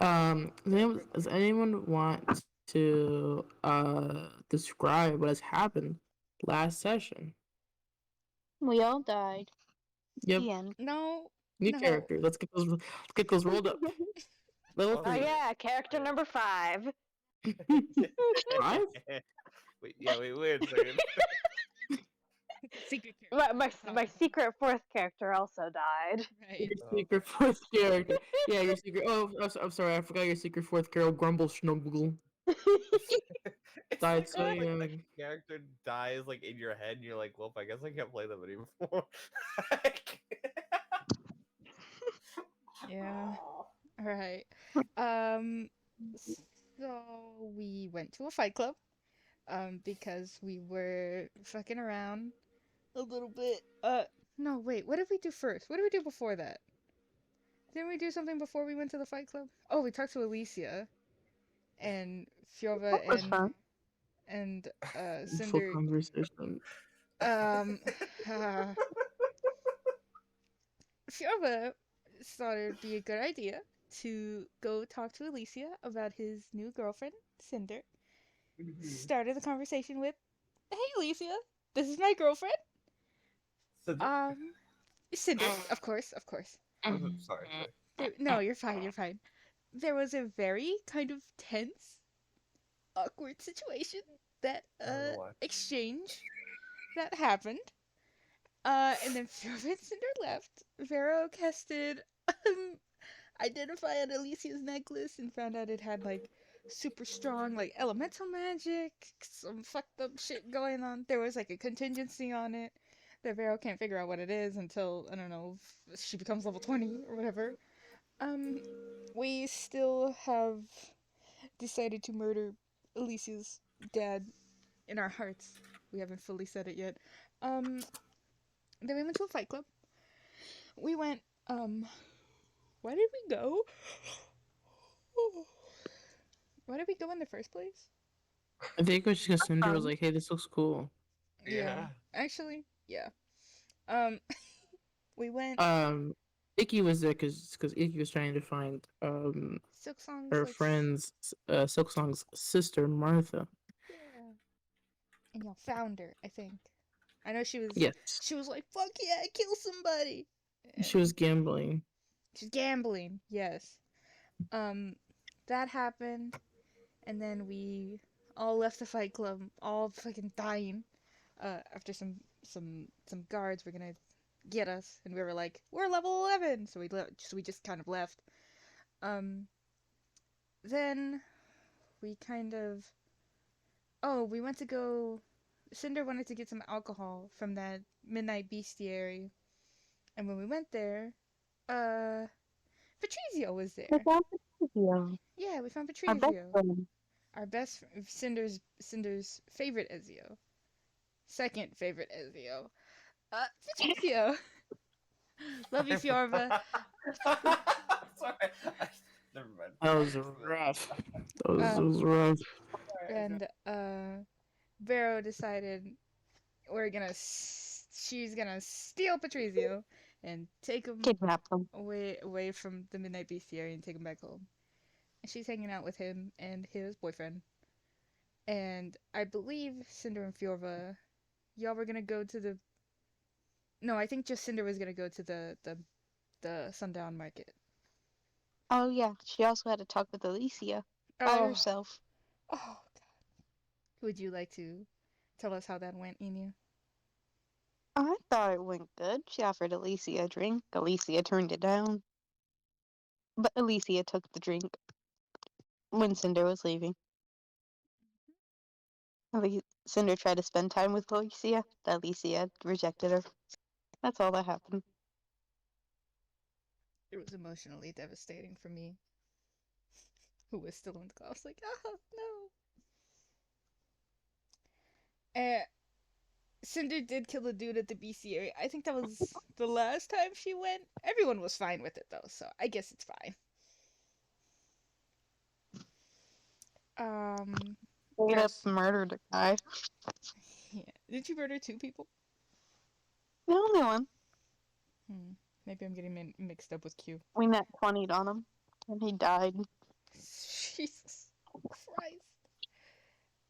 Does anyone want to describe what has happened last session? We all died. Yep. The end. No, New no. character. Let's get those rolled up. Level Oh, Oh 3. yeah, character number 5. 5? Wait a second. Secret My, character. my secret 4th character also died. Right. Your secret fourth character. Yeah, your secret. Oh, I'm sorry. I forgot your secret fourth character. Grumble Schnubble It's died like so when, like, the young. character dies like in your head, and you're like, well, I guess I can't play them anymore. Yeah. All right. So we went to a fight club. Because we were fucking around a little bit. No, wait. What did we do first? What did we do before that? Didn't we do something before we went to the fight club? Oh, we talked to Alicia and Fiova That was fun. and Full Cinder. conversation. Um, uh, Fiova thought it would be a good idea to go talk to Alicia about his new girlfriend, Cinder. Started the conversation with, "Hey, Alicia, this is my girlfriend. Um, Cinder, of course, of course. Sorry. No, you're fine, you're fine. There was a very kind of tense, awkward situation that I don't know why. exchange that happened. And then Fiora and Cinder left. Vero casted identify on Alicia's necklace and found out it had like super strong like elemental magic, some fucked up shit going on. There was like a contingency on it that Vero can't figure out what it is until I don't know if she becomes level 20 or whatever. Um, we still have decided to murder Alicia's dad in our hearts. We haven't fully said it yet. Um, then we went to a fight club. We went, why did we go? Why did we go in the first place? I think it was just because Cinder was like, "Hey, this looks cool." Yeah. Actually, yeah. Um, we went Icky was there because Icky was trying to find Silk Song's her like friend's Silk Song's sister Martha. yeah, and y'all found her. I think. I know Yes, she was like, "Fuck yeah, kill somebody." she was And gambling. she's gambling. Yes. Um, that happened, and then we all left the fight club, all fucking dying. After some guards were gonna get us, and we were like, "We're level 11," so we just kind of left. Um, then we kind of we went to go. Cinder wanted to get some alcohol from that midnight bestiary, and when we went there, uh, Patrizio was We there. found Patrizio. Yeah, we found Our best Patrizio. friend. Our best Cinder's favorite Ezio. Second favorite Ezio. Patrizio. Love you, Fiorva. Sorry. Never mind. That was rough. That Uh, was rough. and Vero decided she's gonna steal Patrizio and take him Kidnapped them. away from the Midnight Bestiary and take him back home. And she's hanging out with him and his boyfriend. And I believe Cinder and Fiorva, y'all were gonna go to the. No, I think just Cinder was gonna go to the sundown market. Oh yeah, she also had to talk with Alicia by Oh, herself. oh God. Would you like to tell us how that went, Emu? I thought it went good. She offered Alicia a drink. Alicia turned it down. But Alicia took the drink when Cinder was leaving. Cinder tried to spend time with Alicia. Alicia rejected her. That's all that happened. It was emotionally devastating for me, who was still in the class. Like, oh no. Cinder did kill a dude at the BCA. I think that was the last time she went. Everyone was fine with it though, so I guess it's fine. Um, Straight up yes. murdered a guy. Yeah. Did you murder two people? The only one. Maybe I'm getting mixed up with Q. We net 20'd on him, and he died.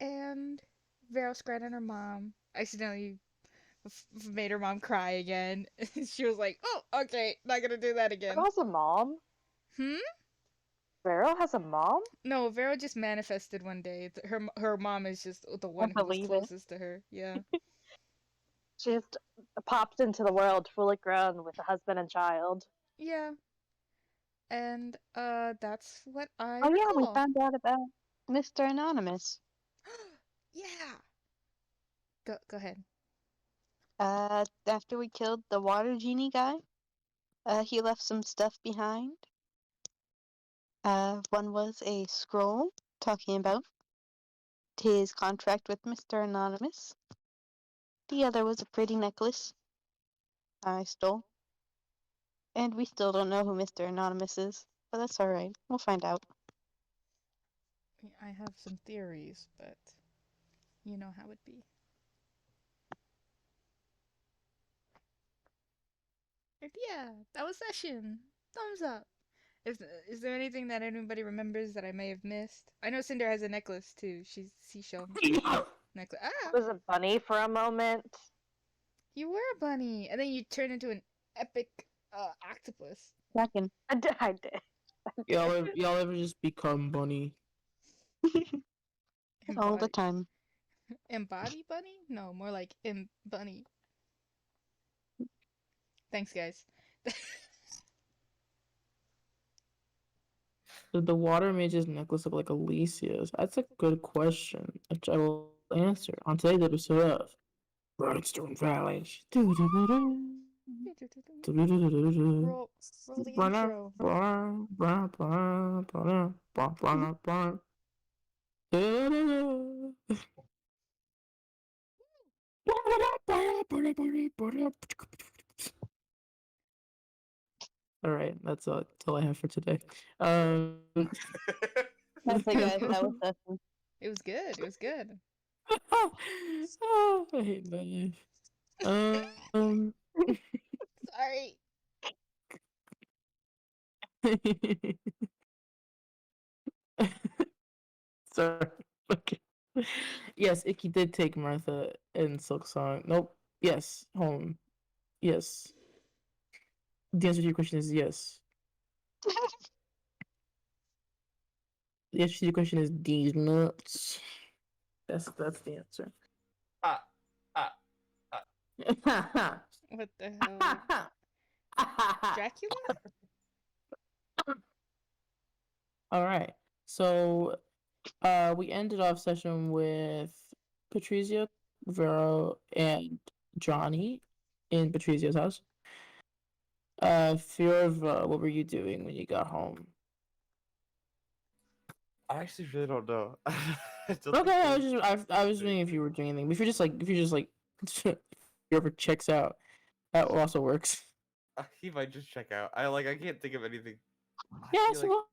and Vero cried on her mom. Accidentally made her mom cry again. She was like, "Oh, okay, not gonna do that again." Vero has a mom? Hmm? Vero has a mom? No, Vero just manifested one day. Her mom is just the I one who was believe it. closest to her. Yeah. She just popped into the world fully grown with a husband and child. Yeah. And that's what I Oh yeah, we recall. found out about Mr. Anonymous. Yeah. Go ahead. After we killed the water genie guy, he left some stuff behind. One was a scroll talking about his contract with Mr. Anonymous. The other was a pretty necklace I stole. And we still don't know who Mr. Anonymous is, but that's alright. We'll find out. I have some theories, but you know how it be. And yeah, that was session. Thumbs up. Is there anything that anybody remembers that I may have missed? I know Cinder has a necklace too. She's seashell necklace. I Ah, was a bunny for a moment. you were a bunny, and then you turned into an epic octopus. Second. I did. Y'all ever just become bunny? All the Embody, time. embody bunny? No, more like bunny. Thanks, guys. Did the water mage's necklace look like Alicia's? That's a good question, which I will answer on today's episode of Broadstone Valley. roll, roll the intro. All right, that's all I have for today. That's it, guys. That was session. It was good. It was good. I hate my life. Sorry. Sorry. Okay. Yes, Icky did take Martha and Silk Song. Nope. Yes. Home. Yes. The answer to your question is yes. The answer to your question is these nuts. That's the answer. Ah, What the hell? Dracula? All right. So we ended off session with Patrizio, Vero, and Johnny in Patrizio's house. Fiorva, what were you doing when you got home? I actually really don't know. I don't think Okay, I was there's just I was wondering if you were doing anything. If you're just like Fiorva checks out, that also works. He might just check out. I can't think of anything. I Yeah, feel like so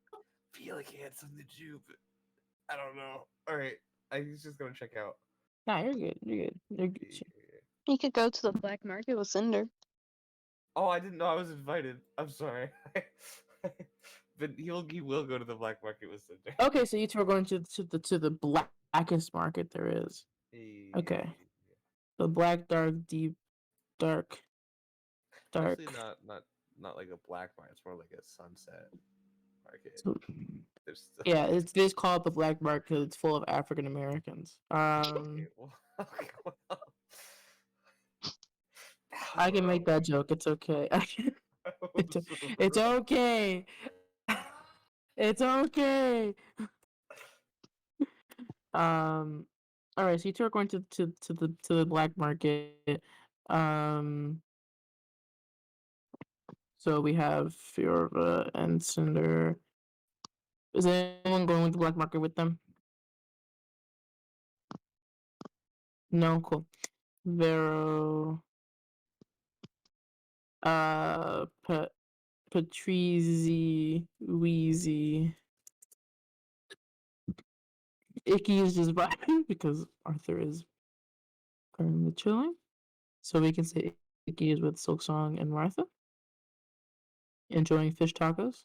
feel like he had something to do, but I don't know. All right, he's just gonna check out. nah, you're good. You're good. You're good. You could go to the black market with Cinder. Oh, I didn't know I was invited. I'm sorry. But he will go to the black market with Cinder. Okay, so you two are going to the blackest market there is. Okay. The black, dark, deep, dark, dark. Actually, not like a black market. It's more like a sunset market. So, There's yeah, it's called the black market because it's full of African Americans. okay, well, I can make that joke. It's okay. It's, it's okay. It's okay. All right. So you two are going to the black market. Um. So we have Fiorva and Cinder. Is anyone going with the black market with them? No. Cool. Vero. Patrizi. Wheezy. Icky is just vibing because Arthur is currently chilling. So we can say Icky is with Silk Song and Martha, enjoying fish tacos.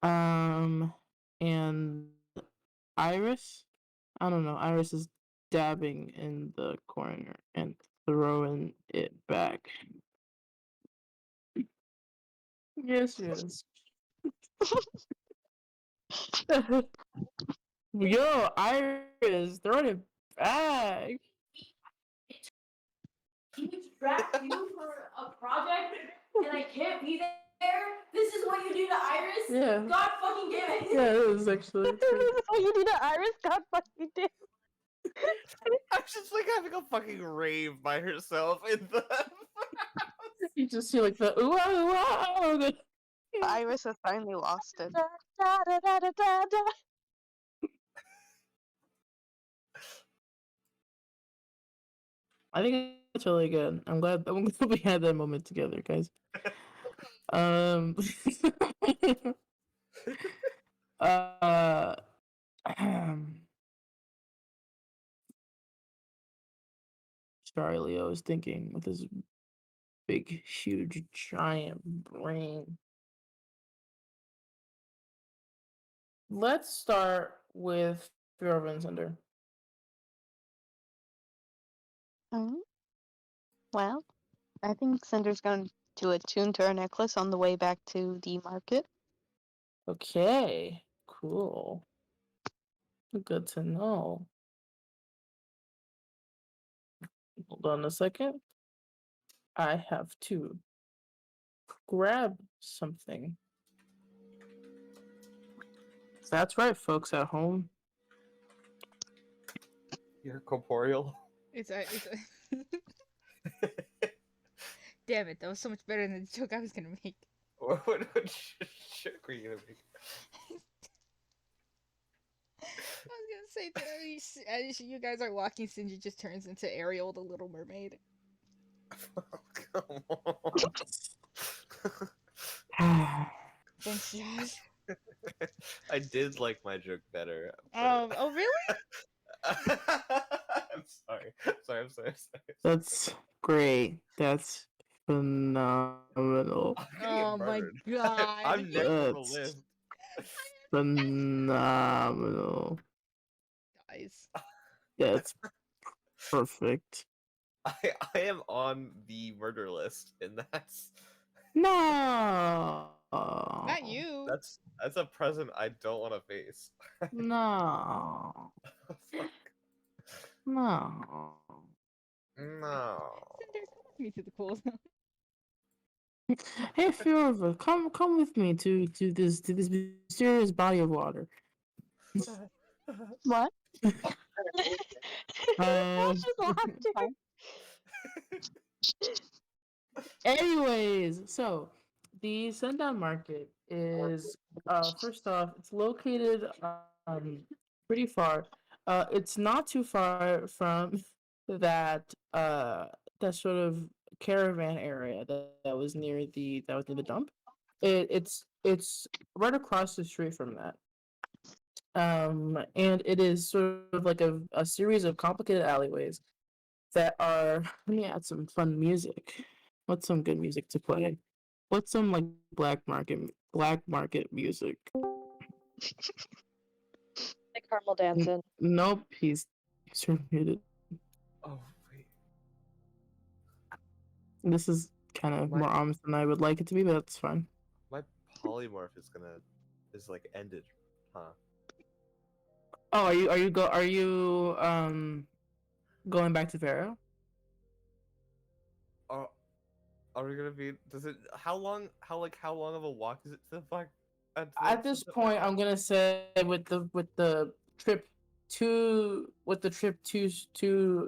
Um, and Iris. I don't know. Iris is dabbing in the corner and throwing it back. Yes, yes. Yo, Iris, throwing it back. He trapped you for a project and I can't be there. This is what you do to Iris? Yeah. God fucking damn it. Yeah, it is actually. This is what you do to Iris? God fucking damn. I'm just like having a fucking rave by herself in the. You just see like the ooh ah, ooh, ah, Iris has finally lost it. Da, da, da, da, da, da, da. I think it's really good. I'm glad we had that moment together, guys. Um. uh. Sorry, Leo is thinking with his big, huge, giant brain. Let's start with Fear of Incendiary. Well, I think Cinder's going to attune to her necklace on the way back to the market. Okay, cool. Good to know. Hold on a second. I have to grab something. That's right, folks at home. You're corporeal. It's a. Damn it! That was so much better than the joke I was gonna make. What shit were you gonna make? I was gonna say that as you guys are walking, Sinji just turns into Ariel, the Little Mermaid. Come on. Thanks, Josh. I did like my joke better. Oh really? I'm sorry. I'm sorry. That's great. That's phenomenal. I'm gonna get Oh my murdered. god. I'm next on the That's list. phenomenal. Guys. That's perfect. I am on the murder list, and that's No. Not you. that's a present I don't want to face. No. Fuck. No. No. Cinder, come with me to the pool. Hey Fiorva, come with me to this mysterious body of water. What? Josh's laughter. Anyways, so the Sundown Market is first off, it's located pretty far. It's not too far from that sort of caravan area that was near the dump. It's right across the street from that. And it is sort of like a series of complicated alleyways that are let me add some fun music. What's some good music to play? What's some like black market music? Like caramel dancing. Nope, he's muted. Oh wait. This is kind of My- more ominous than I would like it to be, but that's fine. My polymorph is like ended, huh? Oh, are you going back to Pharaoh? Are we gonna be? Does it? How long? How long of a walk is it to the black? To At this point, I'm gonna say with the trip to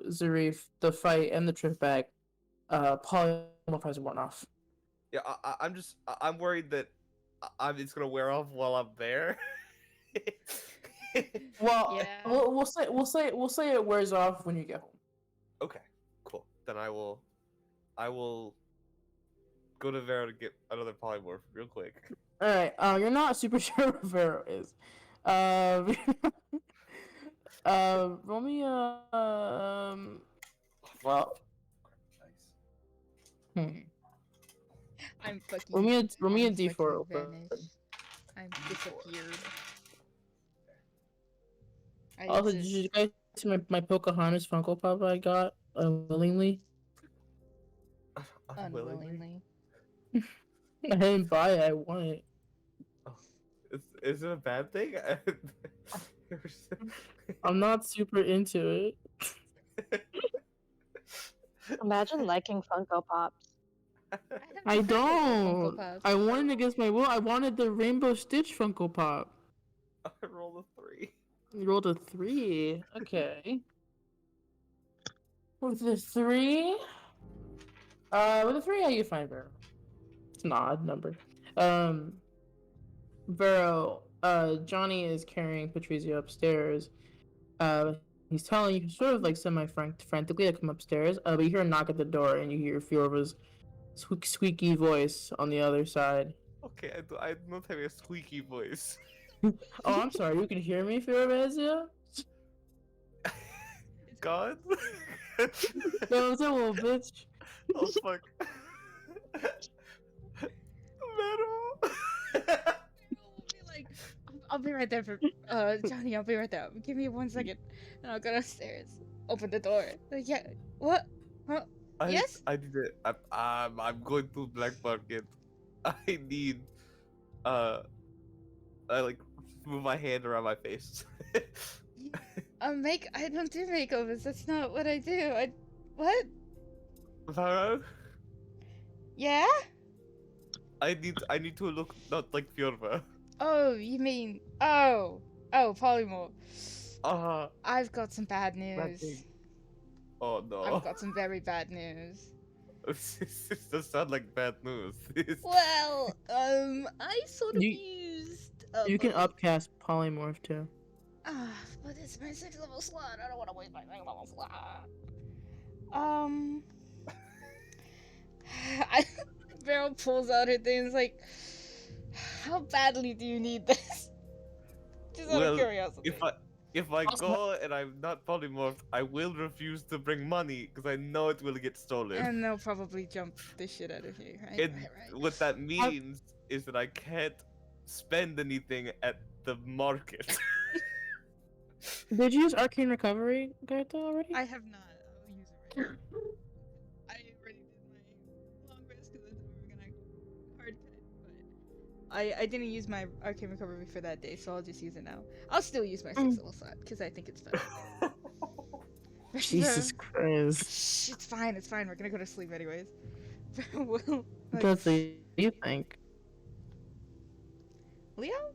Zarif, the fight and the trip back, polymorph has worn off. Yeah, I'm worried that it's gonna wear off while I'm there. Well, Yeah. we'll say it wears off when you get home. Okay, cool. Then I will go to Vera to get another polymorph real quick. All right. You're not super sure what Pharaoh is. Roll me well. Nice. I'm fucking. Roll me a I'm D4 fucking real quick. vanished. I'm disappeared. I Also, did exist. you guys see my Pocahontas Funko Pop I got willingly? Unwillingly. Unwillingly. I didn't buy it. I want it. Oh, is it a bad thing? I'm not super into it. Imagine liking Funko Pops. I have different types of Funko don't. Pops. I wanted against my will. I wanted the Rainbow Stitch Funko Pop. I rolled a 3. You rolled a 3. Okay. With the 3, with a 3, how you find Vero? It's an odd number. Vero, Johnny is carrying Patrizio upstairs. He's telling you sort of like semi-frantically to come upstairs. But you hear a knock at the door, and you hear Fiora's squeaky voice on the other side. Okay, I'm not having a squeaky voice. Oh, I'm sorry. You can hear me, Fiorabezia? God? No, it's a little bitch. Oh fuck. Metal. I'll be right there for Johnny. I'll be right there. Give me 1 second, and I'll go downstairs. Open the door. Like, yeah. What? Huh? Yes? I need it. I'm going to black market. I need I like move my hand around my face. I don't do makeovers. That's not what I do. What? Varo, Yeah? I need to look not like Fjorva. Oh, you mean? Oh, polymorph. I've got some bad Bad news. thing. Oh no. I've got some very bad news. This does sound like bad news. Well, I sort of You- used. You can upcast polymorph too. But it's my 6th level slot. I don't want to waste my 6th level slot. Beryl pulls out her thing and is like, how badly do you need this? Just out Well, of curiosity. if I go and I'm not polymorphed, I will refuse to bring money because I know it will get stolen. And they'll probably jump the shit out of you, right? And Right. what that means is that I can't spend anything at the market. Did you use Arcane Recovery, Gaeta, already? I have not. I'll use it right now. I already did my long rest because I thought we were gonna hard cut, but I didn't use my arcane recovery for that day, so I'll just use it now. I'll still use my 6th level slot because I think it's better. Jesus Christ. Shh, it's fine. It's fine. We're gonna go to sleep anyways. Well, like, What do you think? Leo?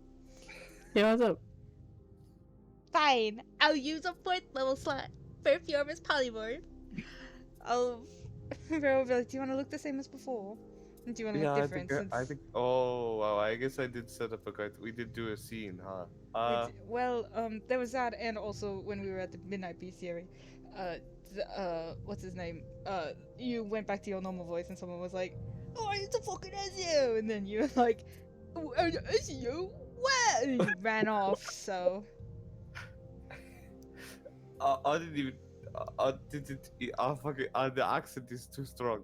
Yeah, what's up? Fine. I'll use a 4th level slot for Fiora's polymorph. I'll. Vero will be like, do you want to look the same as before? Do you want to Yeah, look different? I think. Oh wow! I guess I did set up a guide. We did do a scene, huh? There was that, and also when we were at the Midnight Bestiary, what's his name? You went back to your normal voice, and someone was like, "Oh, it's a fucking Ezio," and then you were like, "Oh, Ezio, what?" And you ran off. So I didn't even. Fucking. The accent is too strong.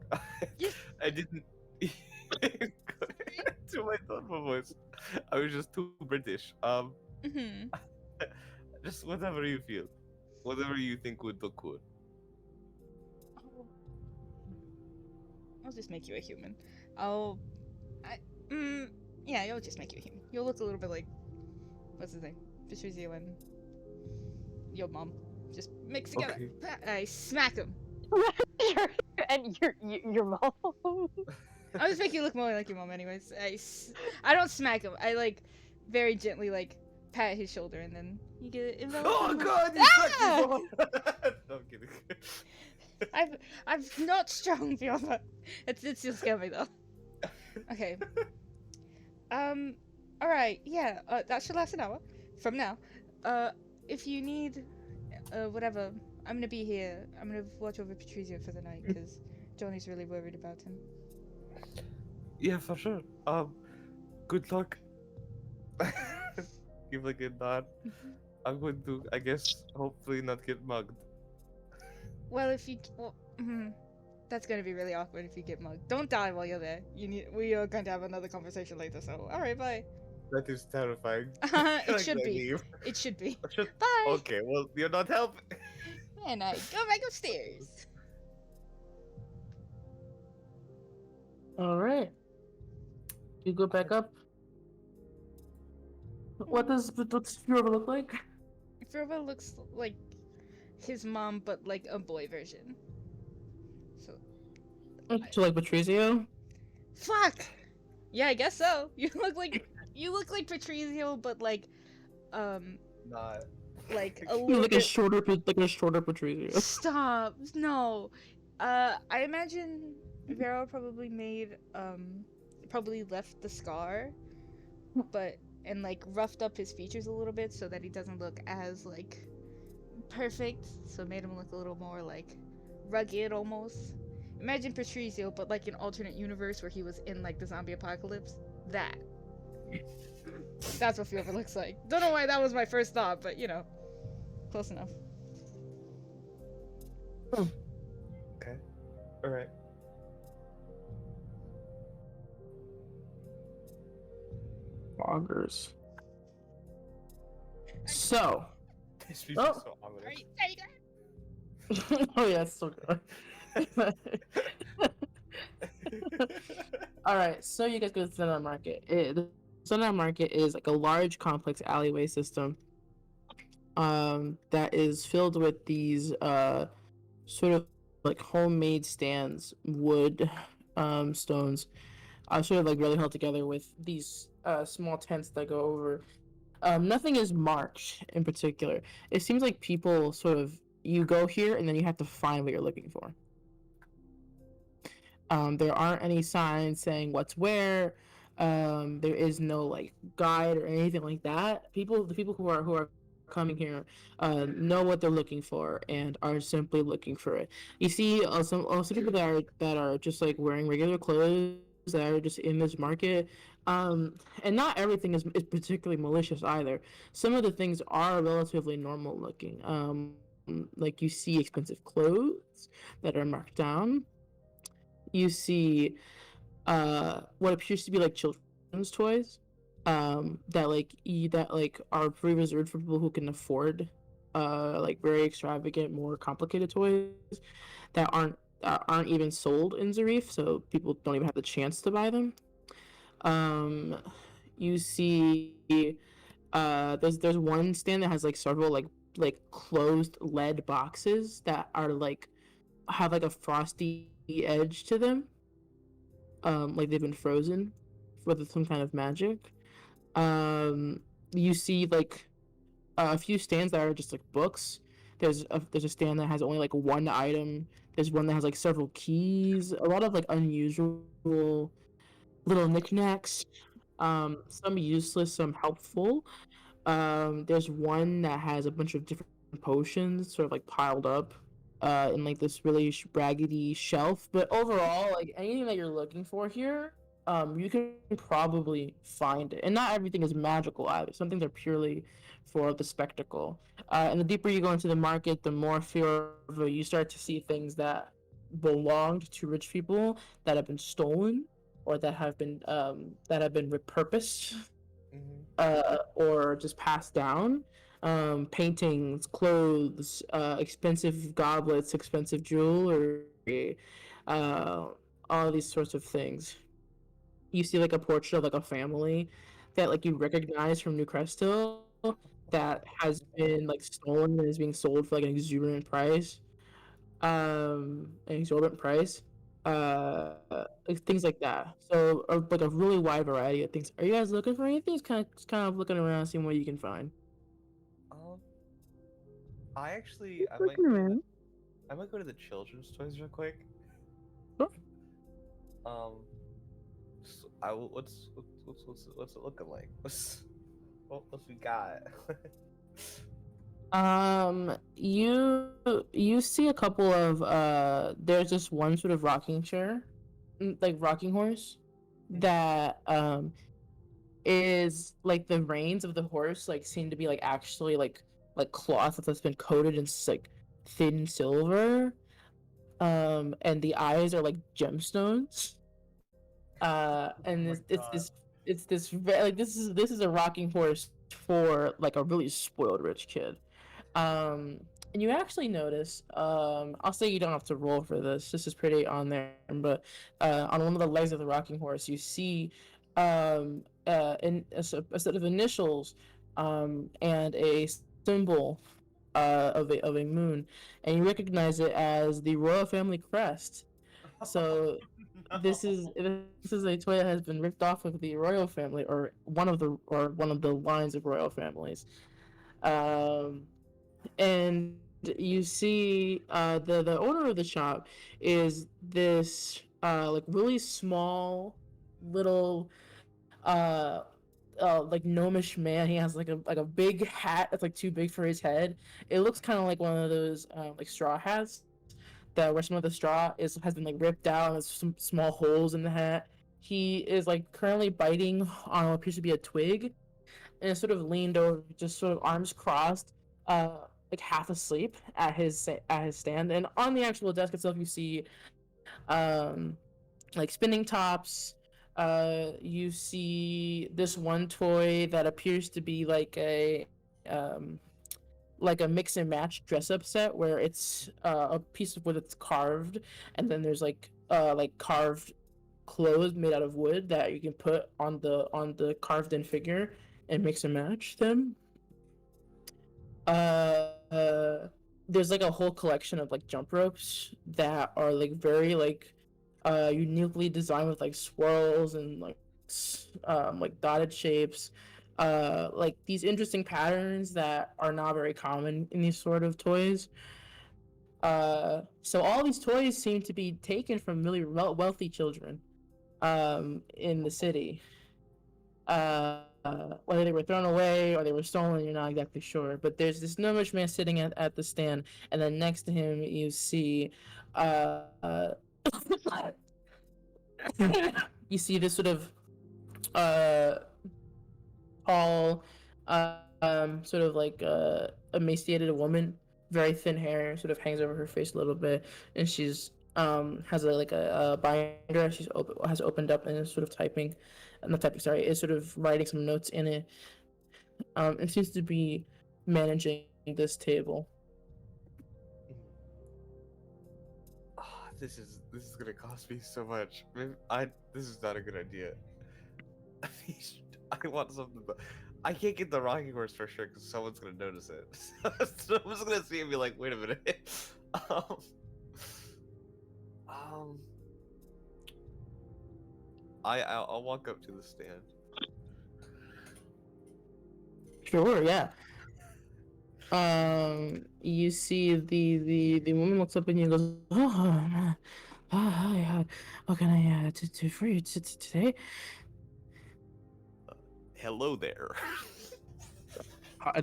Yes. I didn't. To my normal voice. I was just too British. mhm. Just whatever you feel, whatever you think would look cool. I'll just make you a human. Yeah, I'll just make you a human. You'll look a little bit like, what's his name? Patrizio and your mom. Just mix together. Okay. I smack him. And your mom. I'll just make you look more like your mom, anyways. I don't smack him. I like very gently like pat his shoulder, and then you get enveloped. Oh god! You sucked me. No, I'm kidding. I'm not strong, Fiona. It still scare me though. Okay. All right. Yeah. That should last an hour from now. If you need, whatever, I'm gonna be here. I'm gonna watch over Patrizio for the night because Johnny's really worried about him. Yeah, for sure. Good luck. Give like a nod. I'm going to, I guess, hopefully not get mugged. Well, if you, that's gonna be really awkward if you get mugged. Don't die while you're there. We are going to have another conversation later. So, all right, bye. That is terrifying. It Like, should I be. leave. It should be. I should- Bye. Okay, well, you're not helping. And I go back upstairs. All right. You go back up. What's Fjorva look like? Furba looks like his mom, but like a boy version. So, So like Patrizio? fuck. Yeah, I guess so. You look like Patrizio, but um, Not. like a You little like a bit. shorter, like a shorter Patrizio. Stop. No. I imagine Vero probably probably left the scar, but and like roughed up his features a little bit so that he doesn't look as like perfect. So made him look a little more like rugged almost. Imagine Patrizio, but like an alternate universe where he was in like the zombie apocalypse. That's what Fiora looks like. Don't know why that was my first thought, but you know, close enough. Okay. All right. Loggers. So. This music's Oh. so ominous. Alright, there you go. Oh yeah, it's so good. All right, so you guys go to the Sundown Market. The Sundown Market is like a large, complex alleyway system. That is filled with these sort of like homemade stands, wood, stones, sort of like really held together with these small tents that go over. Nothing is marked in particular. It seems like people sort of you go here and then you have to find what you're looking for. There aren't any signs saying what's where. There is no like guide or anything like that. The people who are coming here know what they're looking for and are simply looking for it. You see some people that are just like wearing regular clothes that are just in this market. And not everything is particularly malicious either. Some of the things are relatively normal looking. Like you see expensive clothes that are marked down. You see what appears to be like children's toys that like are pre-reserved for people who can afford like very extravagant, more complicated toys that aren't even sold in Zarif, so people don't even have the chance to buy them. um you see there's one stand that has like several like closed lead boxes that are like have like a frosty edge to them, like they've been frozen with some kind of magic. You see like a few stands that are just like books. There's a stand that has only like one item. There's one that has like several keys. A lot of like unusual little knickknacks. Some useless, some helpful. There's one that has a bunch of different potions sort of like piled up in like this really raggedy shelf. But overall, like anything that you're looking for here, you can probably find it. And not everything is magical either. Some things are purely for the spectacle. And the deeper you go into the market, the more fear of you start to see things that belonged to rich people that have been stolen or that have been repurposed or just passed down. Paintings, clothes, expensive goblets, expensive jewelry, uh, all these sorts of things. You see like a portrait of like a family that like you recognize from New Crest that has been like stolen and is being sold for like an exorbitant price. Like, things like that. So like a really wide variety of things. Are you guys looking for anything? Just kind of looking around, seeing what you can find. Um, I might Looking go to around. the children's toys real quick. Sure. What's it looking like? What's we got? You see a couple of there's this one sort of rocking chair, like rocking horse, that is like the reins of the horse like seem to be like actually like cloth that's been coated in like thin silver. And the eyes are like gemstones. And my it's God. this like this is a rocking horse for like a really spoiled rich kid. And you actually notice, I'll say you don't have to roll for this. This is pretty on there, but on one of the legs of the rocking horse, you see a set of initials and a symbol of a moon, and you recognize it as the royal family crest. So this is a toy that has been ripped off of the royal family, or one of the lines of royal families. Um, and you see the owner of the shop is this like really small little like gnomish man. He has like a big hat that's like too big for his head. It looks kind of like one of those like straw hats that where some of the straw is has been like ripped out and there's some small holes in the hat. He is like currently biting on what appears to be a twig and is sort of leaned over, just sort of arms crossed, like half asleep at his stand. And on the actual desk itself, you see like spinning tops. You see this one toy that appears to be like a mix and match dress up set where it's a piece of wood that's carved, and then there's like carved clothes made out of wood that you can put on the carved in figure and mix and match them. There's like a whole collection of like jump ropes that are like very uniquely designed with like swirls and like dotted shapes, like these interesting patterns that are not very common in these sort of toys. So all these toys seem to be taken from really wealthy children in the city. Whether they were thrown away or they were stolen, you're not exactly sure. But there's this gnomish man sitting at the stand, and then next to him you see, uh, you see this sort of uh tall, sort of like emaciated woman, very thin hair, sort of hangs over her face a little bit, and she's has a binder has opened up and is sort of typing, not typing, sorry, is sort of writing some notes in it. And seems to be managing this table. This is gonna cost me so much. Maybe this is not a good idea. I want something, but I can't get the rocking horse for sure because someone's gonna notice it. Someone's gonna see it and be like, "Wait a minute." um, um, I'll walk up to the stand. Sure, yeah. You see the woman looks up at you and goes, "Oh, hi, what can I do for you today?" Hello there. Uh,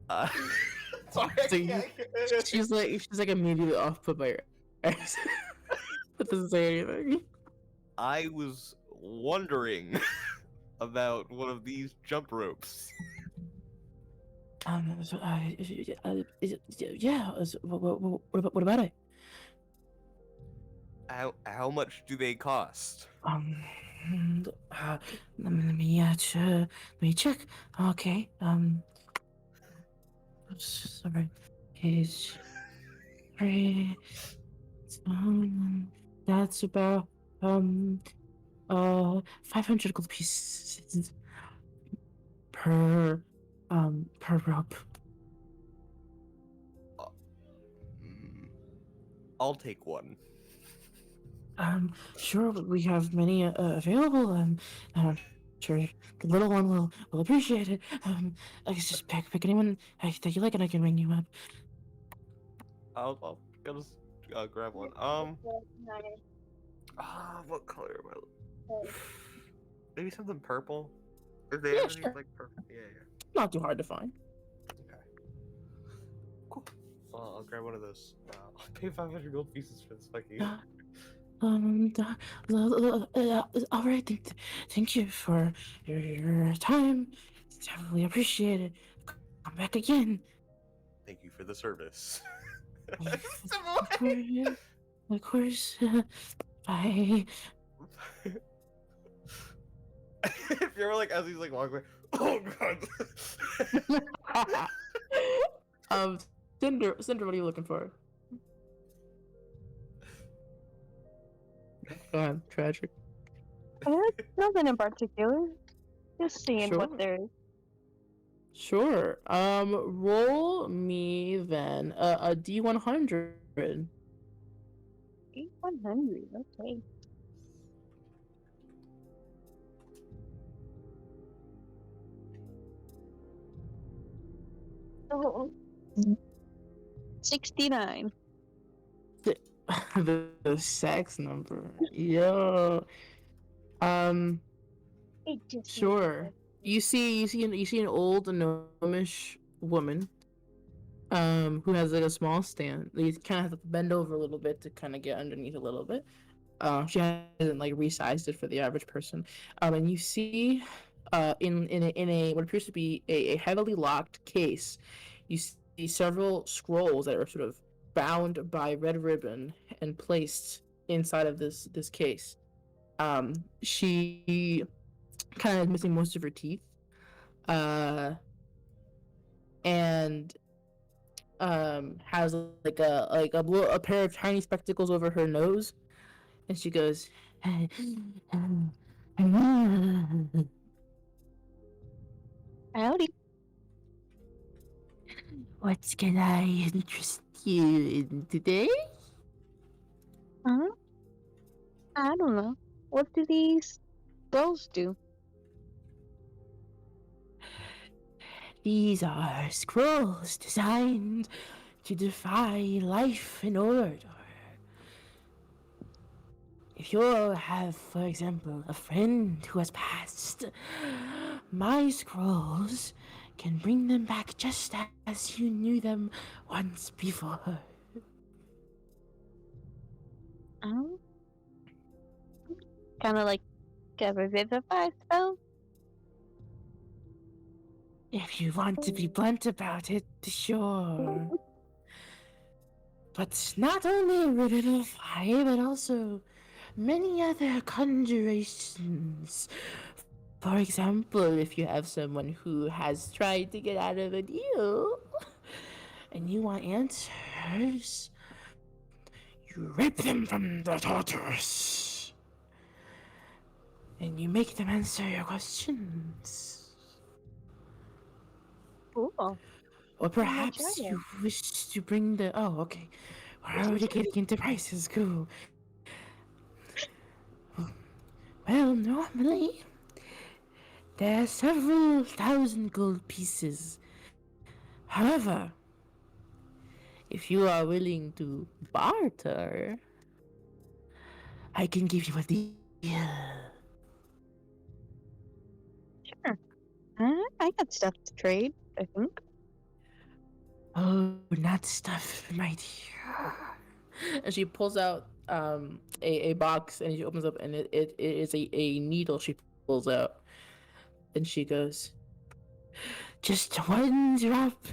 uh, sorry, so she's like immediately off put by your accent, but doesn't say anything. I was wondering about one of these jump ropes. So, yeah. What about it? How much do they cost? Let me check. Okay. Sorry. Page 3. That's about 500 gold pieces per per rope. Mm, I'll take one. Sure, we have many available. I'm sure the little one will appreciate it. I guess just pick anyone that you like, and I can ring you up. I'll just grab one. What color am I? Maybe something purple. If they Yeah, have any sure. like purple, yeah. Not too hard to find. Okay. Cool. I'll grab one of those. I'll pay 500 gold pieces for this fucking. All right. Thank you for your time. Definitely appreciate it. Come back again. Thank you for the service. Of course. Bye. if you're like as he's like walking away, oh god. um, Cinder, what are you looking for? Go ahead, tragic. Nothing in particular. Just seeing what Sure. there is. Sure. Roll me then a D100. 100. Okay. Oh, 69. The sex number. Yo. Um. It just Sure. You see an old gnomish woman. Who has like a small stand. You kind of have to bend over a little bit to kind of get underneath a little bit. She hasn't like resized it for the average person. And you see, in a what appears to be a heavily locked case, you see several scrolls that are sort of bound by red ribbon and placed inside of this case. She kind of missing most of her teeth. Uh, and has like a pair of tiny spectacles over her nose, and she goes, Howdy. "What can I interest you in today?" Huh? I don't know. What do these girls do? These are scrolls designed to defy life and order. If you have, for example, a friend who has passed, my scrolls can bring them back just as you knew them once before. Oh, kind of like a revivify spell. If you want to be blunt about it, sure. But not only Revivify, but also many other conjurations. For example, if you have someone who has tried to get out of a deal and you want answers, you rip them from the tortoise and you make them answer your questions. Cool. Or I'll try perhaps it. you wish to bring the. Oh, okay. We're already getting into prices. Cool. Well, normally, there are several thousand gold pieces. However, if you are willing to barter, I can give you a deal. Sure. I got stuff to trade, I think. Oh, not stuff, my dear. And she pulls out a box and she opens up and it is a needle she pulls out. And she goes, "Just one drop,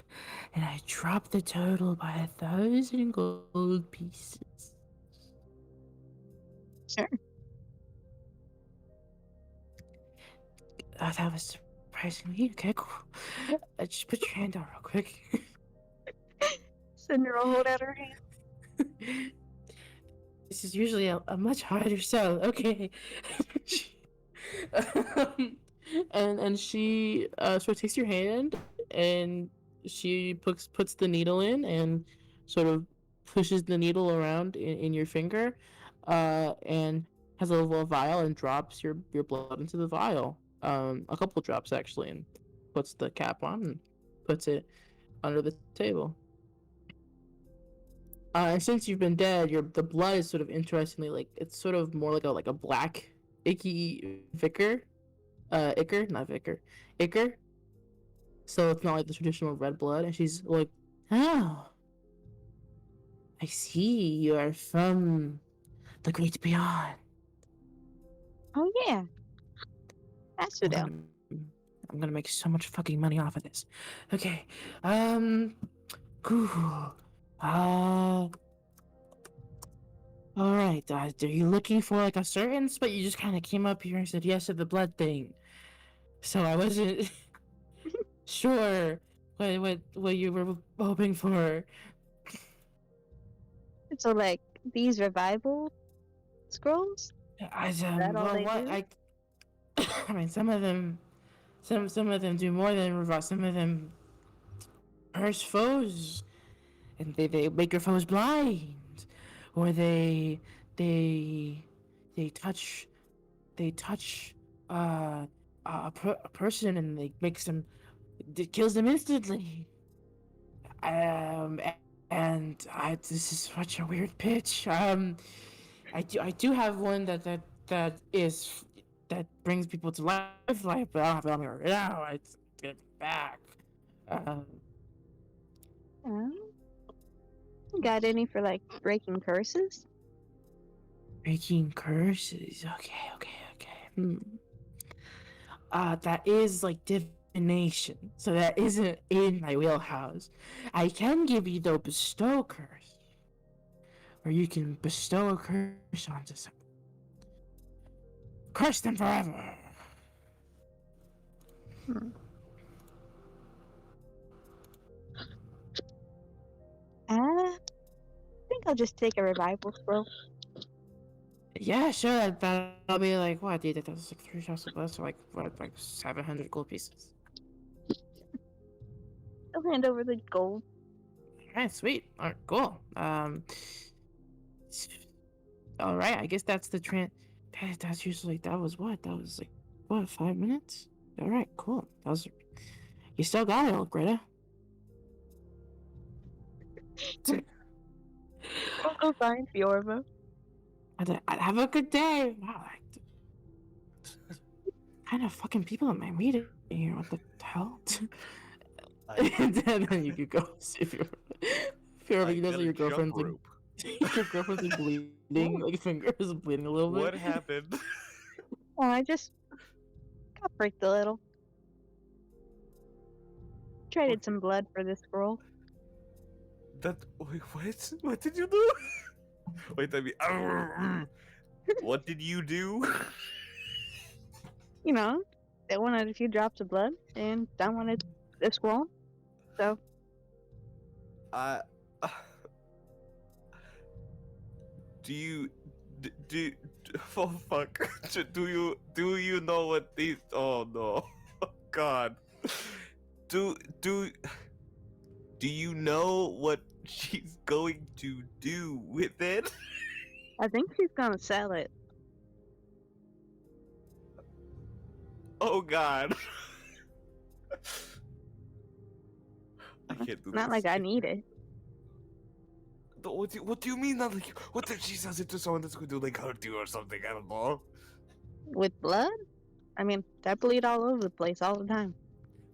and I drop the total by 1,000 gold pieces." Sure. Oh, that was surprisingly okay. Cool. Just put your hand out real quick. Cinder will hold out her hand. This is usually a much harder sell. Okay. um, and she sort of takes your hand and she puts the needle in and sort of pushes the needle around in your finger, and has a little vial and drops your blood into the vial. A couple drops actually, and puts the cap on and puts it under the table. And since you've been dead, the blood is sort of interestingly like it's sort of more like a black icky vicar, ichor, not vicar, ichor. So it's not like the traditional red blood. And she's like, "Oh, I see. You are from the great beyond." Oh yeah. That's I'm what gonna, I'm gonna make so much fucking money off of this. Okay, um, cool. Uh, all right. Are you looking for like a certain spot? You just kind of came up here and said yes to the blood thing. So I wasn't sure what you were hoping for. So, like, these revival scrolls? Is that all Well, they what do? I mean, some of them do more than revive. Some of them curse foes, and they make your foes blind, or they they touch they touch a person and they makes them it kills them instantly. Um, and this is such a weird pitch. I do have one that brings people to life, but I don't have it on me right now. I get it back. Um, Um, got any for, like, breaking curses? Breaking curses. Okay. That is like divination, so that isn't in my wheelhouse. I can give you the bestow curse, or you can bestow a curse onto someone. Curse them forever. Hmm. I think I'll just take a revival scroll. Yeah, sure. That'll be like what? Dude, that was like 3,000 bucks, or like what, like 700 gold pieces. I'll hand over the gold. Alright, sweet. Alright, cool. Alright, I guess that's the that's usually, that was what? That was like, what, 5 minutes? Alright, cool. That was, you still got it, old Greta. I'll go find Fiorva. I'd have a good day. Wow, kind of fucking people am I meeting here? What the hell? And then you could go see if you're I you know, so got a your jump girlfriend's like rope. your girlfriend's like bleeding, like fingers bleeding a little What bit. happened? Oh, I just got pricked a little. Traded some blood for this scroll. Wait, what? What did you do? Wait, I mean, what did you do? You know, they wanted a few drops of blood, and I wanted a scroll. So, Uh, do you do oh fuck? Do you know what these? Oh no, God. Do do do you know what she's going to do with it? I think she's gonna sell it. Oh God. I can't do Not this. like I need it. What do you mean? Not like, what if she sells it to someone that's going to like hurt you or something? I don't know. With blood? I mean, I bleed all over the place all the time.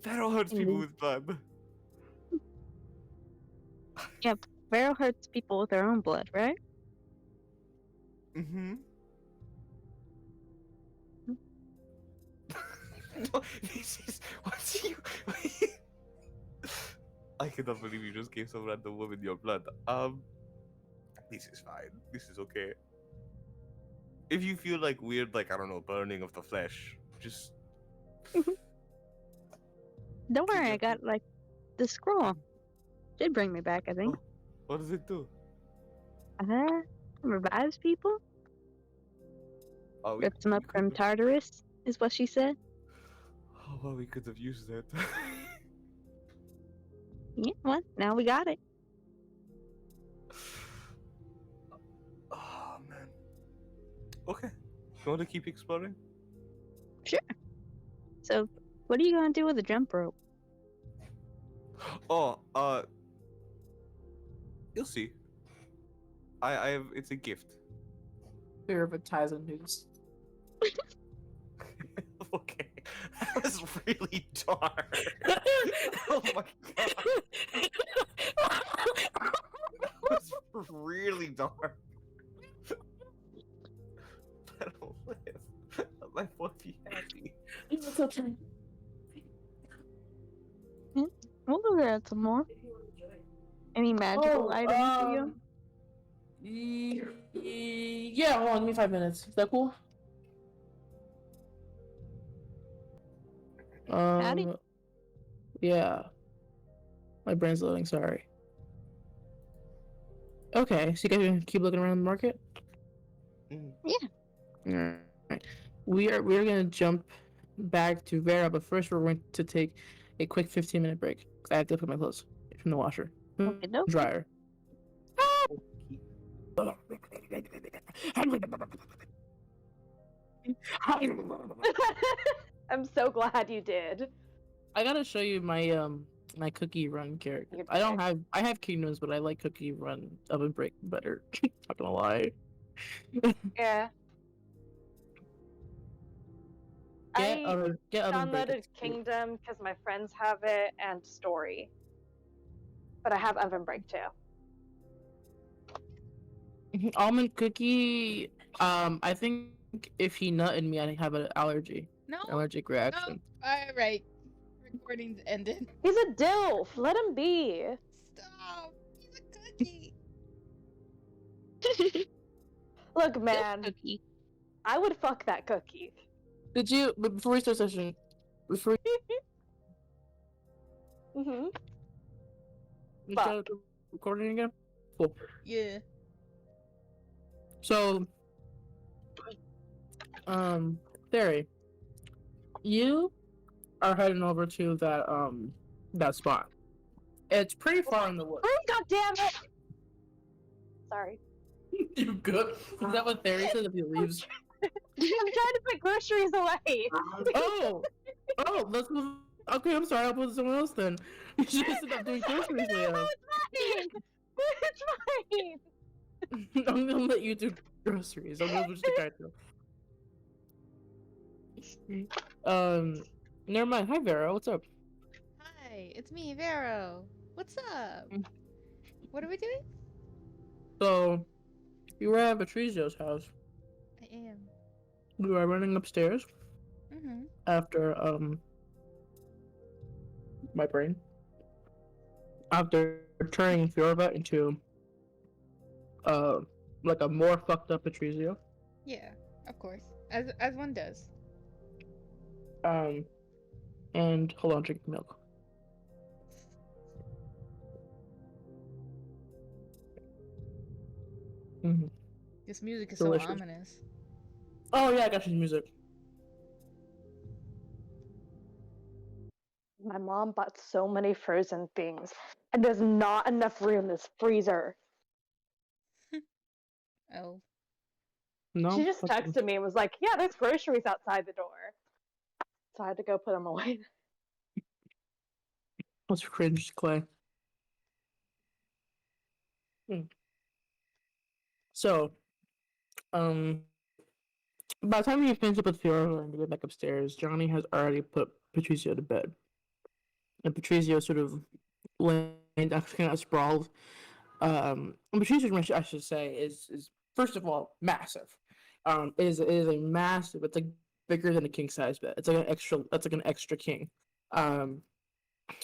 Pharaoh hurts people Indeed. with blood. Yeah, Pharaoh hurts people with their own blood, right? Mm-hmm. No, this is what you. I cannot believe you just gave some random woman your blood. This is fine. This is okay. If you feel like weird, like I don't know, burning of the flesh, just Don't keep worry, I that. got like the scroll. Did bring me back, I think. Oh, what does it do? Revives people? Oh, Rips them up we from could. Tartarus, is what she said. Oh, well, we could have used it. Yeah, well, now we got it. Oh man. Okay. You want to keep exploring? Sure. So, what are you gonna do with the jump rope? Oh, you'll see. I have. It's a gift. Fear of a Tizen news. Okay. That was really dark. Oh my god. That was really dark. I don't live. My won't be happy. It's okay. We'll go grab some more. Any magical items for you? Yeah, hold on, give me 5 minutes. Is that cool? Howdy. Yeah. My brain's loading. Sorry. Okay, so you guys gonna keep looking around the market. Mm. Yeah. All right. We're gonna jump back to Vera, but first we're going to take a quick 15-minute break. I have to put my clothes from the washer, Okay, no. dryer. I'm so glad you did. I gotta show you my cookie run character. Your I have kingdoms, but I like cookie run oven break better. Not gonna lie. Yeah. I Get oven break. downloaded It's cute. Kingdom because my friends have it and Story, but I have Oven Break too. Almond cookie. I think if he nutted me, I'd have an No. allergic No. reaction. All right. Recording's ended. He's a dilf. Let him be. Stop. He's a cookie. Look, man, Cookie. I would fuck that cookie. Did you? But before we start session, before Mm-hmm. we Fuck. start recording again. Cool. Yeah. So, Barry, you are heading over to that spot. It's pretty far in the woods. Oh, God damn it! Sorry. You good? Is that what Barry said if he leaves? I'm trying to put groceries away. Oh, let's move. Okay, I'm sorry. I'll put someone else then. You should have said I'm doing groceries No, later. it's fine. It's fine. I'm gonna let you do groceries. I'm gonna switch to Kaito. Never mind. Hi, Vera. What's up? Hi, it's me, Vero. What's up? Mm. What are we doing? So, you were at Patrizio's house. I am. We were running upstairs Mm-hmm. after my brain after turning Fiorva into like a more fucked up Patrizio. Yeah, of course. As one does. And hold on, drink milk. Mm-hmm. This music is Delicious. so ominous. Oh yeah, I got your music. My mom bought so many frozen things, and there's not enough room in this freezer. Oh. No, She just texted me and was like, "Yeah, there's groceries outside the door." So I had to go put them away. That's cringe, Clay. So, um, by the time you finish up with Fiorva and you get back upstairs, Johnny has already put Patrizio to bed, and Patrizio sort of laying down, kind of sprawled. And Patrizio's, I should say, is first of all massive. It is a massive. It's like bigger than a king size bed. It's like an extra. That's like an extra king. Um,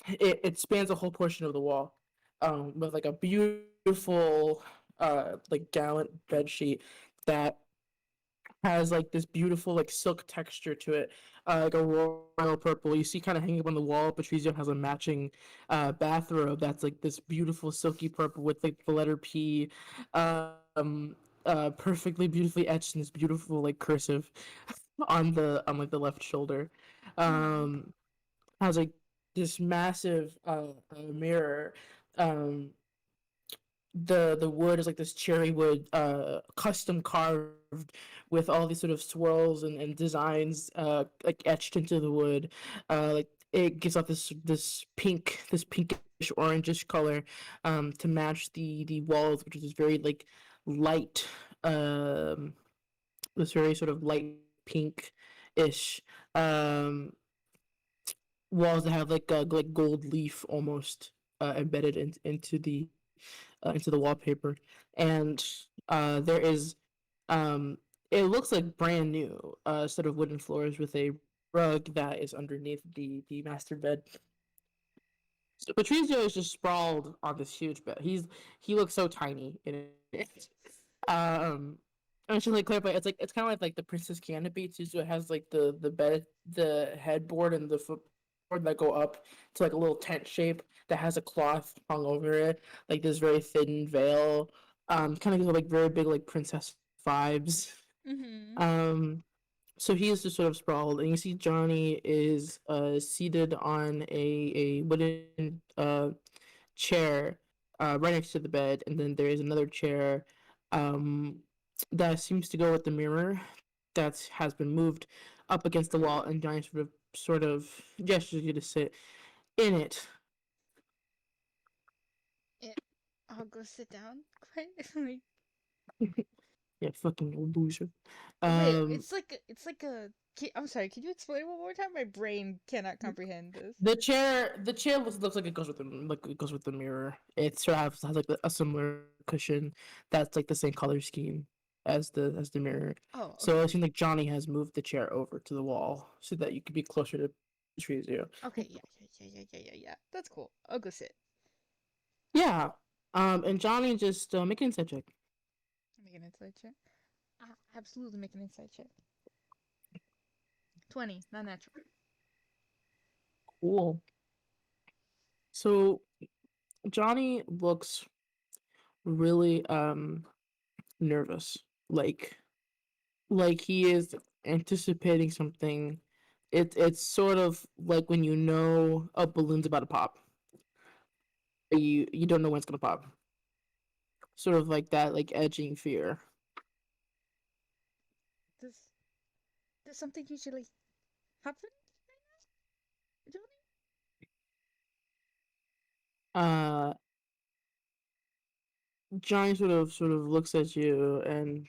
it spans a whole portion of the wall, with like a beautiful, like gallant bed sheet that has like this beautiful like silk texture to it, like a royal purple. You see, kind of hanging up on the wall. Patrizio has a matching, bathrobe that's like this beautiful silky purple with like the letter P, perfectly beautifully etched in this beautiful like cursive on like the left shoulder. Um, has like this massive mirror. Um, the wood is like this cherry wood, custom carved with all these sort of swirls and designs, like etched into the wood. Like it gives off this pinkish orangish color, to match the walls, which is this very like light, this very sort of light pink ish, um walls that have like a like gold leaf almost, embedded into the wallpaper. And there is, um it looks like brand new, set of wooden floors with a rug that is underneath the master bed. So Patrizio is just sprawled on this huge bed. He looks so tiny in it. um I should like clarify. It's kind of like the princess canopy too. So it has like the bed, the headboard, and the that go up to like a little tent shape that has a cloth hung over it, like this very thin veil. Kind of gives like very big like princess vibes. Mm-hmm. Um, so he is just sort of sprawled, and you see Johnny is seated on a wooden chair right next to the bed, and then there is another chair um that seems to go with the mirror that has been moved up against the wall, and Johnny sort of gestures you to sit in it. Yeah, I'll go sit down quietly. Yeah, fucking loser. Wait, Um, it's like a. I'm sorry. Can you explain one more time? My brain cannot comprehend this. the chair looks like it goes with the mirror. It sort of has like a similar cushion that's like the same color scheme as the mirror. Oh, So okay. it seems like Johnny has moved the chair over to the wall so that you could be closer to Patrizio. Okay, yeah. That's cool. I'll go sit. Yeah. And Johnny just make an insight check. Make an insight check. Absolutely make an insight check. 20, not natural. Cool. So Johnny looks really nervous. Like he is anticipating something. It's sort of like when you know a balloon's about to pop. You don't know when it's gonna pop. Sort of like that, like edging fear. Does does something usually happen right now, Johnny? Uh, Johnny sort of looks at you, and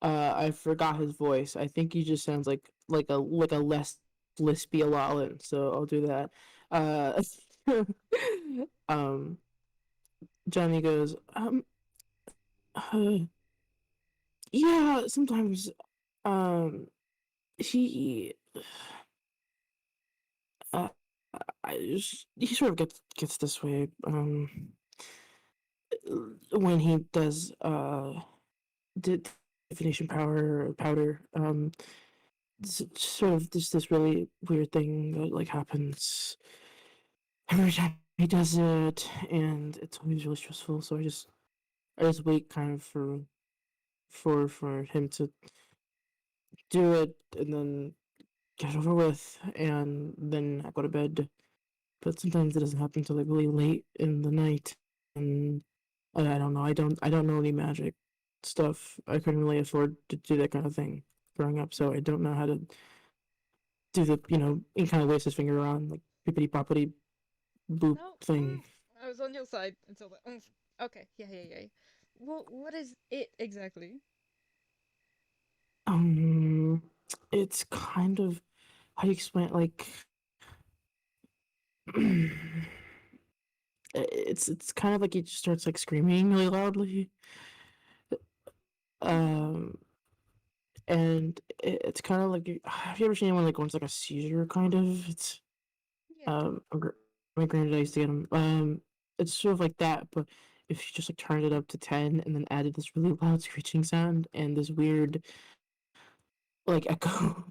I forgot his voice. I think he just sounds like a less lispy Alalan, so I'll do that. Uh, um, Johnny goes, uh, yeah, sometimes, um, he, uh, he sort of gets this way, when he does, divination powder, sort of this really weird thing that like happens every time he does it, and it's always really stressful. So I just wait kind of for him to do it, and then get it over with, and then I go to bed. But sometimes it doesn't happen until like really late in the night, and I don't know. I don't know any magic stuff. I couldn't really afford to do that kind of thing growing up, so I don't know how to do the he kind of waves his finger around like bippity boppity boop No, thing. I was on your side until the. Okay, yeah. What is it exactly? Um, it's kind of how do you explain it? Like it's kind of like he just starts like screaming really loudly. Mm-hmm. Um, and it's kind of like have you ever seen anyone like going like a seizure kind of? It's Yeah. my granddad used to get him. It's sort of like that, but if you just like turned it up to 10 and then added this really loud screeching sound and this weird like echo.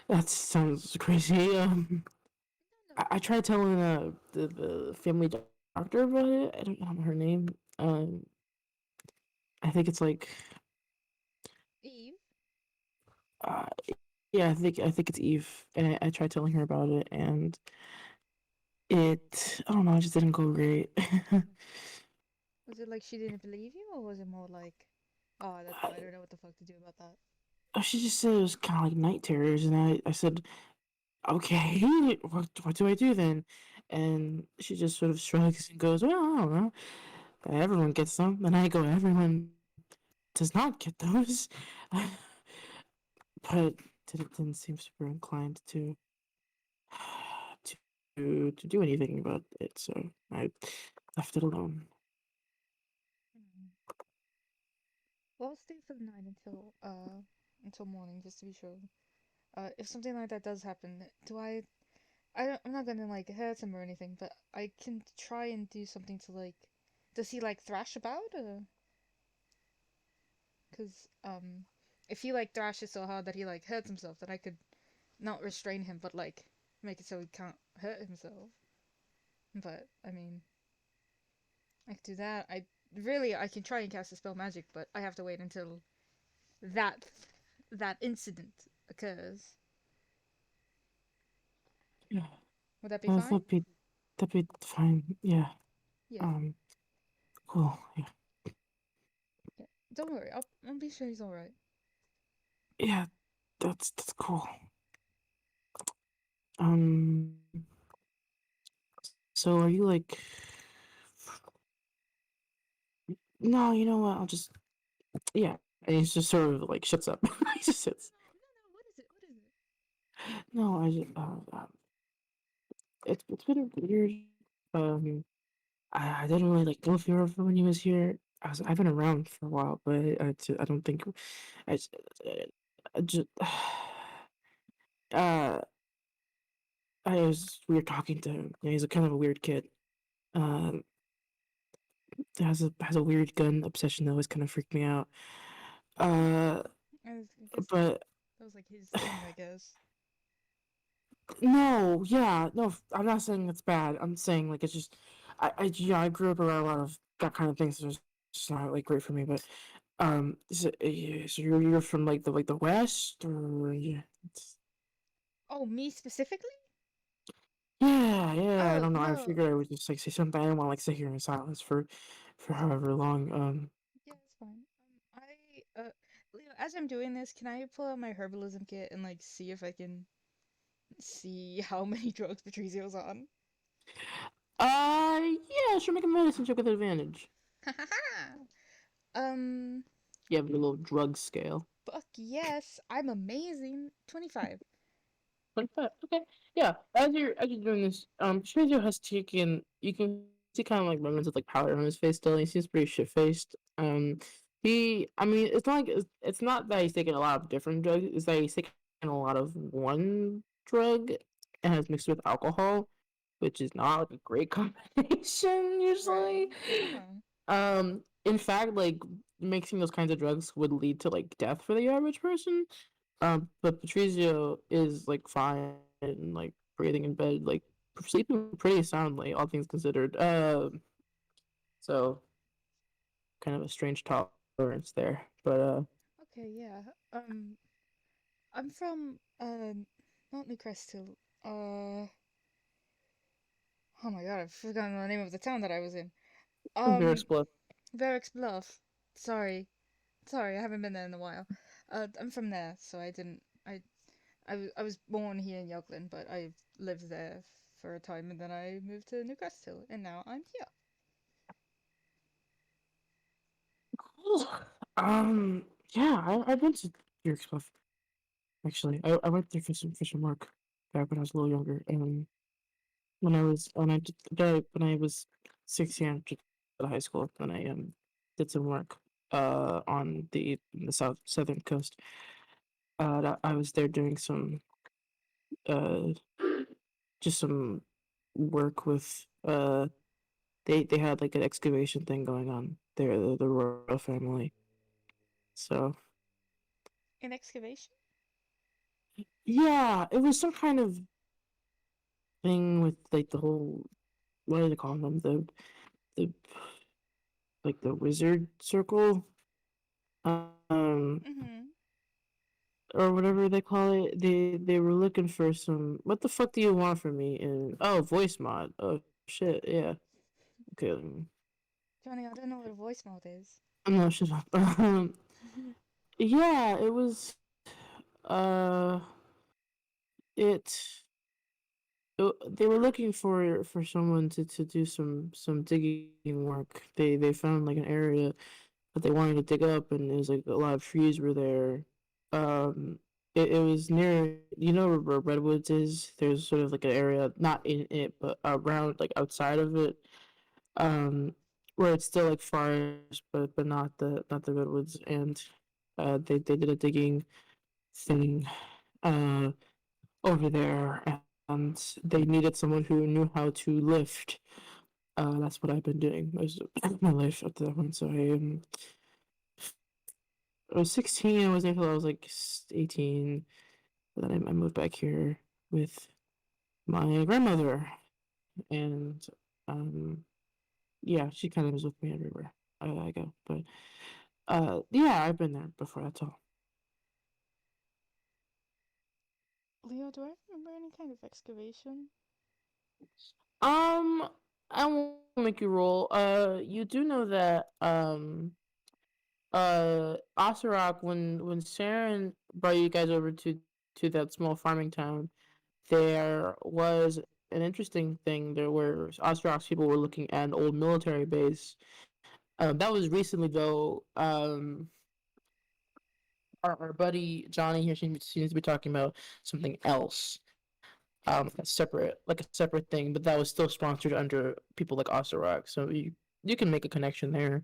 That sounds crazy. No, I tried telling the family doctor about it. I don't know her name. I think it's like Eve. uh, yeah, I think it's Eve, and I tried telling her about it, and I don't know, it just didn't go great. Was it like she didn't believe you, or was it more like, oh, that's I don't know what the fuck to do about that? She just said it was kind of like night terrors, and I said, okay, what do I do then? And she just sort of shrugs and goes, well, I don't know. Everyone gets them, and I go, everyone does not get those. But didn't seem super inclined to do anything about it, so I left it alone. Hmm. Well, I'll stay for the night until morning just to be sure. If something like that does happen, do I'm not gonna like hurt him or anything, but I can try and do something to like. Does he like thrash about? Or... Cause if he like thrashes so hard that he like hurts himself, then I could not restrain him, but like make it so he can't hurt himself. But I mean, I could do that. I can try and cast a spell magic, but I have to wait until that that incident occurs. Yeah. Would that be fine? That'd be fine. Yeah. Yeah. Cool. Yeah. Yeah. Don't worry. I'll be sure he's all right. Yeah. That's cool. Um. So are you like? No, you know what? I'll just. Yeah. And he's just sort of like shuts up. He just sits. No. What is it? What is it? No, I just. It's been weird. Um. I didn't really like know if you remember when he was here. I've been around for a while, but I don't think I, j- I just uh we were talking to him. Yeah, he's a kind of a weird kid. Um, has a weird gun obsession that always kind of freaked me out. Uh, I guess but that was like his thing, I guess. no, yeah, no, I'm not saying it's bad. I'm saying like it's just yeah, I grew up around a lot of that kind of things. So it's just not like great for me. But so you're from like the West or yeah, Oh, me specifically? yeah. I Oh don't know. I no. figured I would just like say something. I didn't want to like sit here in silence for however long. Yeah, it's fine. Leo, as I'm doing this, can I pull out my herbalism kit and like see if I can see how many drugs Patrizio's on? Yeah, sure. Make a medicine check with advantage. um, You have a little drug scale. fuck yes, I'm amazing. 25. 25. Okay. Yeah. As you're doing this, Shinzo has taken. You can see kind of like remnants of like powder on his face still. He seems pretty shit faced. I mean, it's not like it's not that he's taking a lot of different drugs. It's that he's taking a lot of one drug and has mixed with alcohol, which is not like a great combination Right. usually. Uh-huh. In fact, like mixing those kinds of drugs would lead to like death for the average person. But Patrizio is like fine and like breathing in bed, like sleeping pretty soundly, all things considered. So kind of a strange tolerance there, but Okay, yeah. I'm from not New Crystal. Oh my god, I've forgotten the name of the town that I was in. very Um, split. Verix Bluff. Sorry, sorry, I haven't been there in a while. I'm from there, so I didn't. I was born here in Yoglin, but I lived there for a time, and then I moved to New Crystal, and now I'm here. Cool. Yeah, I've been to your stuff actually. I went there for some work back when I was a little younger. When I was 16, I just out of high school, then I did some work on the southern coast. I was there doing some uh just some work with they had like an excavation thing going on there, the royal family. So In excavation? yeah, it was some kind of thing with like the whole, what do they call them, the like the wizard circle, um Mm-hmm. or whatever they call it. They were looking for some, what the fuck do you want from me? And oh, voice mod. Oh shit, yeah. Okay, Johnny, I don't know what a voice mode is. no, shut up. Yeah, it was uh it, they were looking for someone to do some digging work. They found like an area that they wanted to dig up, and it was like a lot of trees were there. Um, it was near, you know where Redwoods is. There's sort of like an area not in it, but around like outside of it. Where it's still like forest, but not the Redwoods. And they did a digging thing uh over there, and they needed someone who knew how to lift. That's what I've been doing most of my life at that point. So I was 16. I was there till I was like 18. And then I moved back here with my grandmother, and um, yeah, she kind of is with me everywhere I go. But yeah, I've been there before. That's all. Leo, do I remember any kind of excavation? Um, I won't make you roll. You do know that Osirok, when Saren brought you guys over to that small farming town, there was an interesting thing there where Osirok's people were looking at an old military base. That was recently though. Our buddy Johnny here seems to be talking about something else. A separate thing, but that was still sponsored under people like Osirok. So you can make a connection there.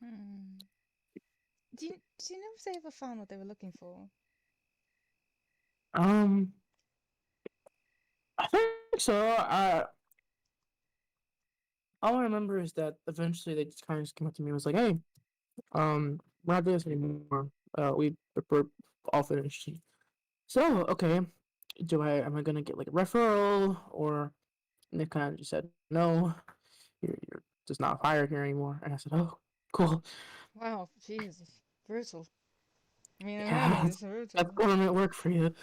Hmm. Do you know if they ever found what they were looking for? Um, I think so. All I remember is that eventually they just kind of came up to me and was like, "Hey, we're not doing this anymore. We're all finished." So okay, do I am I gonna get like a referral or? And they kind of just said, "No, you're just not hired here anymore." And I said, "Oh, cool. Wow, Jesus, brutal. I mean, Yeah, that is that's brutal. government work for you."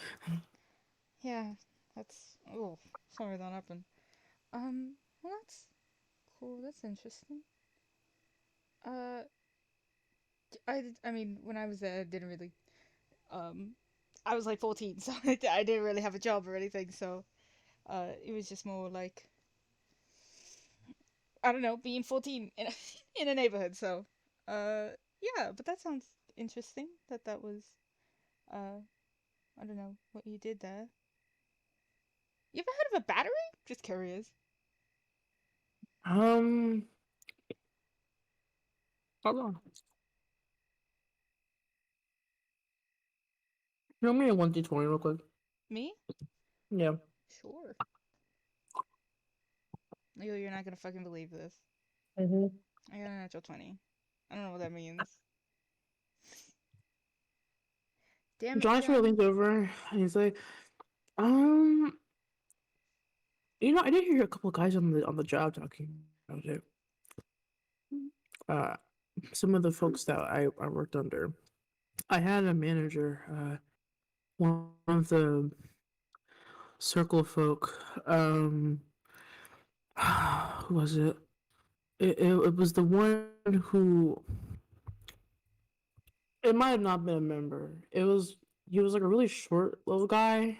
Yeah, that's. Oh, sorry that happened. Well, that's cool. That's interesting. Uh, I mean, when I was there, I didn't really. Um, I was like 14, so I didn't really have a job or anything. So, it was just more like I don't know, being 14 in a, in a neighborhood. So, uh, yeah, but that sounds interesting. That was uh, I don't know what you did there. You ever heard of a battery? Just curious. Um, hold on. Show me a 1d20 real quick. Me? Yeah. Sure. You're not gonna fucking believe this. Mm-hmm. I got a natural 20. I don't know what that means. Damn it, Johnny sort of John. leans over and he's like, um, I did hear a couple of guys on the job talking about it. Uh, some of the folks that I worked under. I had a manager, one of the circle folk. Who was it? It was the one who it might have not been a member. He was like a really short little guy,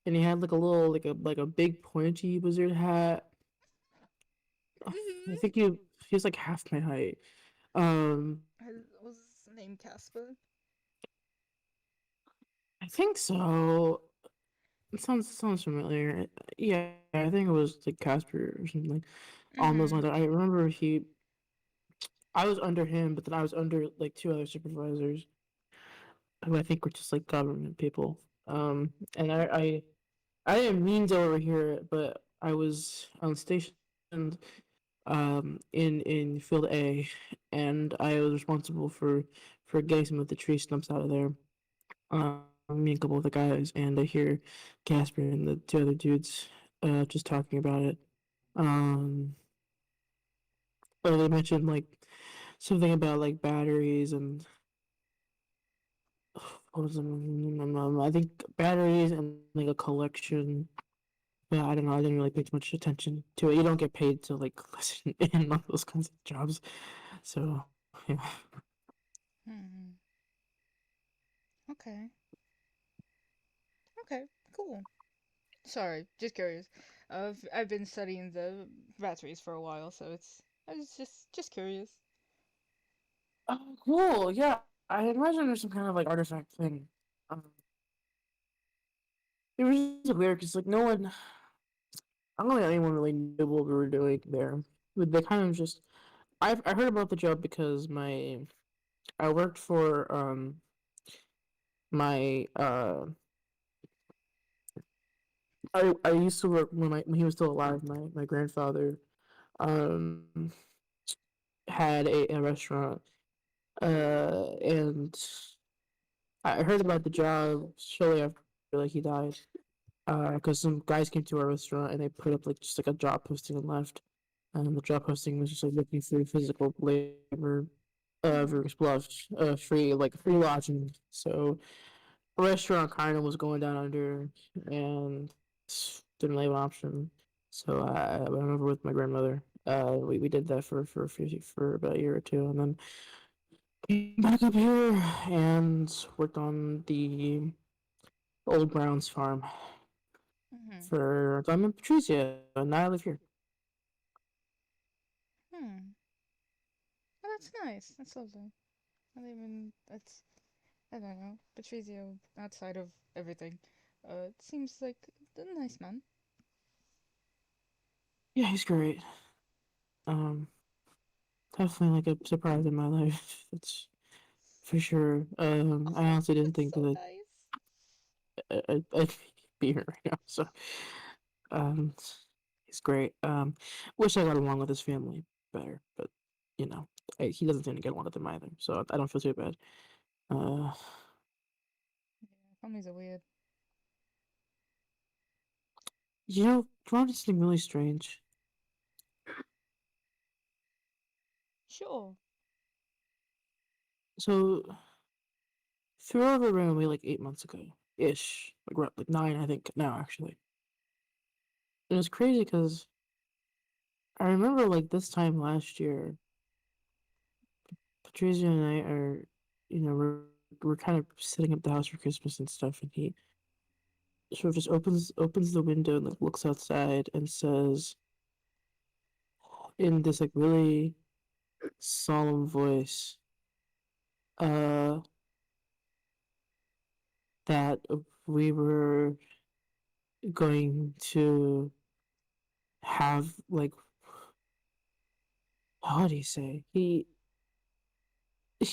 and he had like a little like a big pointy wizard hat. I Mm-hmm. think he was like half my height. Um, Was his name Casper? I think so. It sounds familiar. Yeah, I think it was like Casper or something on those Mm-hmm. lines. I remember I was under him, but then I was under like two other supervisors who I think were just like government people. And I didn't mean to overhear it, but I was on station in field A, and I was responsible for getting some of the tree stumps out of there. Me and a couple of the guys, and I hear Casper and the two other dudes just talking about it. Um, but they mentioned like something about like batteries and what was it? I think batteries and like a collection. Yeah, I don't know. I didn't really pay too much attention to it. You don't get paid to like listen in on those kinds of jobs. So yeah. Hmm. Okay. Okay. Cool. Sorry, just curious. I've been studying the batteries for a while, so I was just curious. Oh, cool. Yeah, I imagine there's some kind of like artifact thing. Um, it was just weird because like no one, I don't think anyone really knew what we were doing there. They kind of just, I heard about the job because I worked for my I used to work when he was still alive. My grandfather um had a restaurant, and I heard about the job shortly after like he died. Because some guys came to our restaurant and they put up like just like a job posting and left. And the job posting was just like looking for physical labor, Mhm. for Bluffs, free lodging. So the restaurant kind of was going down under, and didn't really have an option. So I went over with my grandmother. We did that for about a year or two, and then came back up here and worked on the old Browns farm Mhm. for I'm in Patrizio, and now I live here. Hmm. Oh, that's nice. That's lovely. I don't even. That's. I don't know. Patrizio, outside of everything, it seems like a nice man. Yeah, he's great. Um, Definitely like a surprise in my life. That's for sure. I Oh, honestly didn't that's think so that nice. I'd be here right now. So, um, he's great. Wish I got along with his family better, but you know, he doesn't seem to get along with them either. So I don't feel too bad. Uh, Yeah, families are weird. you know, do you want something really strange? Sure. So, threw over randomly like 8 months ago, ish, like 9, I think now actually. It was crazy because I remember like this time last year, Patrizio and I are, we're kind of setting up the house for Christmas and stuff, and he sort of just opens the window and like looks outside and says in this like really solemn voice, uh, that we were going to have like how do you say he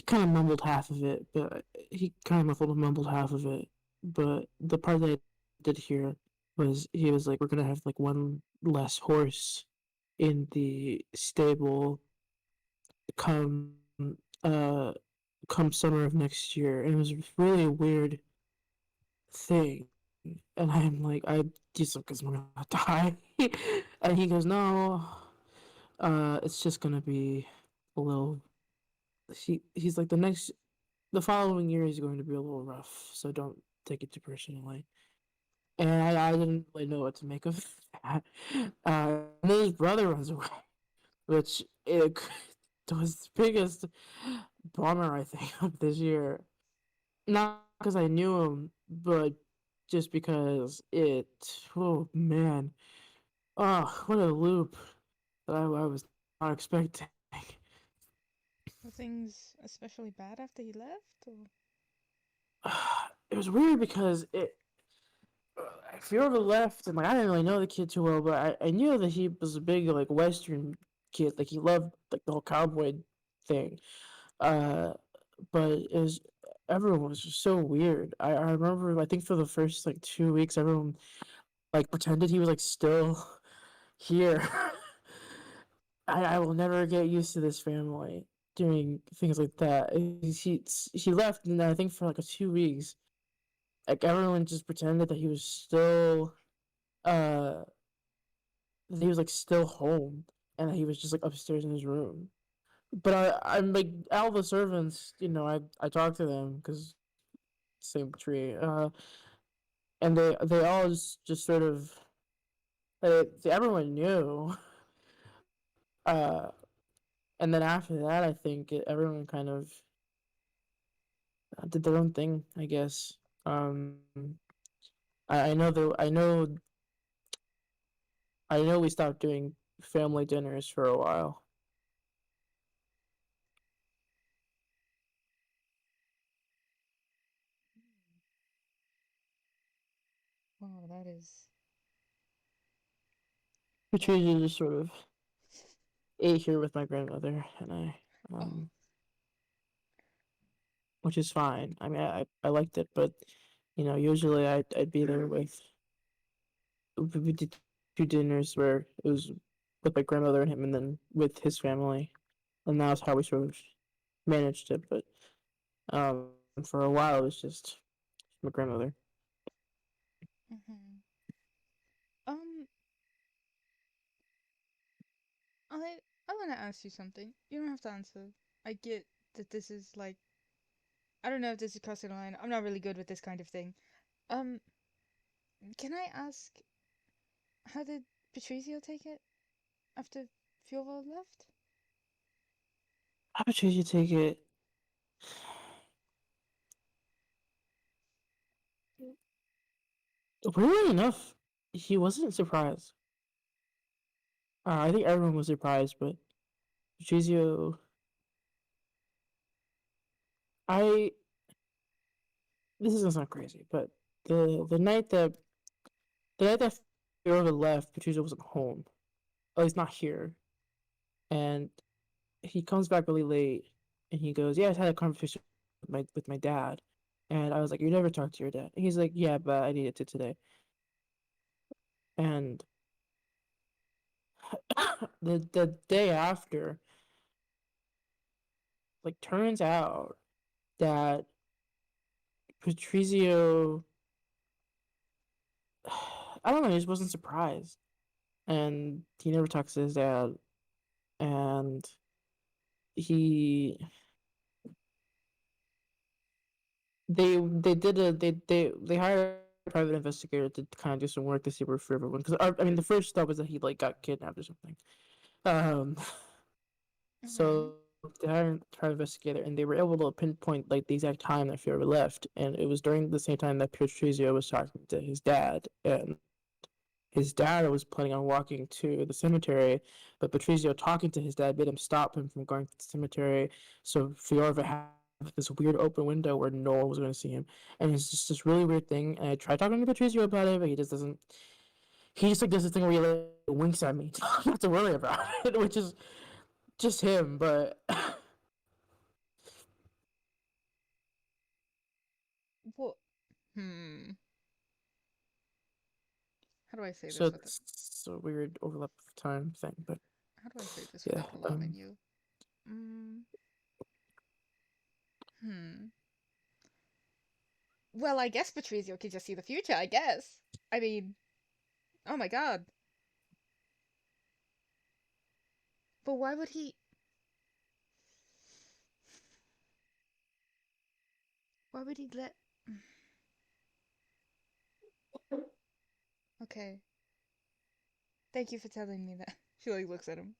kind of mumbled half of it, but he kind of mumbled half of it. But the part that I did hear was he was like, "We're gonna have like one less horse in the stable come uh come summer of next year," and it was really a weird thing. And I'm like, I just like, cause we're gonna die. And he goes, "No, it's just gonna be a little." He's like the following year is going to be a little rough, so don't take it too personally. And I didn't really know what to make of that. And then his brother runs away, which it was the biggest bummer I think of this year. Not because I knew him, but just because it. Oh man, oh what a loop that I was not expecting. Were things especially bad after he left? Or... It was weird because I feel the left, and like I didn't really know the kid too well, but I knew that he was a big like Western kid, like he loved like the whole cowboy thing. Uh, but it was everyone was just so weird. I remember I think for the first like 2 weeks, everyone like pretended he was like still here. I will never get used to this family doing things like that. He left, and I think for like 2 weeks, like everyone just pretended that he was still uh he was like still home and he was just like upstairs in his room. But I'm like all the servants, I talk to them because same tree, and they all just sort of everyone knew, uh, and then after that, I think everyone kind of did their own thing, I guess. I know I know we stopped doing family dinners for a while. Wow, that is. Which That. we just sort of ate here with my grandmother and I, Oh. which is fine. I mean, I liked it, but usually I'd be there with we did 2 dinners where it was with my grandmother and him, and then with his family, and that was how we sort of managed it. But for a while, it was just my grandmother. Mhm. I want to ask you something. You don't have to answer. I get that this is like, I don't know if this is crossing the line. I'm not really good with this kind of thing. Um, can I ask, how did Patrizio take it after Fiora left? How about you take it? Weirdly enough, he wasn't surprised. I think everyone was surprised, but Patrizio, I this is gonna sound crazy, but the night that Fiora left, Patrizio wasn't home. Oh, he's not here, and he comes back really late, and he goes, "Yeah, I had a conversation with my dad," and I was like, "You never talked to your dad?" And he's like, "Yeah, but I needed to today." And the day after, like, turns out that Patrizio, I don't know, he just wasn't surprised, and he never talks to his dad, and he they did a they hired a private investigator to kind of do some work to see where everyone, because I mean the first thought was that he like got kidnapped or something. Um, Mm-hmm. so they hired a private investigator, and they were able to pinpoint like the exact time that Fiora left, and it was during the same time that Patrizio was talking to his dad, and his dad was planning on walking to the cemetery, but Patrizio talking to his dad made him stop him from going to the cemetery. So Fiorva had this weird open window where no one was going to see him, and it's just this really weird thing. And I tried talking to Patrizio about it, but he just doesn't. He just like does this thing where he like winks at me, not to worry about it, which is just him. But What? Hmm. How do I say so this with it's a weird overlap of time thing. But how do I say this yeah, without alarming you? Mm, hmm. Well, I guess Patrizio could just see the future, I guess. I mean, oh my god. But why would he... Why would he let... Okay. Thank you for telling me that. She like looks at him.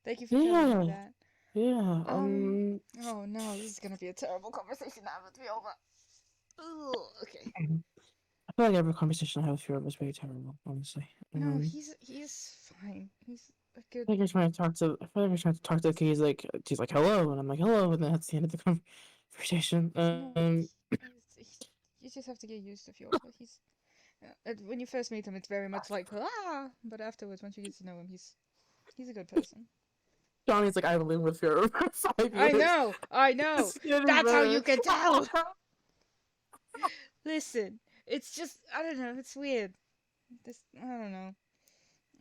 Thank you for telling me yeah, that. yeah. Oh no, this is gonna be a terrible conversation to have with Fiona. Ugh, okay. I feel like every conversation I have with Fiora was very terrible, honestly. No, he's fine. He's a good... I think I'm trying to talk to. I feel like I'm trying to talk to the kid. He's like hello, and I'm like hello, and then that's the end of the conversation. No, you just have to get used to Fiona. He's... when you first meet him, it's very much like, ah! But afterwards, once you get to know him, he's a good person. Johnny's like I've been living with Fiora for 5 I years. know! I know! It's getting That's how better. you can tell! Listen, it's just, I don't know, it's weird. This, I don't know.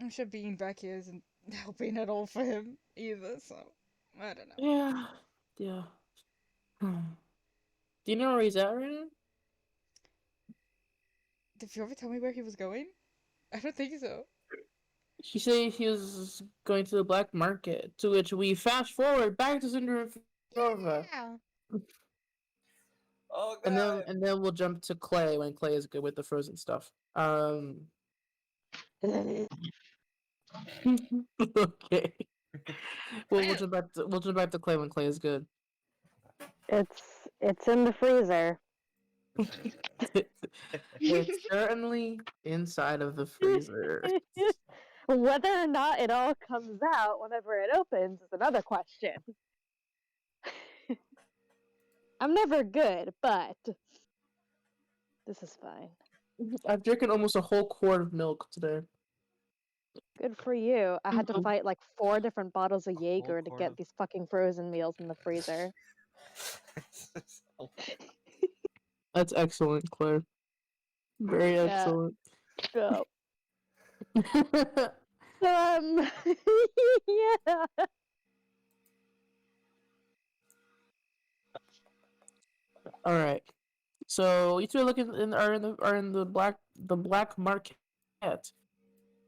I'm sure being back here isn't helping at all for him either, so I don't know. Yeah, yeah. Do you know where he's at right now? Did you ever tell me where he was going? I don't think so. He said he was going to the black market, to which we fast forward back to Cinder and Fiora. Yeah. Oh And god. then we'll jump to Clay when Clay is good with the frozen stuff. Okay. Well, Well, we'll jump back to Clay when Clay is good. It's in the freezer. It's certainly inside of the freezer. Whether or not it all comes out whenever it opens is another question. I'm never good, but this is fine. I've drinking almost a whole quart of milk today. Good for you. I had to fight like 4 different bottles of Jaeger to quart get of- these fucking frozen meals in the freezer. That's excellent, Claire. Very Yeah. excellent. Go. Yeah. All right. So you two are looking in are in the black market.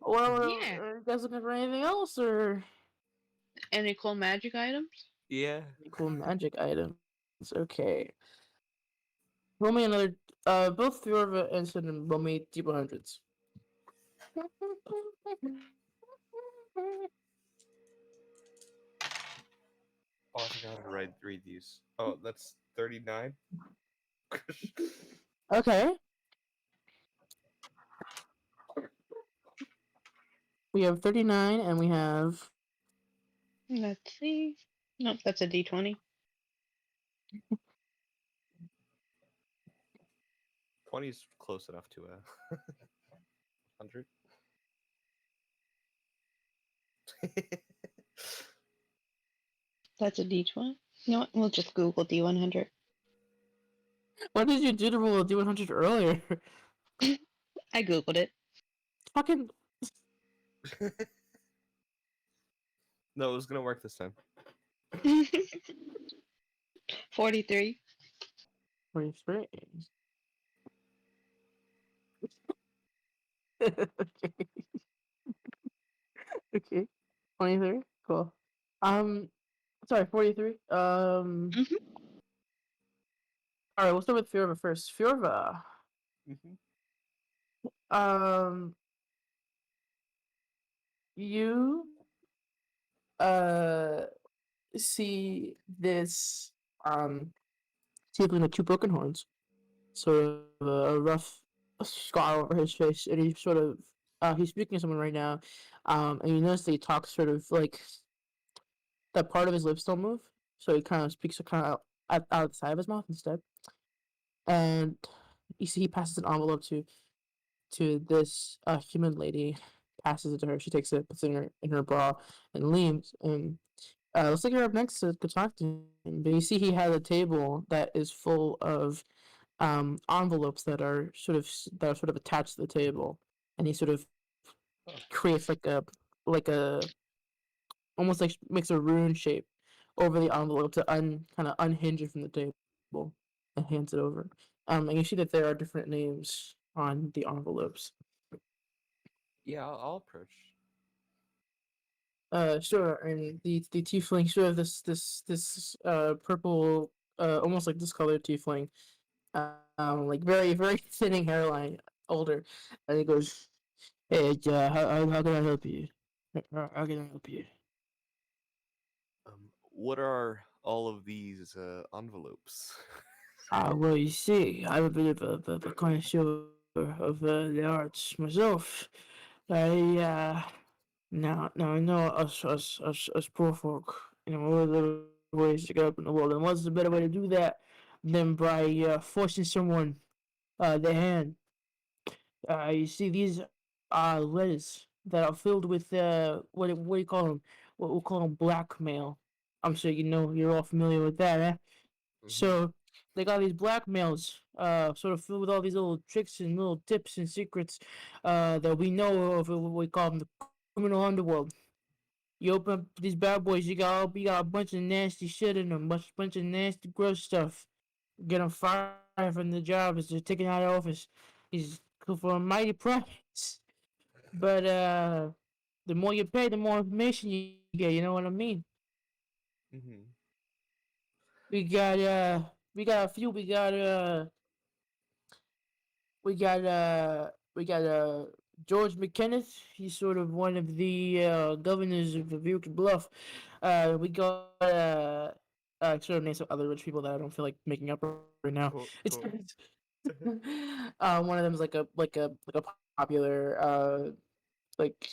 Well, yeah. are you guys looking for anything else or? Any cool magic items? Yeah. Cool magic items. Okay. Roll me another. Both Fjorva and Cinnamon roll me D100s. Oh, I forgot to read these. Oh, that's 39. Okay. We have 39 and we have. Let's see. Nope, that's a D20. 20 is close enough to a 100. That's a D20. You know what? We'll just Google D100. What did you do to roll a D100 earlier? I Googled it. Fucking. No, it was gonna work this time. 43. 43. Okay. Okay. 23. Cool. Sorry, 43. Mhm. All right, we'll start with Fjorva first. Fjorva. Mm-hmm. Um, you uh see this tiefling with two broken horns, sort of a rough scar over his face, and he's sort of he's speaking to someone right now, and you notice that he talks sort of like that part of his lips don't move, so he kind of speaks kind of out of the side of his mouth instead, and you see he passes an envelope to this human lady, passes it to her. She takes it, puts it in her bra, and leaves. And looks like you're up next to talk to him. But you see he has a table that is full of envelopes that are sort of attached to the table, and he sort of Oh. creates like a almost like makes a rune shape over the envelope to kind of unhinge it from the table and hands it over. And you see that there are different names on the envelopes. Yeah, I'll approach. Sure. And the tiefling, sort of this purple, almost like discolored tiefling, like very very thinning hairline, older, and he goes, "Hey, how can I help you? How can I help you?" What are all of these envelopes? Well, you see, I'm a bit of a connoisseur of the arts myself. I now I know us poor folk, we're a little ways to get up in the world, and what's the better way to do that than by forcing someone their hand? You see, these are letters that are filled with what do you call them? What we call them blackmail. I'm sure you know you're all familiar with that, eh? Mm-hmm. So they got these blackmails, sort of filled with all these little tricks and little tips and secrets, that we know of. What we call them, the criminal underworld. You open up these bad boys, you got a bunch of nasty shit in them, bunch of nasty gross stuff. Get them fired from the job as they're taken out of office. He's for a mighty price. But the more you pay, the more information you get. You know what I mean? Mm-hmm. We got we got a few. We got George McKenneth. He's sort of one of the governors of the Butte Bluff. We got sort of name some other rich people that I don't feel like making up right now. Cool, It's cool. one of them is like a popular like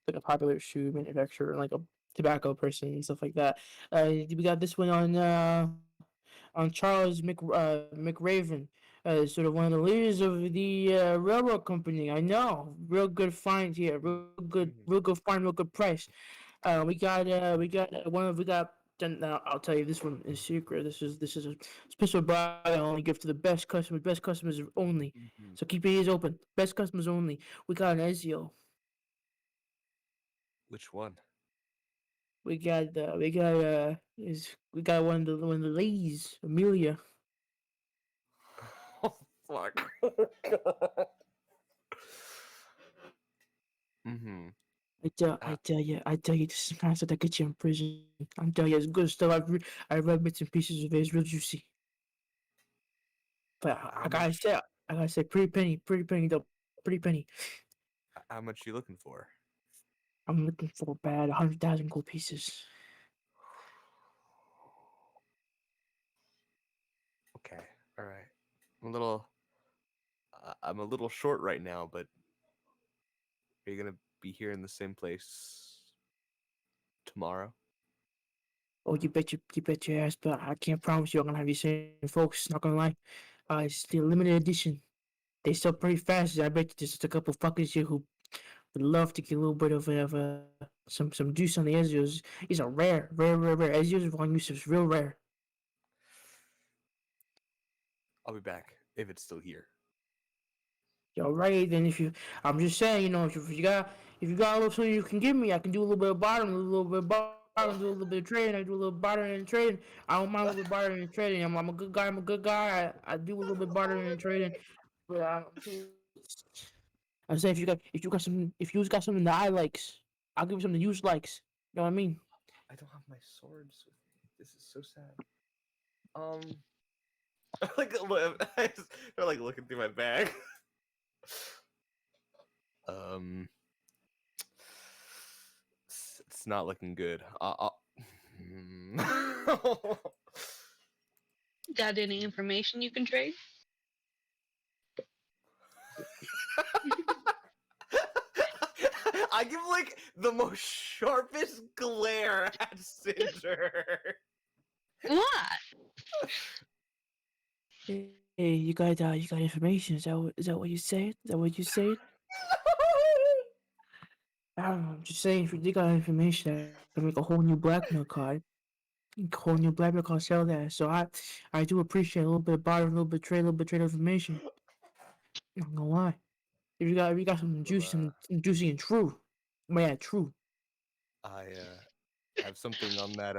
like a popular shoe manufacturer, like a tobacco person and stuff like that. We got this one on Charles McRaven, sort of one of the leaders of the railroad company. I know, real good find here, Mm-hmm. real good find, real good price. We got one of we got. Now I'll tell you this one is secret. This is a special buy I only give to the best customers only. Mm-hmm. So keep your ears open. Best customers only. We got an Ezio. Which one? We got one of the ladies, Amelia. Oh fuck! Oh god. Mm-hmm. I tell you, this is the kind of stuff that gets you in prison. I'm telling you, it's good stuff. I've read bits and pieces of it. It's real juicy. But How I gotta say, pretty penny though, pretty penny. how much you looking for? I'm looking for bad 100,000 gold pieces. Okay, all right. I'm a little short right now, but are you gonna be here in the same place tomorrow? Oh, you bet your ass, but I can't promise you I'm gonna have you same folks. Not gonna lie, it's the limited edition. They sell pretty fast. I bet you there's just a couple fuckers here who would love to get a little bit of some juice on the Ezios. These are rare. Ezios Von Yusuf's real rare. I'll be back if it's still here. All right, then if you, I'm just saying, you know, if you got a little something you can give me, I can do a little bit of bartering, a little bit of bartering, do a little bit of trading. I do a little bartering and trading. I don't mind a little bit bartering and trading. I'm a good guy. I'm a good guy. I do a little bit bartering and trading, but I say if you got something that I likes, I'll give you something you likes. You know what I mean? I don't have my swords with me. This is so sad. Like they're like looking through my bag. Um, it's not looking good. Got any information you can trade? I give like the most sharpest glare at Cinder. What? Hey, you got information? Is that what you said? Is that what you said? I don't know. I'm just saying, if you got information, I can make a whole new blackmail card. A whole new blackmail card, sell that. So I do appreciate a little bit of barter, a little bit of trade, a little bit of trade information. I'm not gonna lie. If you got something Well, juicy, something juicy and true, yeah, true. I have something on that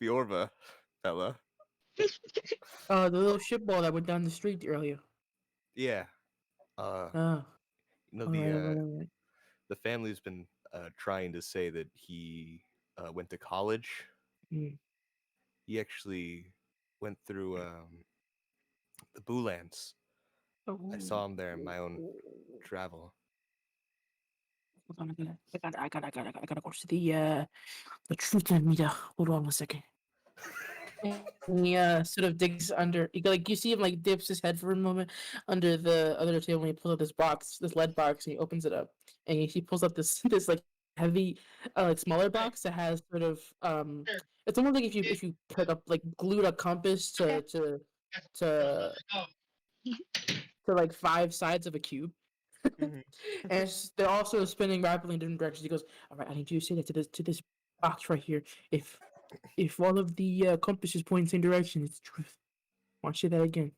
Fiorva fella. The little shitball that went down the street earlier. Yeah. Uh, Ah, you know all right. the family's been trying to say that he went to college. Mm. He actually went through the Boolands. I saw him there in my own travel. Hold on, I gotta go to the truth meter. Hold on 1 second. And he sort of digs under. Like you see him like dips his head for a moment under the other table. And he pulls out this box, this lead box, and he opens it up. And he pulls up this this like heavy, like smaller box that has sort of It's almost like if you put up like glued a compass to to like 5 sides of a cube. Mhm. And they're also spinning rapidly in different directions. He goes, "All right, I need you to say that to this box right here. If all of the compasses point in the same direction, it's the truth. Want to say that again?"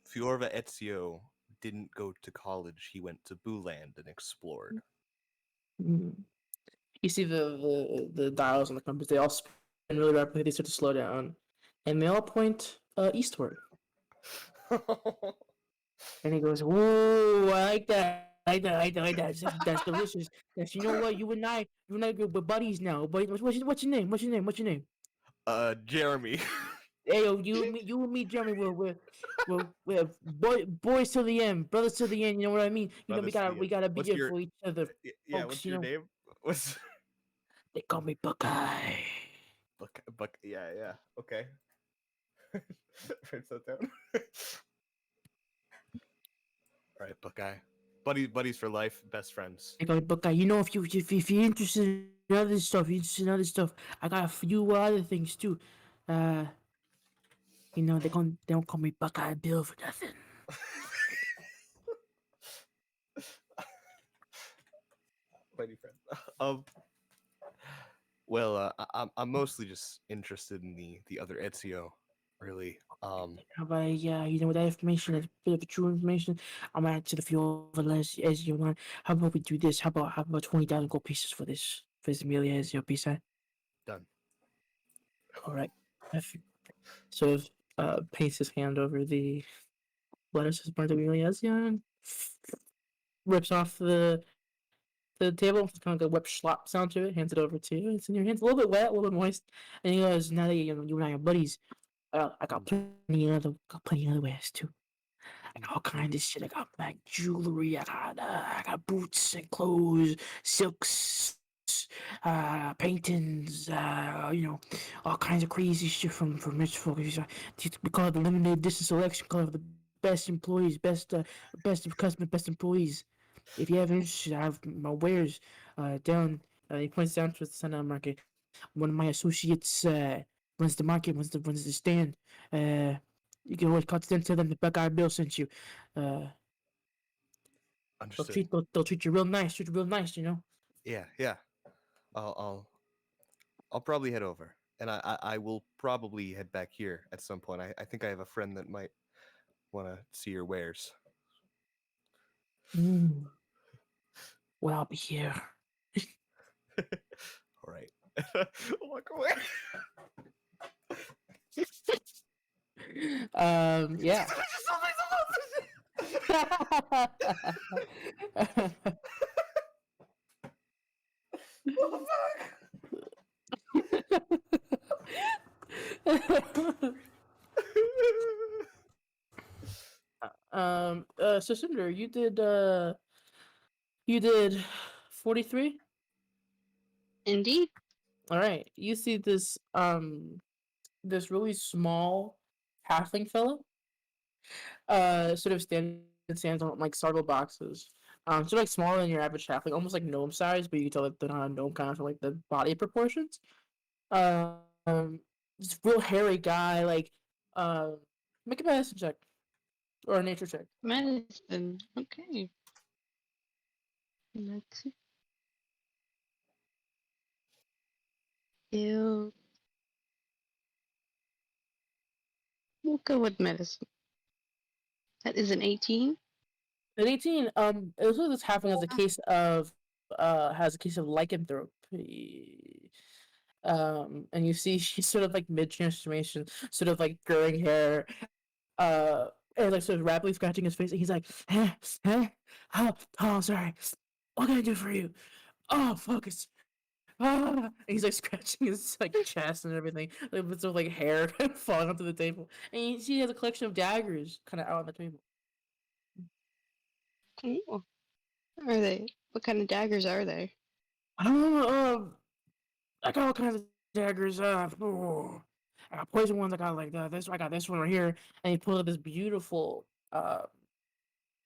Fiorva Ezio didn't go to college. He went to Booland and explored. Mm. You see the dials on the compass. They all spin really rapidly. They start to slow down, and they all point eastward. And he goes, "Whoa, I like that. I like that. That's delicious. That's, you know what? You and I, we're buddies now. But what's your name? What's your name? Jeremy. Hey, yo, you and me, Jeremy, we're boys to the end, brothers to the end. You know what I mean? You know, Brothers to the we end. gotta be What's there your for each other, yeah? folks. What's You your know, name? What's they call me Buckeye. Buck? Yeah. Okay. Write that down. All right, Buckeye. Buddies for life, best friends. They call me Buckeye. You know, if you're interested in other stuff, I got a few other things too. Uh, you know, they don't call me Buckeye Bill for nothing. Buddy friend. Um. Well, I'm mostly just interested in the other Ezio, really. How about you know, with that information, that's a bit of true information. I'm gonna add to the few of as you want. How about we do this? How about 20,000 gold pieces for this Amelia as your piece? Done. All right. If sort of paints his hand over the letters as part of Amelia as rips off the the table, kind of like a whip slop sound to it. Hands it over to you. It's in your hands, a little bit wet, a little bit moist. And he goes, "Now that you and I are buddies, I got plenty of other wares too. I got all kinds of shit. I got like jewelry. I got boots and clothes, silks, paintings. All kinds of crazy shit from rich folks. We call it the limited edition selection. Call it the best employees, best customer, best employees. If you have interest, I have my wares down. He points down towards the Sundown Market. One of my associates runs the market, runs the stand. You can always contact them. The Buckeye Bill sent you. Uh, Understood. they'll treat you real nice. Treat you real nice, you know. Yeah, yeah. I'll probably head over, and I will probably head back here at some point. I think I have a friend that might want to see your wares. Mm. Well, I'll be here. All right. Walk away. Yeah. So Cinder, you did 43. Indeed. All right. You see this really small halfling fellow sort of stands on like several boxes. Sort of like smaller than your average halfling, almost like gnome size, but you can tell that they're not a gnome kind of like the body proportions. Um, this real hairy guy, like, uh, make a medicine check or a nature check. Medicine. Okay. Let's see. Ew. We'll go with medicine. That is an 18. At 18, it looks like this halfling has a case of lycanthropy. And you see she's sort of like mid transformation, sort of like growing hair, and like sort of rapidly scratching his face. And he's like, oh, sorry. What can I do for you? Oh, focus. And he's like scratching his like chest and everything, like with sort of like hair falling onto the table. And he has a collection of daggers kind of out on the table. Cool. Are they? What kind of daggers are they? I don't know. I got all kinds of daggers. I got poison ones. I got like this. I got this one right here. And he pulled out this beautiful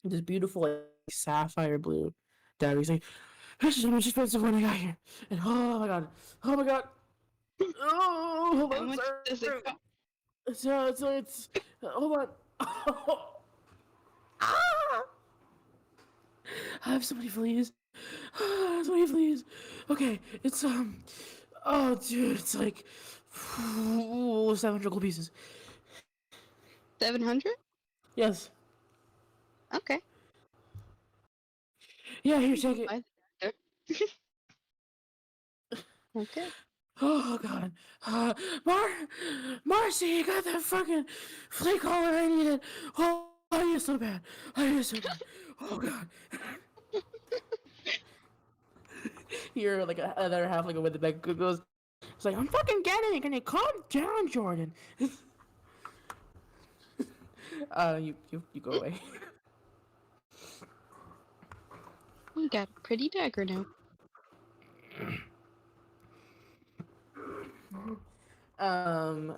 like sapphire blue dagger. He's like, "This is the most expensive one I got here." And oh my god, oh, hold How on, much sorry. does it cost? It's hold on. Ah! I have so many fleas. So many fleas. Okay, it's oh dude, it's like 700 gold pieces. 700? Yes. Okay. Yeah, here, take it. Buy the dagger. Okay. Oh god. Marcy, you got that fucking flea collar I needed. Oh, I need it so bad. I need it so bad. Oh god. You're like another half like with the back goes. It's like I'm fucking getting it. Can you calm down, Jordan? You go away. We got a pretty dagger now.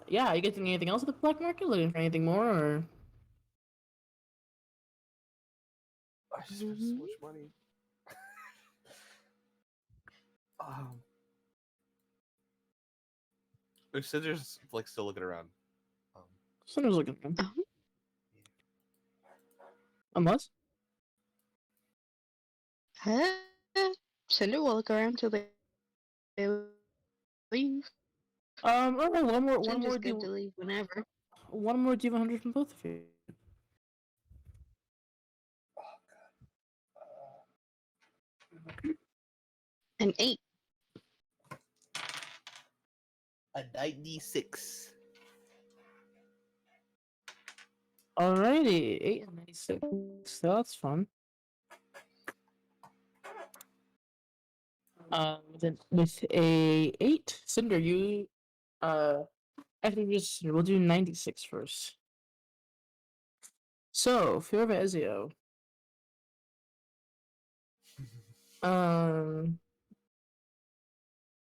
Yeah. You getting anything else at the black market? Looking for anything more, or? I just spent so much money. um, Cinder's like still looking around. Um, Someone's looking for him. Oh. Unless. Cinder will look around till they leave. Okay, Cinder's good to leave whenever. one more D100 from both of you. An 8. a 96. Alrighty, 8 and 96. So that's fun. With a 8, Cinder, you actually just we'll do 96 first. So, Fioravezio. Um,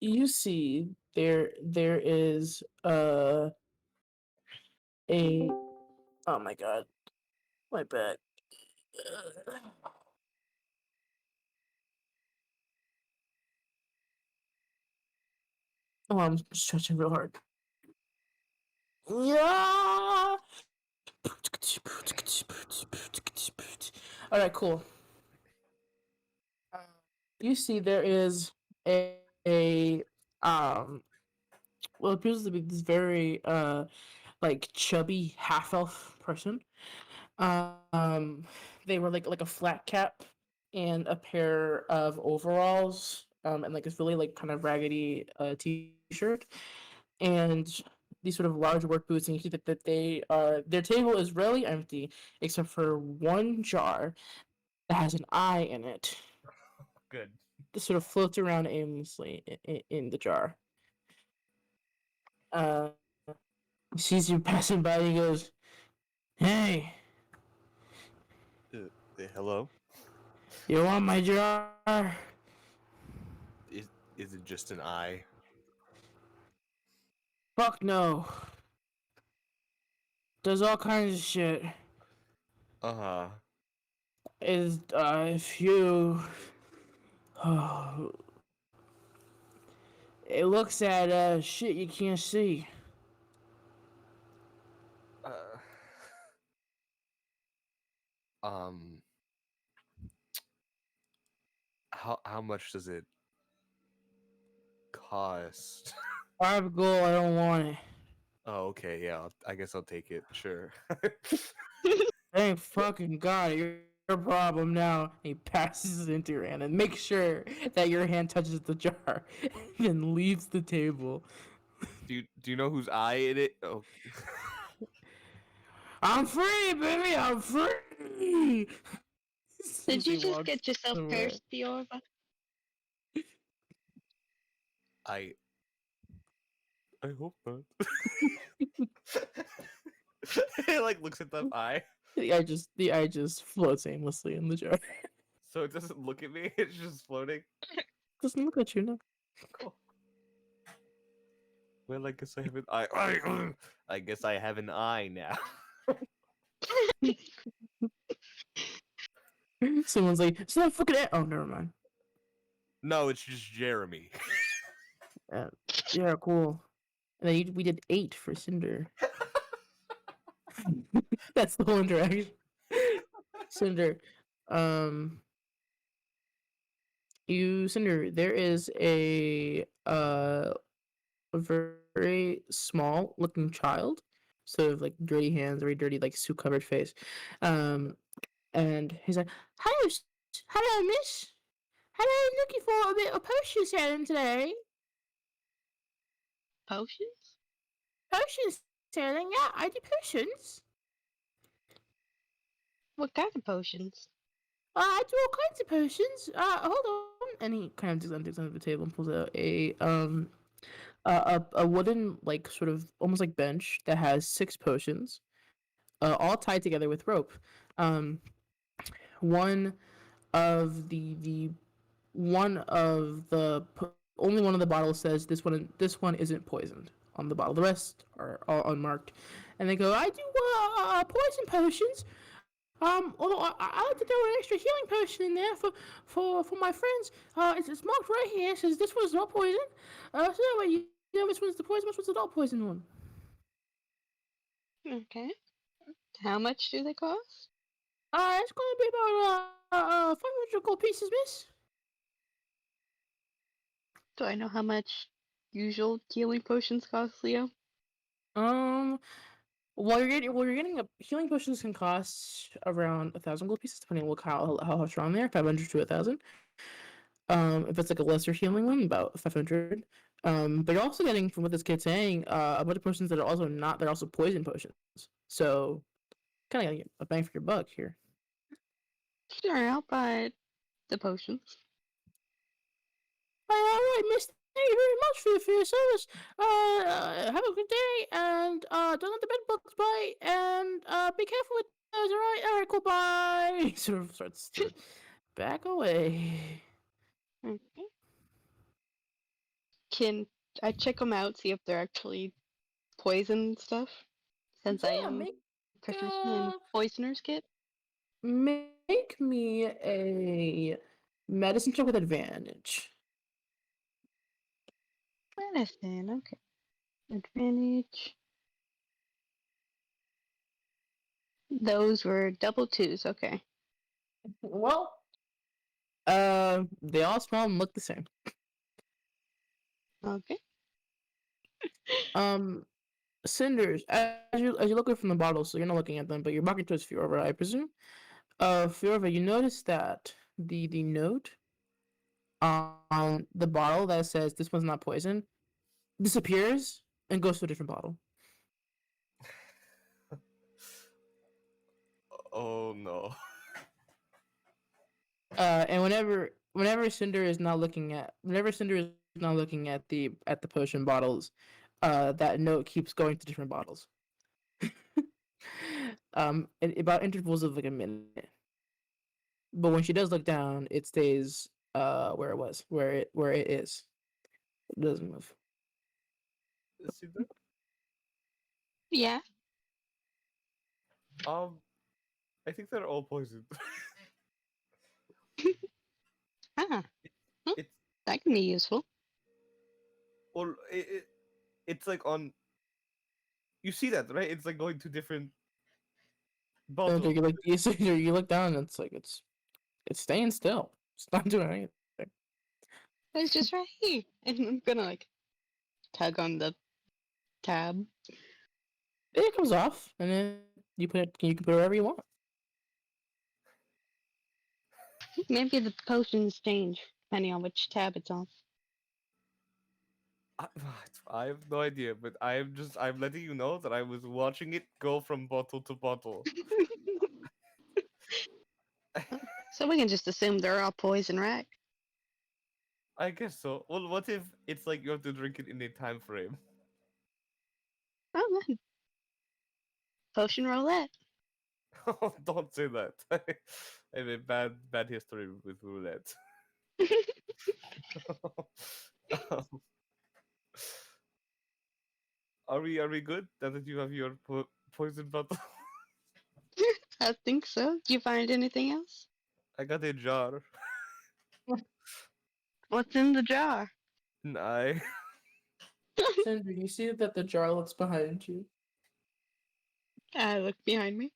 you see there is a oh my god, my bad. Oh, I'm stretching real hard. Yeah. All right, cool. You see, there is a well, it appears to be this very like chubby half elf person. Um, they were like a flat cap and a pair of overalls, and like this really like kind of raggedy t-shirt, and these sort of large work boots. And you see that they their table is rarely empty except for one jar that has an eye in it. Good. That sort of floats around aimlessly in the jar. Uh, he sees you passing by. And he goes, "Hey, Hello? you want my jar?" Is is it just an eye? Fuck no. Does all kinds of shit. Uh huh. Is if you it looks at shit you can't see. Uh, um. How much does it cost? 5 gold, I don't want it. Oh, okay. Yeah. I guess I'll take it. Sure. Thank fucking god, your problem now. He passes it into your hand and makes sure that your hand touches the jar and then leaves the table. Do you know whose eye it is? Oh. I'm free, baby, I'm free. Did you He just walks get yourself away. cursed, Fiorva? I hope not. It like looks at the eye, The eye just floats aimlessly in the jar. so it doesn't look at me. It's just floating. Doesn't look at you, no. Cool. Well, I guess I have an eye. I guess I have an eye now. Someone's like, it's not fucking it. Oh, never mind. No, it's just Jeremy. Yeah, cool. And then we did 8 for Cinder. That's the whole interaction. Cinder, um, Cinder, there is a very small looking child, sort of like dirty hands, very dirty, like suit covered face. Um, and he's like, "Hello, hello, miss. Hello, looking for a bit of potion selling today. Potions? Potion selling, yeah, I do potions. What kind of potions? I do all kinds of potions. Hold on." And he kind of digs under the table and pulls out a wooden like sort of almost like bench that has 6 potions, all tied together with rope. Um, one of the one of the only one of the bottles says this one isn't poisoned on the bottle. The rest are all unmarked, and they go, "I do poison potions. Although I like to throw an extra healing potion in there for my friends. It's marked right here. It says this one's not poison. So that way you know which one's the poison, which one's the not poison one. Okay. How much do they cost? It's gonna be about 500 gold pieces, miss. Do I know how much usual healing potions cost, Leo? Um, you're getting a healing potions can cost around 1,000 gold pieces, depending on how strong they are, 500 to 1,000. If it's like a lesser healing one, about 500. But you're also getting, from what this kid's saying, a bunch of potions that are also not, they're also poison potions. So, kind of getting a bang for your buck here. Sure, I'll buy the potions. Alright, miss, thank you very much for your service. Have a good day, and don't let the bed bugs bite, and be careful with those. Alright, cool, bye. He sort of starts to back away. Okay. Can I check them out, see if they're actually poison and stuff? Since I Yeah, am make proficient in poisoner's kit. make me a medicine check with advantage. Medicine, okay. Advantage. Those were double twos, okay. Well, they all smell and look the same. Okay. Um, Cinders, as you look away from the bottle, so you're not looking at them, but you're walking towards Fiorva, I presume. Fiorva, you notice that the note on the bottle that says this one's not poison disappears and goes to a different bottle. Oh no. And whenever Cinder is not looking at the potion bottles, that note keeps going to different bottles. In about intervals of like a minute. But when she does look down, it stays where it is. It doesn't move. See that? Yeah. I think they're all poisoned. Ah, it's that can be useful. well, it's like on. You see that, right? It's like going to different And bottles. you look down and it's staying still. It's not doing anything. It's just right here. And I'm gonna like tug on the tab. It comes off, and then you can put it wherever you want. Maybe the potions change depending on which tab it's on. I, I have no idea, but I'm letting you know that I was watching it go from bottle to bottle. So we can just assume they're all poison, right? I guess so. Well, what if it's like you have to drink it in a time frame? Oh, then. Potion roulette. Don't say that. I have a bad history with roulette. Um, are we good now that you have your poison bottle? I think so. Did you find anything else? I got a jar. What's in the jar? An eye. Cinder, you see that the jar looks behind you. I look behind me.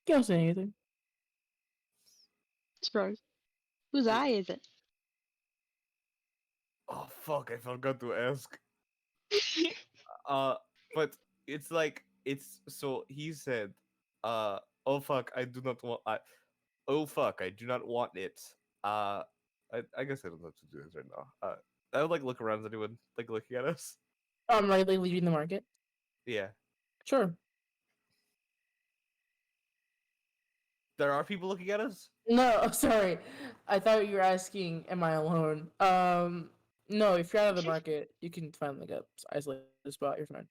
You don't say anything. Surprise. Whose eye is it? Oh fuck! I forgot to ask. But it's like it's so he said, oh fuck! I do not want. Oh fuck! I do not want it. I guess I don't have to do this right now. I would like look around. Is anyone like looking at us? Right, like leaving the market. Yeah, Sure. there are people looking at us. No, sorry. I thought you were asking, am I alone? No, if you're out of the market, you can find like a isolated spot. You're fine.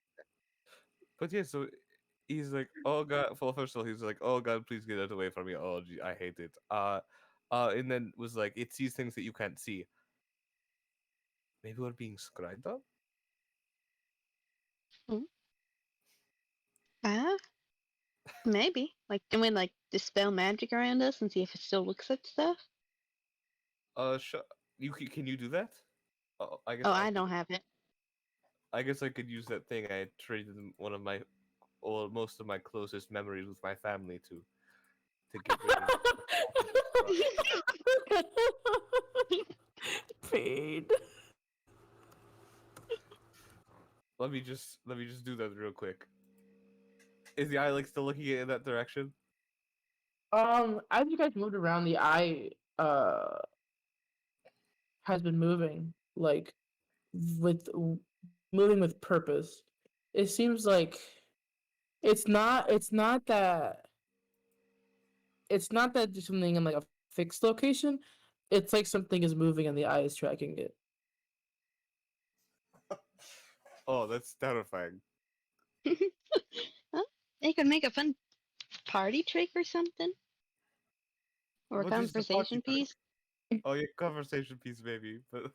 But yeah, so he's like, oh god. Well, first of all, he's like, oh god, please get it away from me. Oh, gee, I hate it. And then was like, it sees things that you can't see. Maybe we're being scribed up. Ah, maybe. Like, can we like dispel magic around us and see if it still looks at stuff? Can you do that? I guess Oh, I I could. don't have it. I guess I could use that thing I traded one of my, or most of my closest memories with my family to get rid of. Pain. Let me just do that real quick. Is the eye like still looking in that direction? As you guys moved around, the eye has been moving, like with moving with purpose. It seems like it's not that there's something in like a fixed location, It's like something is moving and the eye is tracking it. Oh, that's terrifying. Well, they could make a fun party trick or something. Or a What is the party conversation trick? piece. Oh, yeah, conversation piece, maybe. But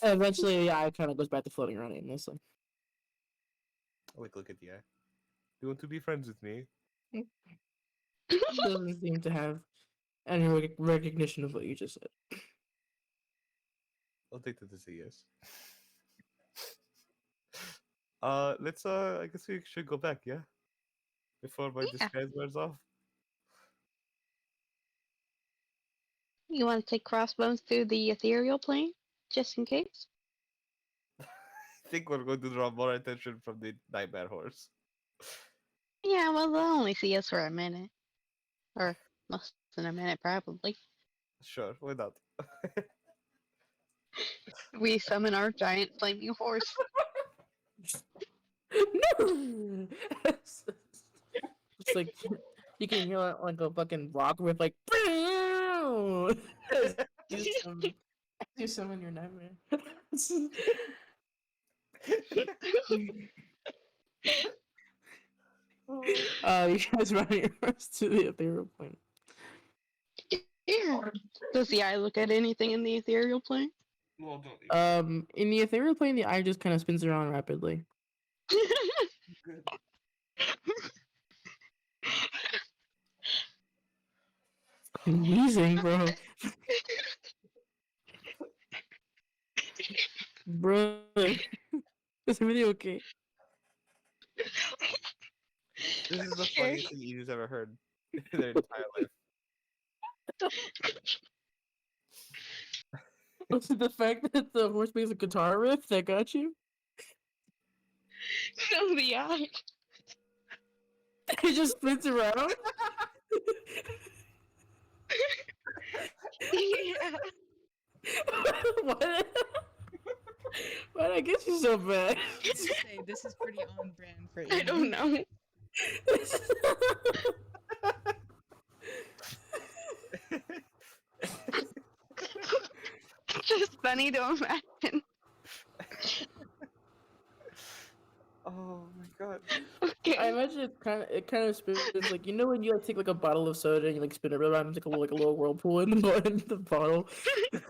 Eventually, the eye kind of goes back to floating around aimlessly. wait, look at the eye. You want to be friends with me? Doesn't seem to have any recognition of what you just said. I'll take that as a yes. Let's I guess we should go back, yeah? Before my Yeah. disguise wears off. You want to take Crossbones through the ethereal plane, just in case? I think we're going to draw more attention from the nightmare horse. Yeah, well, they'll only see us for a minute. Or less than a minute, probably. Sure, why not? We summon our giant flaming horse. No! It's like you can hear like a fucking rock rip, like. Do some in your nightmare. You guys run your horse to the ethereal plane. Yeah. Does the eye look at anything in the ethereal plane? Well, don't In the ethereal plane, the eye just kind of spins around rapidly. Good. Wheezing, bro. Bro, is everything okay? This is the Okay. funniest thing Edie's ever heard in their entire life. Was it the fact that the horse makes a guitar riff that got you? No, the eye. It just spins around? Yeah. What? Why'd I get you so bad? Say this is pretty on brand for I don't know. It's just funny to imagine. Oh my god. Okay. I imagine it kind of spins like, you know, when you like take like a bottle of soda and you like spin it around, it's like a little whirlpool in in the bottle. It's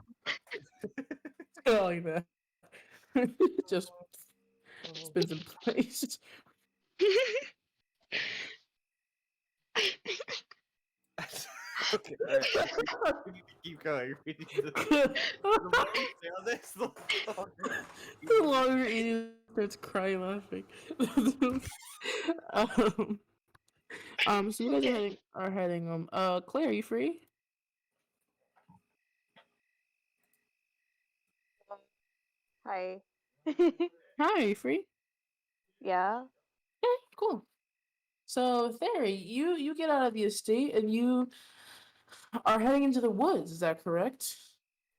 kind of like that. It just spins in place. Okay, alright. We need to keep going. We need to. The more we say on this, the longer. The longer Edie starts crying laughing. So you guys are heading Claire, are you free? Hi. Hi, are you free? Yeah. Yeah, cool. So Theory, you get out of the estate and you are heading into the woods, is that correct?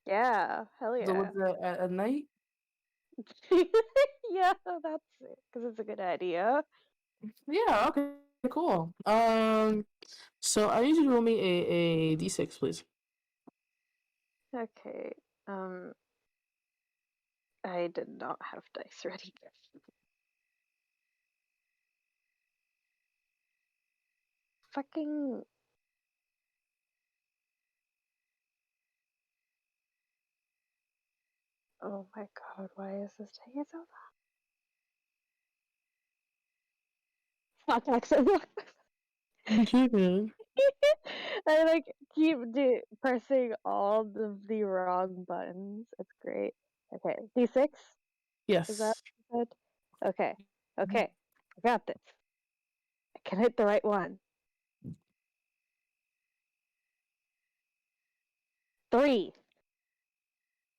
Yeah. Hell The yeah. woods at night? Yeah, that's it. Because it's a good idea. Yeah, okay, cool. So I need you to roll me a d6, please. Okay. I did not have dice ready. Fucking. Oh my god, why is this taking so long? Fuck accent. Keep it. I like keep pressing all of the wrong buttons. It's great. Okay, D6? Is that Yes. what you said? Okay. Okay. I got this. I can hit the right one. 3.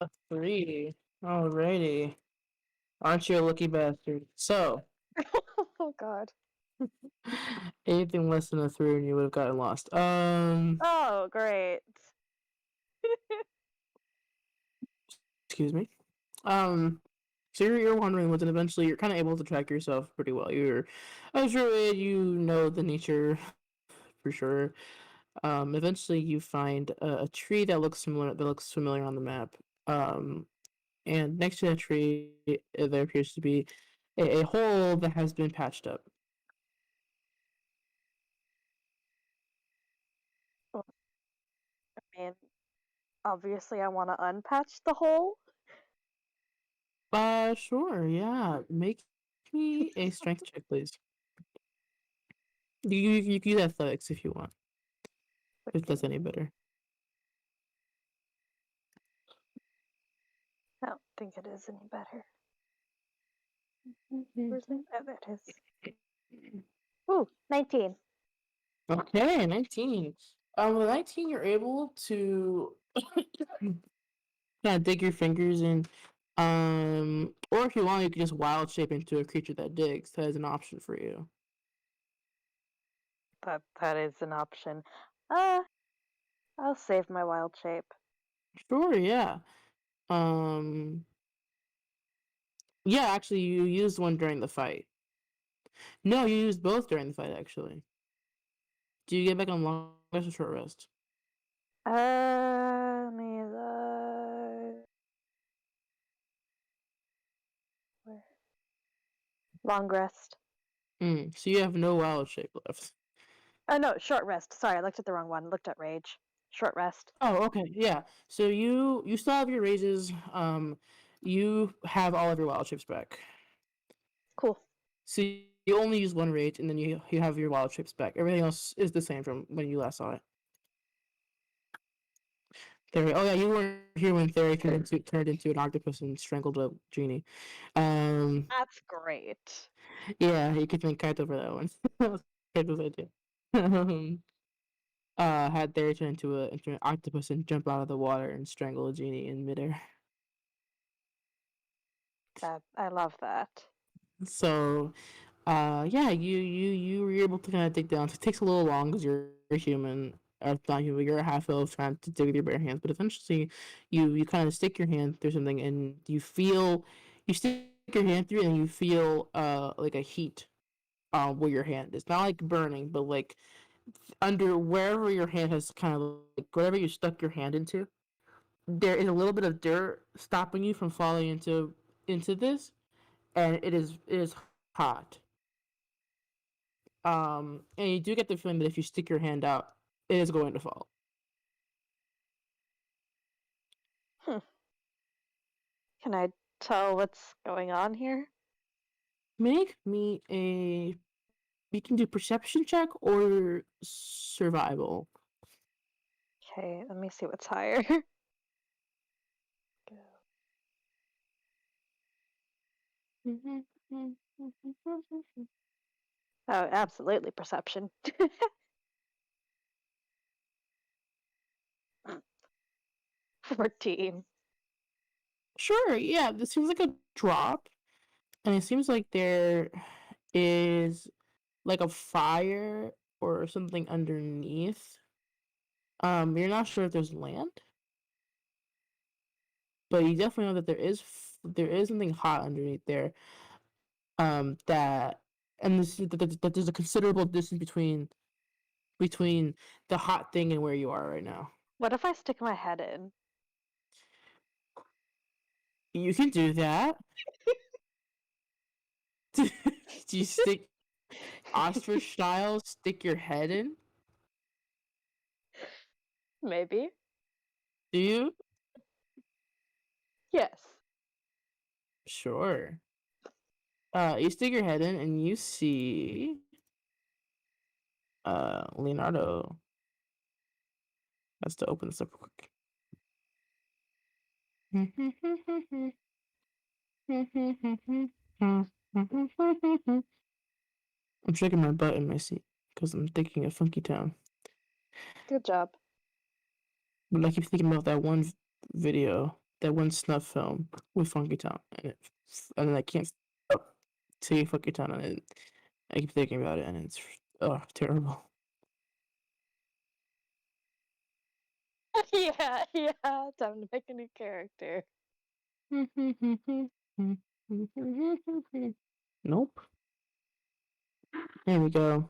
A 3. Alrighty. Aren't you a lucky bastard? So, Oh god. anything less than a 3 and you would have gotten lost. Oh, great. Excuse me. So you're wandering woods, and eventually you're kind of able to track yourself pretty well. You're a druid, you know the nature for sure. Eventually, you find a tree that looks similar. That looks familiar on the map. And next to that tree, there appears to be a hole that has been patched up. Well, I mean, obviously, I want to unpatch the hole. Sure, yeah. Make me a strength check, please. You can use athletics if you want, if that's any better. I don't think it is any better. Where's it? Oh, there it is. Ooh, 19. Okay, 19. With 19, you're able to kind of dig your fingers in. Or if you want, you can just wild shape into a creature that digs. That is an option for you. That is an option. I'll save my wild shape. Sure, yeah. Um, yeah, actually, you used one during the fight. No, you used both during the fight, actually. Do you get back on long rest or short rest? Let me look. Where? Long rest. So you have no wild shape left. Oh no, short rest. Sorry, I looked at the wrong one. Looked at rage. Short rest. Oh, okay, yeah. So you still have your raises. You have all of your wild shapes back. Cool. So you only use one rage, and then you have your wild shapes back. Everything else is the same from when you last saw it. Theory. Oh yeah, you weren't here when Theory turned into an octopus and strangled a genie. Um, That's great. yeah, you could thank Kaito for that one. That was Kaito's idea. Um, had Theory turn into an octopus and jump out of the water and strangle a genie in midair. That I love that. So, yeah, you were able to kind of dig down. It takes a little long because you're a human, or not human, you're a half elf trying to dig with your bare hands. But eventually, you kind of stick your hand through something, and you stick your hand through, and you feel like a heat where your hand is, not like burning, but like under wherever your hand has kind of like wherever you stuck your hand into. There is a little bit of dirt stopping you from falling into this, and it is hot. And you do get the feeling that if you stick your hand out, it is going to fall. Hmm. Can I tell what's going on here? Make me a. You can do perception check or survival. Okay, let me see what's higher. Go. Oh, absolutely perception. 14. Sure, yeah, this seems like a drop, and it seems like there is like a fire or something underneath. You're not sure if there's land, but you definitely know that there is something hot underneath there. That and that there's a considerable distance between the hot thing and where you are right now. What if I stick my head in? You can do that. Do you stick ostrich style? Stick your head in? Maybe. Do you? Yes. Sure. You stick your head in and you see Leonardo. Let's to open this up real quick. I'm shaking my butt in my seat because I'm thinking of Funky Town. Good job. But I keep thinking about that one video, that one snuff film with Funky Town, and I can't stop saying Funky Town, and I keep thinking about it, and it's terrible. Yeah, yeah. Time to make a new character. Nope. There we go.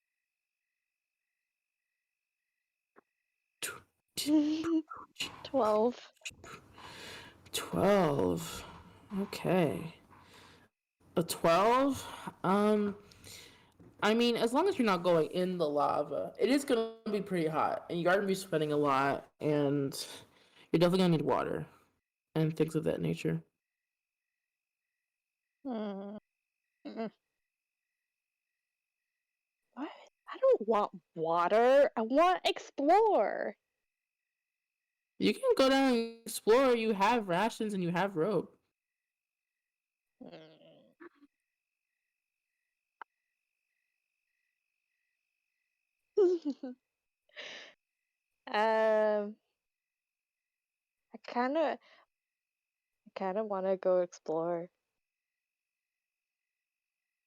12. 12. Okay. A 12? I mean, as long as you're not going in the lava, it is gonna be pretty hot, and you're gonna be sweating a lot, and you're definitely gonna need water and things of that nature. Hmm. What? I don't want water. I want explore. You can go down and explore. You have rations and you have rope. um, I kind of want to go explore.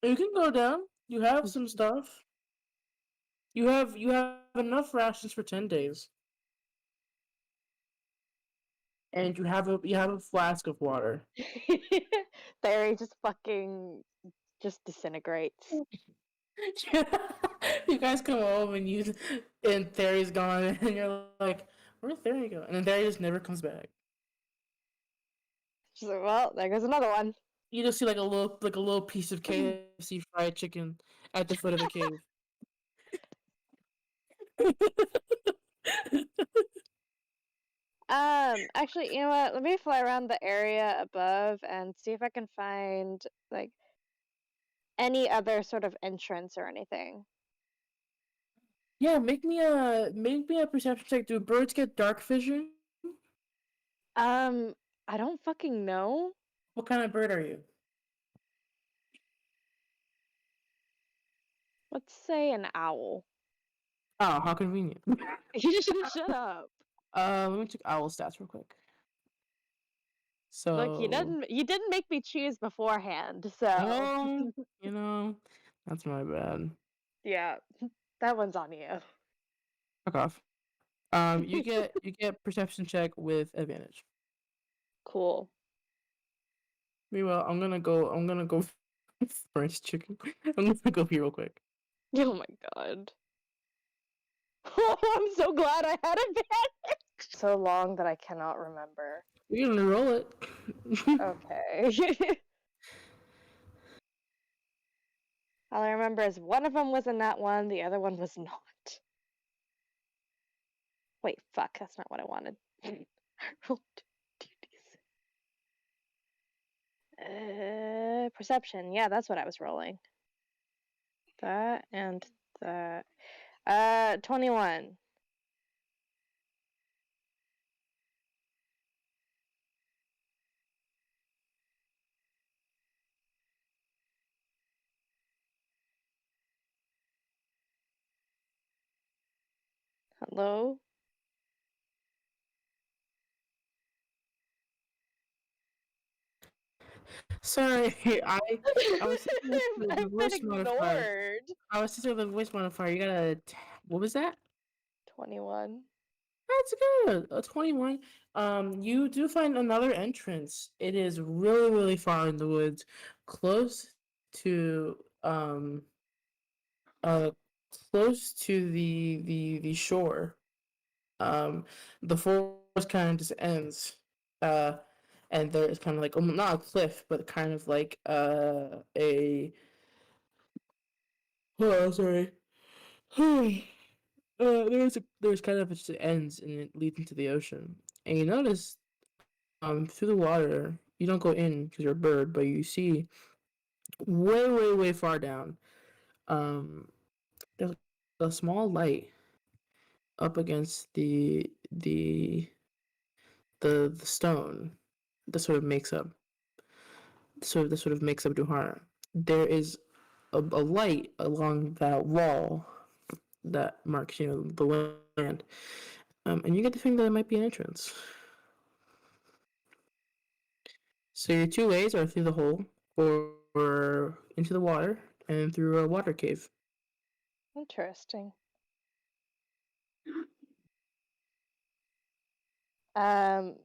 You can go down. You have some stuff. You have enough rations for 10 days, and you have a flask of water. Theory just disintegrates. You guys come home and Theory's gone, and you're like, "Where'd Theory go?" And then Theory just never comes back. She's like, well, there goes another one. You just see like a little piece of KFC fried chicken at the foot of the cave. Actually, you know what? Let me fly around the area above and see if I can find like any other sort of entrance or anything. Yeah, make me a perception check. Do birds get dark vision? Um, I don't fucking know. What kind of bird are you? Let's say an owl. Oh, how convenient. You should shut up. Let me check owl stats real quick. Look, you So, didn't make me choose beforehand, so well, that's my bad. yeah, that one's on you. Fuck off. You get perception check with advantage. Cool. Meanwhile, I'm gonna go French chicken. I'm gonna go here real quick. Oh my god. I'm so glad I had advantage. So long that I cannot remember. We're gonna roll it. Okay. All I remember is one of them was in that one, the other one was not. Wait, fuck, that's not what I wanted. I rolled 2d6. Perception. Yeah, that's what I was rolling. That and that. 21. Hello? Sorry, I was sitting with the I've been voice modifier. ignored. I was sitting with the voice modifier. You got what was that? 21. That's good. A 21. You do find another entrance. It is really, really far in the woods, close to uh close to the shore. Um, the forest kind of just ends. And there is kind of like not a cliff, but kind of like a oh sorry. There's kind of just ends and it leads into the ocean. And you notice through the water, you don't go in because you're a bird, but you see way, way, way far down. Um, there's a small light up against the stone that sort of makes up Duhara. There is a light along that wall that marks the land. And you get the feeling that it might be an entrance. So your two ways are through the hole or into the water and through a water cave. Interesting. Um,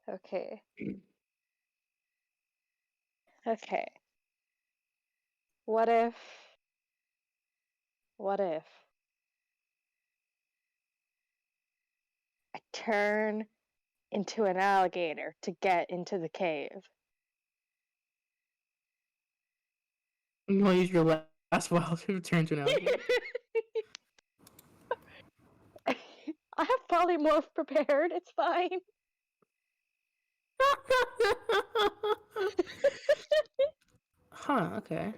okay. Okay. What if turn into an alligator to get into the cave. You want to use your last wild to turn to an alligator? I have polymorph prepared. It's fine. Huh, okay.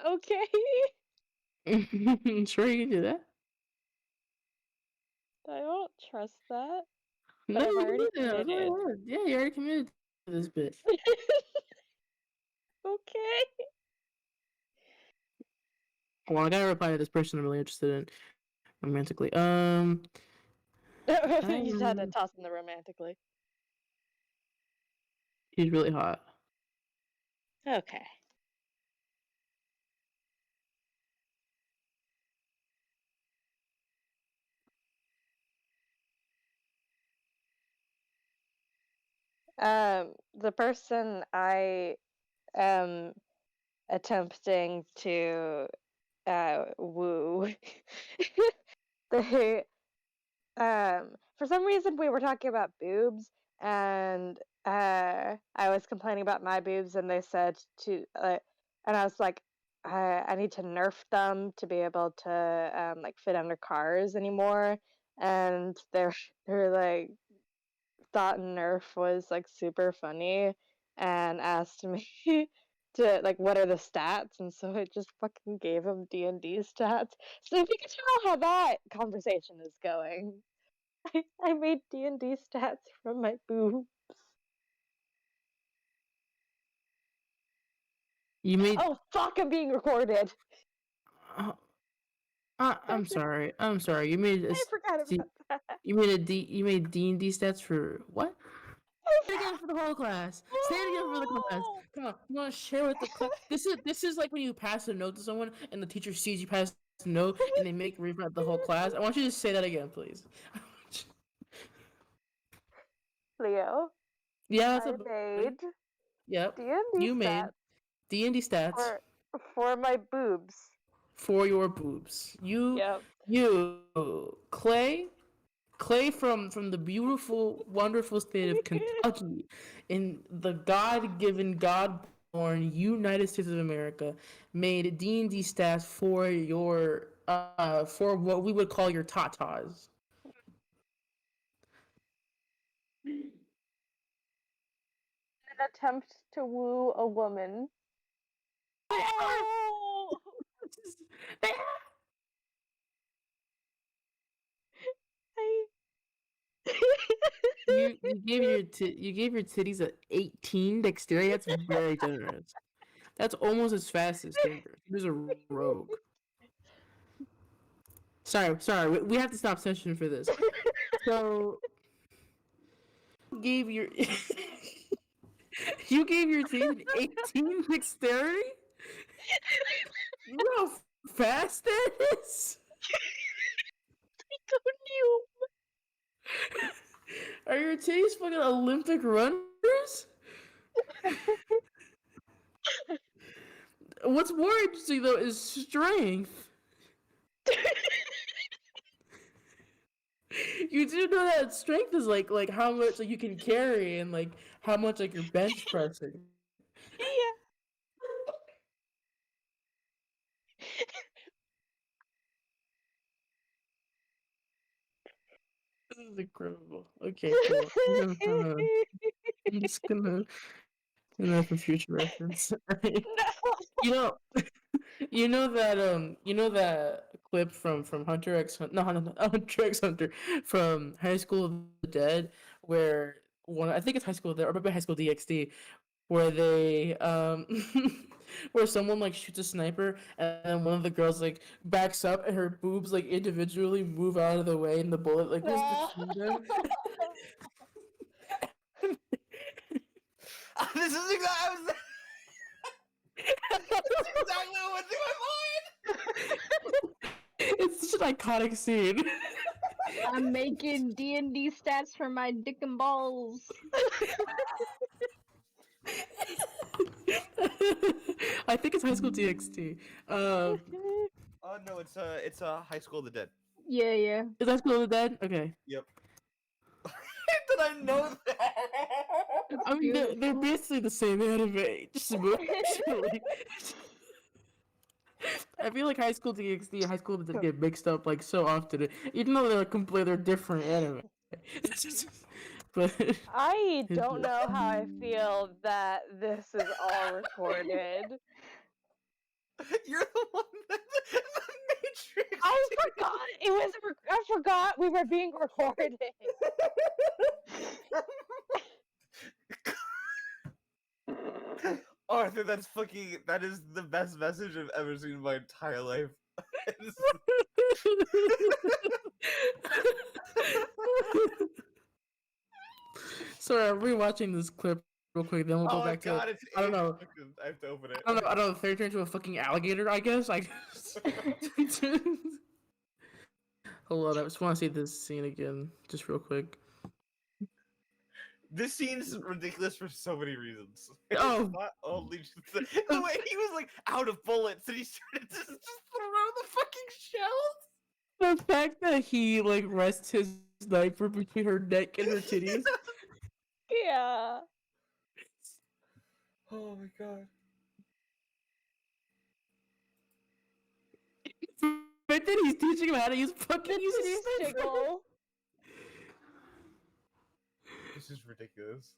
Okay. Sure you can do that. I don't trust that. No, I've you already can do that. That's what I committed. heard. Yeah, you already committed to this bit. Okay. Well, I gotta reply to this person I'm really interested in romantically. You just had to toss in the romantically. He's really hot. Okay. The person I am attempting to woo, they for some reason we were talking about boobs, and I was complaining about my boobs, and they said to and I was like, I need to nerf them to be able to like fit under cars anymore, and they're like thought Nerf was like super funny and asked me to like what are the stats, and so I just fucking gave him D&D stats. So if you can tell how that conversation is going, I made D&D stats from my boo. You made. Oh fuck! I'm being recorded. Uh, I'm sorry. I'm sorry. You made a. I forgot D- about that. You made a D. You made D&D stats for what? Say it again for the whole class. Say it again for the class. Come on, you want to share with the class. This is like when you pass a note to someone and the teacher sees you pass the note and they make read the whole class. I want you to say that again, please. Leo, Yeah, that's I a made yep. D&D You made stats D&D stats for my boobs. for your boobs. Yep. Clay from the beautiful, wonderful state of Kentucky, in the God-given, God-born United States of America, made D&D stats for your for what we would call your tatas. An attempt to woo a woman. Oh! I... You gave your titties a 18 dexterity. That's very generous. That's almost as fast as Tinder. There's a rogue. Sorry. We have to stop session for this. So gave your you gave your team an 18 dexterity? You know how fast that is? Are your titties fucking Olympic runners? What's more interesting though is strength. You do know that strength is like how much like you can carry and like how much like you're bench pressing. Yeah. This is incredible. Okay, cool. I'm just gonna for future reference. No. You know, you know that clip from Hunter X no Hunter X Hunter from High School of the Dead where one I think it's High School of the or maybe High School DxD where they where someone like shoots a sniper and then one of the girls like backs up and her boobs like individually move out of the way and the bullet like goes between them. This is exactly. That's exactly what's in my mind. It's such an iconic scene. I'm making D&D stats for my dick and balls. I think it's High School DxD. Oh no, it's High School of the Dead. Yeah. Is that School of the Dead? Okay. Yep. Did I know that? I mean, they're basically the same anime, just emotionally. I feel like High School DxD and High School that get mixed up like so often, even though they're completely different anime. But I don't know how I feel that this is all recorded. You're the one that the Matrix. I forgot it was. I forgot we were being recorded. Arthur, that is the best message I've ever seen in my entire life. Sorry, I'm rewatching this clip real quick. Then we'll go Oh my back to. god, it's I don't 8 know. seconds. I have to open it. I don't know. I don't know. If they turn into a fucking alligator, I guess. Hold on. I just want to see this scene again, just real quick. This scene's ridiculous for so many reasons. Oh. It's not only just the way he was like out of bullets and he started to just throw the fucking shells. The fact that he like rests his sniper between her neck and her titties. Yeah. Oh my god. But then he's teaching him how to use fucking The use a titties sniper. jiggle. This is ridiculous.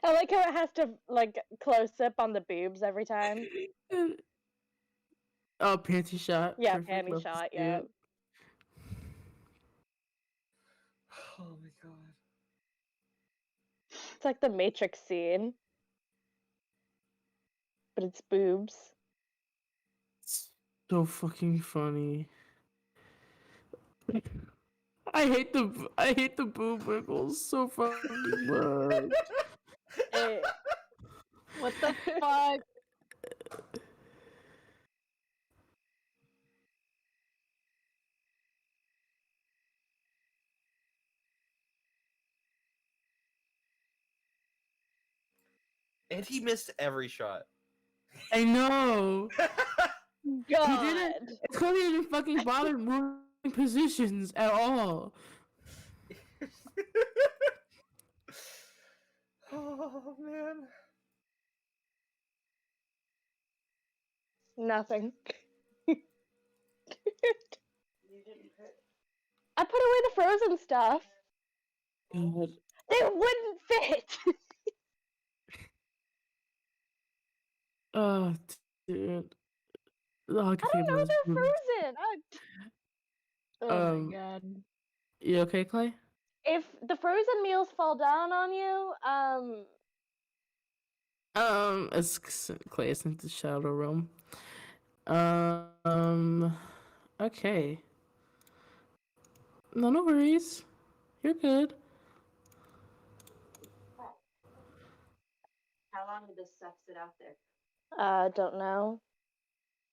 I like how it has to like close up on the boobs every time. Oh, panty shot. Yeah, Perfect. panty Love to shot. see Yeah. it. Oh my god. It's like the Matrix scene, but it's boobs. So fucking funny. I hate the boob wiggles so fucking much. What the fuck? And he missed every shot. I know. He didn't. God. It's because he didn't fucking bother moving positions at all. Oh man. Nothing. I put away the frozen stuff. God. They wouldn't fit. Oh, dude. All I I can don't think know. about is They're boobs. frozen. Oh Um, my god. You okay, Clay? If the frozen meals fall down on you, It's Clay is in the shadow realm. Um, okay. No worries. You're good. How long did this stuff sit out there? don't know.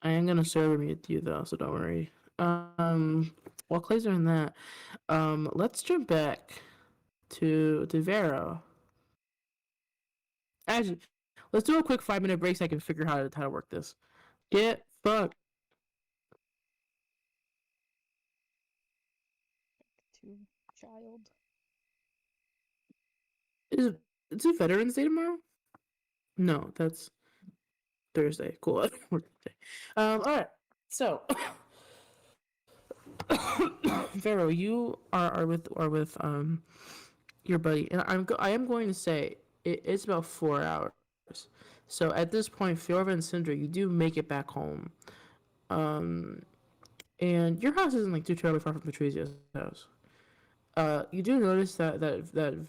I am gonna server mute you though, so don't worry. While Clay's doing that, let's jump back to Vero. Actually, let's do a quick 5-minute break so I can figure out how to work this. Get fucked. To child. Is it Veterans Day tomorrow? No, that's Thursday. Cool. All right. So, Vero, you are with your buddy, and I am going to say it's about 4 hours. So at this point, Fjorva and Cinder, you do make it back home. And your house isn't like too terribly far from Patrizio's house. You do notice that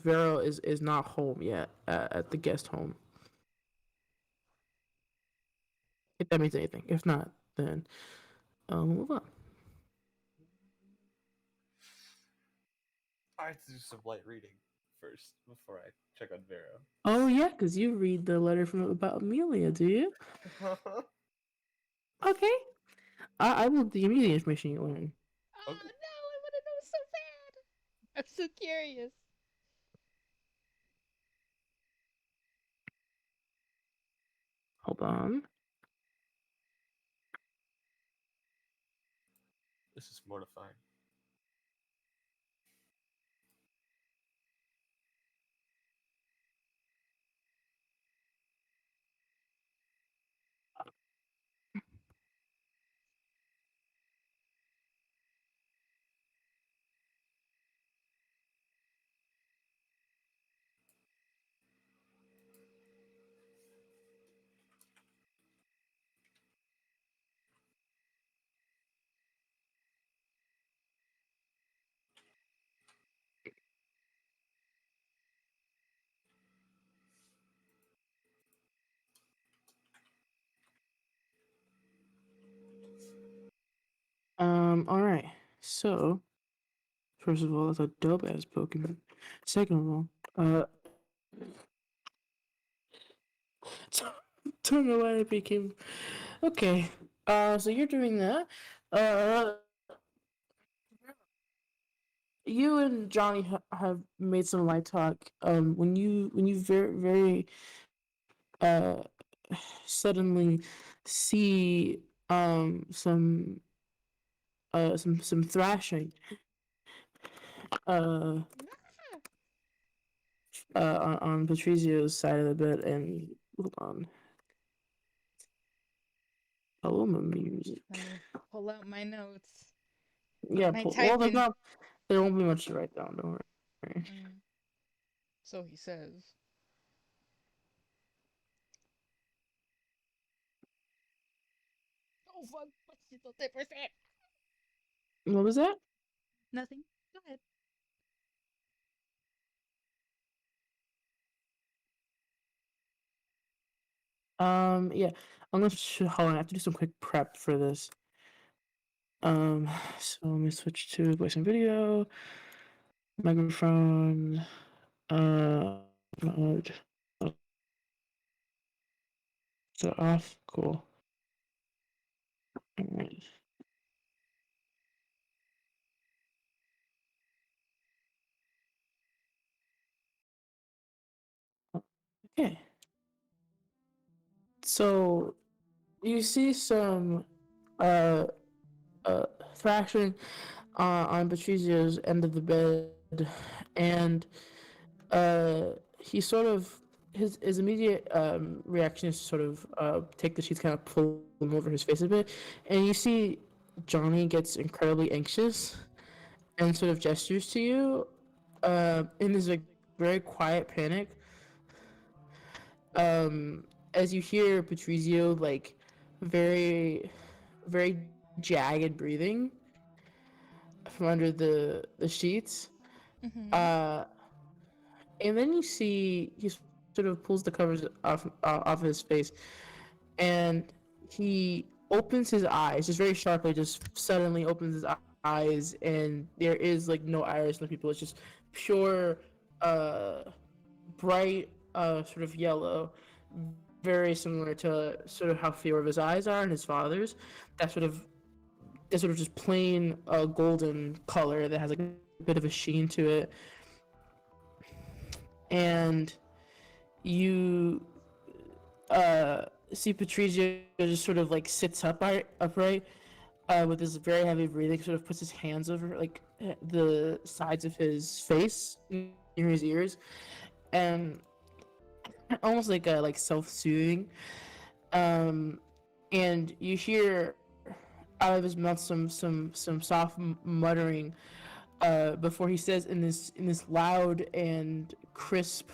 Vero is not home yet at the guest home. If that means anything. If not, then we'll move on. I have to do some light reading first before I check on Vero. Oh yeah, because you read the letter from about Amelia, do you? Okay. I will give you the information you learn. Oh no, I want to know so bad. I'm so curious. Hold on. This is mortifying. All right. So, first of all, that's a dope ass Pokemon. Second of all, don't know why it became okay. So you're doing that. Uh, you and Johnny have made some light talk. When you very uh suddenly see some thrashing uh on Patrizio's side of the bed, and hold on, Paloma music. Let me pull out my notes. Yeah, My well, there's typing. not, there won't be much to write down. Don't worry. Mm, so he says. Oh fuck! What's the 10%? What was that? Nothing. Go ahead. Yeah, I'm gonna hold on. I have to do some quick prep for this. So let me switch to voice and video, microphone, mode, so off. Cool. Alright. Okay. So you see some uh thrashing on Patrizio's end of the bed, and he sort of his immediate reaction is to sort of take the sheets, kind of pull them over his face a bit, and you see Johnny gets incredibly anxious and sort of gestures to you in this like very quiet panic. As you hear Patrizio like very very jagged breathing from under the sheets. Mm-hmm. Uh, and then you see he sort of pulls the covers off his face, and he opens his eyes just very sharply, just suddenly opens his eyes, and there is like no iris in the people. It's just pure, uh, bright, sort of yellow, very similar to sort of how Fiora's eyes are and his father's. That sort of that sort of just plain golden color that has like a bit of a sheen to it, and you see Patrizio just sort of like sits upright with this very heavy breathing, sort of puts his hands over like the sides of his face near his ears, and almost like self-soothing. Um, and you hear out of his mouth some soft muttering before he says in this loud and crisp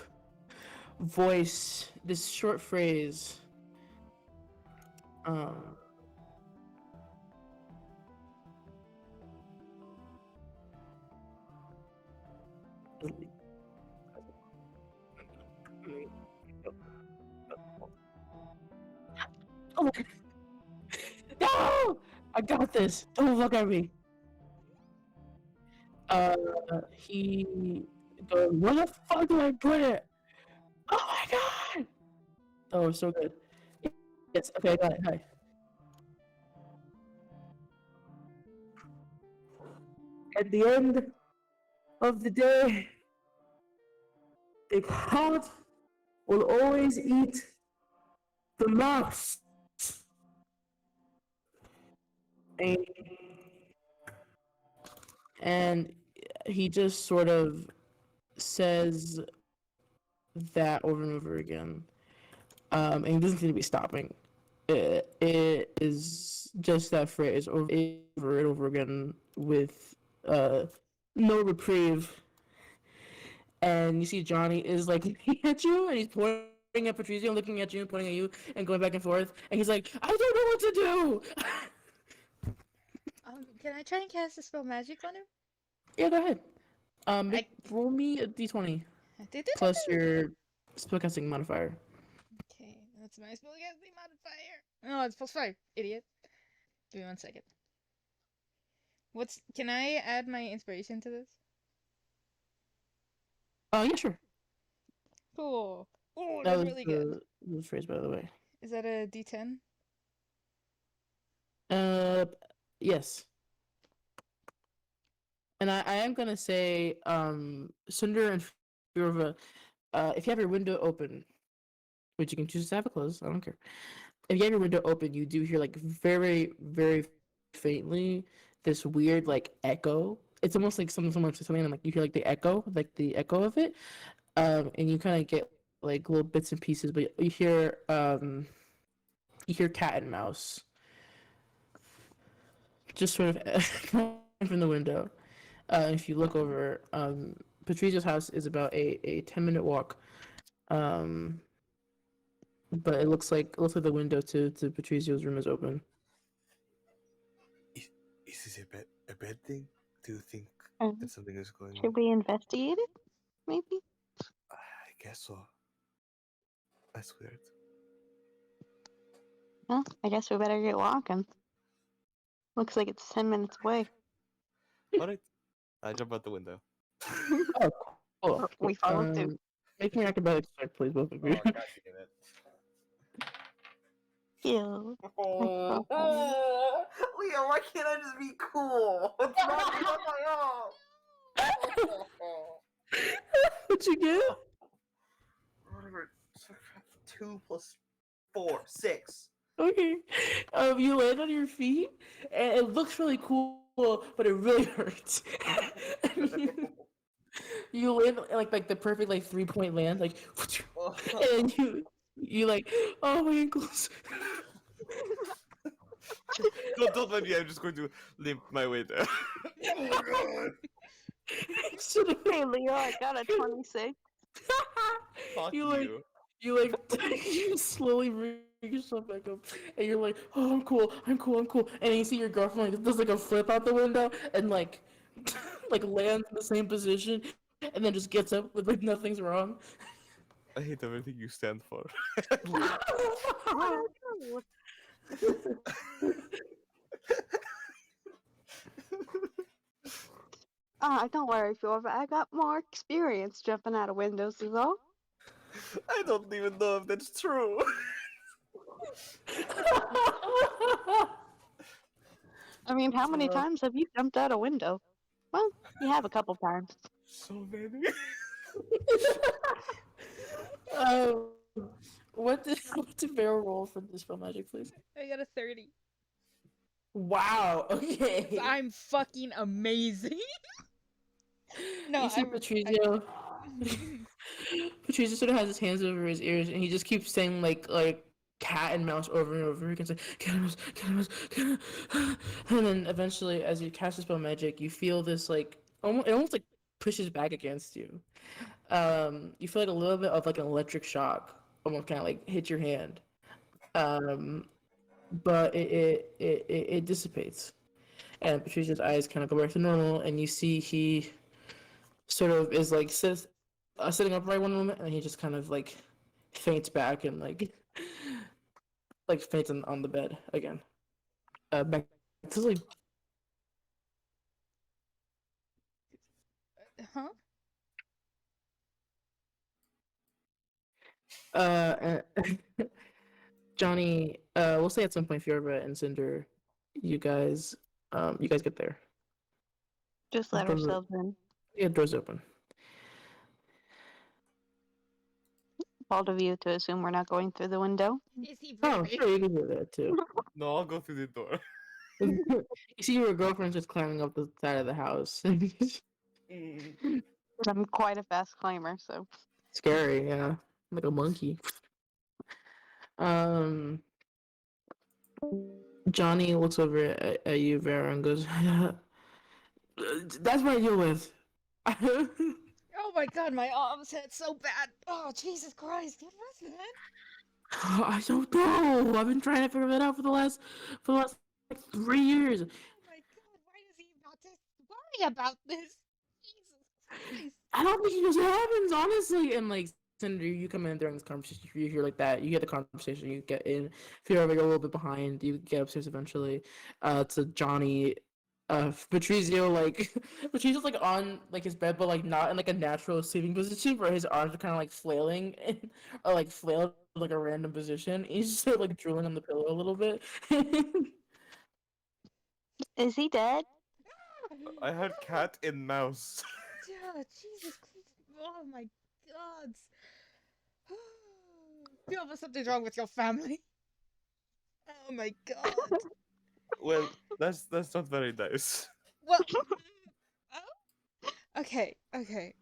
voice this short phrase. Um, oh, no! I got this. Don't look at me. Uh, he goes, "Where the fuck do I put it? Oh my god!" Oh, so good. Yes. Okay, I got it. Hi. At the end of the day, the cat will always eat the mouse. And and he just sort of says that over and over again, and he doesn't seem to be stopping. It is just that phrase over and over again with no reprieve. And you see Johnny is like looking at you, and he's pointing at Patrizio, looking at you, and pointing at you, and going back and forth. And he's like, I don't know what to do. Can I try and cast a spell magic on him? Yeah, go ahead. I Roll me a d20 did. plus your spellcasting modifier. Okay, that's my spellcasting modifier. Oh, it's +5, idiot. Give me 1 second. Can I add my inspiration to this? Yeah, sure. Cool. Oh, That that's was really good. the phrase, by the way. Is that a D10? Yes. And I am gonna say, Sunder and Furva, if you have your window open, which you can choose to have it closed, I don't care. If you have your window open, you do hear like very, very faintly this weird like echo. It's almost like someone says something, and like you hear like the echo of it. And you kind of get like little bits and pieces, but you hear cat and mouse just sort of from the window. If you look over, Patrizio's house is about a 10-minute walk. But it looks like the window to Patrizio's room is open. Is this a bad thing? Do you think Um, that something is going? should we investigate it? Maybe. I guess so. That's weird. Well, I guess we better get walking. Looks like it's 10 minutes away. All right, I jump out the window. Oh, cool. We follow suit. Make me acrobatics check, please, both of Oh you. god damn it! Ew. Oh, Leo, why can't I just be cool? It's not my own. What'd you get? Whatever. 2 plus 4, 6. Okay. You land on your feet, and it looks really cool, but it really hurts. You land like the perfect like 3-point land, like, and you like, oh my ankles. Don't let me. I'm just going to limp my way there. Oh god! Hey, Leo, I got a 26. Fuck You like you. you like you slowly bring yourself back up, and you're like, oh, I'm cool, and then you see your girlfriend like does like a flip out the window and like like lands in the same position, and then just gets up with like nothing's wrong. I hate everything you stand for. Oh, no. Don't worry, Fjorva. I got more experience jumping out of windows, is all. I don't even know if that's true. I mean, how many times have you jumped out a window? Well, you have a couple times. So many. um, what's a barrel roll for this spell magic, please? I got a 30. Wow. Okay. I'm fucking amazing. No, You see Patrizio. Patrizio sort of has his hands over his ears, and he just keeps saying like cat and mouse over and over. He can say cat and mouse, cat and mouse, cat and mouse. And then eventually, as you cast the spell magic, you feel this like almost like pushes back against you. You feel like a little bit of like an electric shock, almost kind of like hit your hand. But it dissipates, and Patricia's eyes kind of go back to normal, and you see he sort of is like sitting upright one moment, and he just kind of like faints back and like faints on the bed again. Back to sleep. Huh? Uh, Johnny, we'll say at some point Fiorba and Cinder, you guys get there. Just let Doors- ourselves in. Yeah, doors open. Bold of you to assume we're not going through the window. Is he Oh, breathing? sure, you can do that too. No, I'll go through the door. You see your girlfriend's just climbing up the side of the house. Mm. I'm quite a fast climber, so Scary, yeah. Like a monkey. Um, Johnny looks over at you, Vera, and goes, "That's what I deal with." Oh my god, my arms hurt so bad. Oh, Jesus Christ, what was that? I don't know. I've been trying to figure that out for the last like 3 years. Oh my god, why does he not just worry about this? Jesus Christ. I don't think he knows what happens, honestly. And like, Senator, you come in during this conversation, you hear like that, you hear the conversation, you get in. If you're ever a little bit behind, you get upstairs eventually. To Johnny, Patrizio, like Patrizio's like on like his bed, but like not in like a natural sleeping position, where his arms are kind of like flailing and, or like flailed like a random position. He's just like drooling on the pillow a little bit. is he dead? I heard cat and mouse. Yeah, Jesus Christ. Oh my god. You have something wrong with your family. Oh my god. Well, that's not very nice. Well, oh, okay, okay.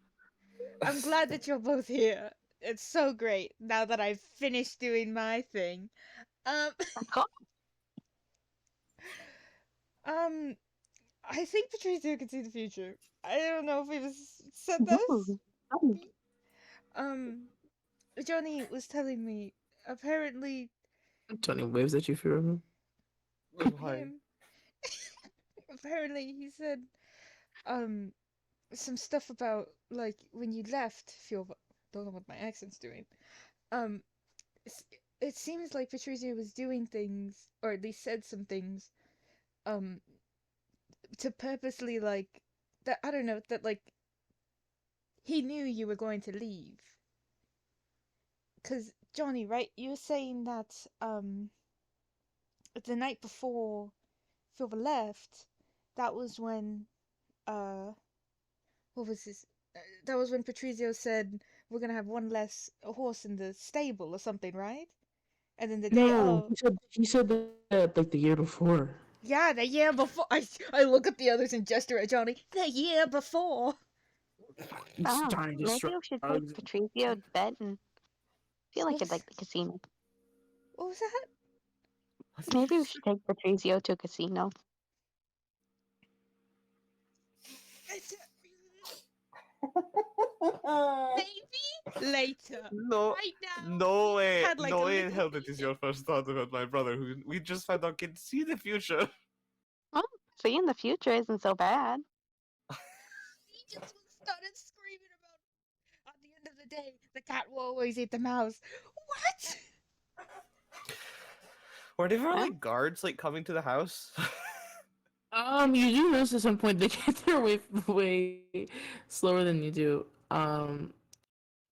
I'm glad that you're both here. It's so great now that I've finished doing my thing. Um, Cool. um, I think Patrizio can see the future. I don't know if we've said this. Ooh. Um, Johnny was telling me apparently Johnny waves at you for a moment. Why? him apparently he said um some stuff about like when you left feel don't know what my accent's doing. Um it's- it seems like Patrizio was doing things or at least said some things um to purposely like that I don't know that like he knew you were going to leave. Cause Johnny, right? You were saying that the night before Silver left, that was when what was this? That was when Patrizio said we're gonna have one less horse in the stable or something, right? And then the day No, of, he said that like the year before. yeah, the year before. I look at the others and gesture at Johnny. The year before. Oh, Johnny just maybe we should take shrugs. Patrizio to bed and feel like What he'd was like the casino. what was that? Maybe we should take Patrizio to a casino. It's, maybe later. No, Right now, no we way, had like no a way in little hell that is your first thought about my brother, who we just found out can see the future. Well, seeing the future isn't so bad. He just started screaming about. At the end of the day, the cat will always eat the mouse. What? Were there ever Huh? like guards like coming to the house? You do notice at some point they get there way slower than you do.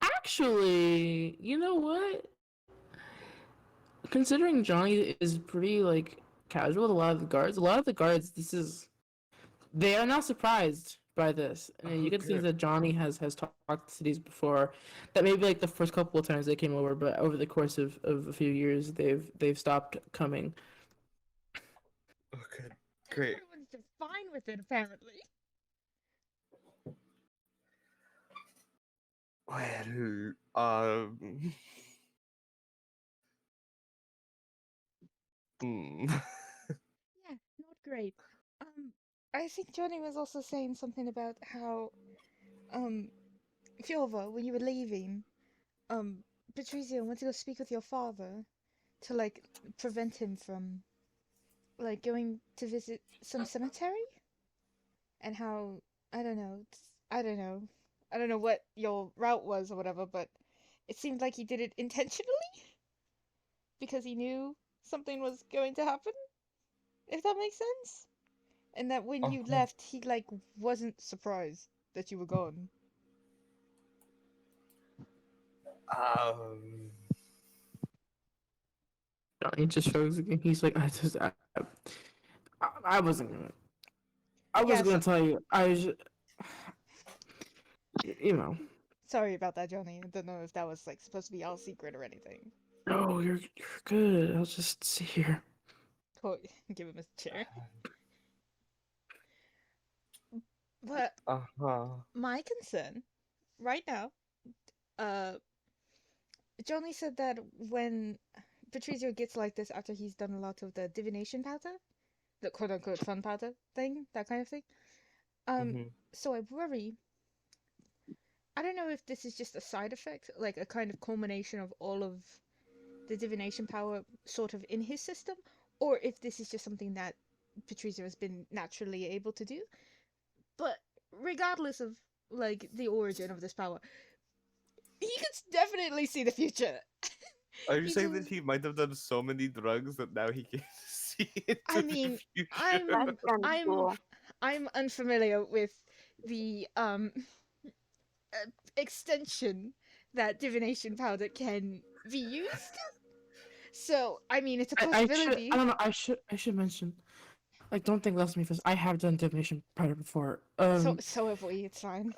Actually, you know what? Considering Johnny is pretty like casual with a lot of the guards, they are not surprised by this, and Oh, you get things good. that Johnny has talked to these before. That maybe like the first couple of times they came over, but over the course of a few years, they've stopped coming. Oh, good. Great. Everyone's just fine with it, apparently. Well, hmm. Yeah, not great. Um, I think Johnny was also saying something about how, um, Fiova, when you were leaving, Patrizio went to go speak with your father to, like, prevent him from, like, going to visit some cemetery? And how, I don't know, I don't know. I don't know what your route was or whatever, but it seemed like he did it intentionally because he knew something was going to happen, if that makes sense. And that when you Uh-huh. left, he like wasn't surprised that you were gone. Um, Johnny just shrugs again. He's like, I wasn't gonna, I was Yes, gonna tell you. I was, you know. sorry about that, Johnny. I don't know if that was like supposed to be all secret or anything. No, you're good. I'll just sit here. Give him a chair. But Uh-huh. my concern right now, uh, Johnny said that when Patrizio gets like this after he's done a lot of the divination powder, the quote unquote fun powder thing, that kind of thing. Um, Mhm. so I worry. I don't know if this is just a side effect, like a kind of culmination of all of the divination power sort of in his system, or if this is just something that Patrizio has been naturally able to do. But regardless of like the origin of this power, he could definitely see the future. Are you He saying just, that he might have done so many drugs that now he can see into I the mean, That's future? kind of I'm cool. I'm unfamiliar with the extension that divination powder can be used. So, I mean, it's a I possibility. don't know. I should mention. Like, don't think less of me for this. I have done divination powder before. So have we. It's fine.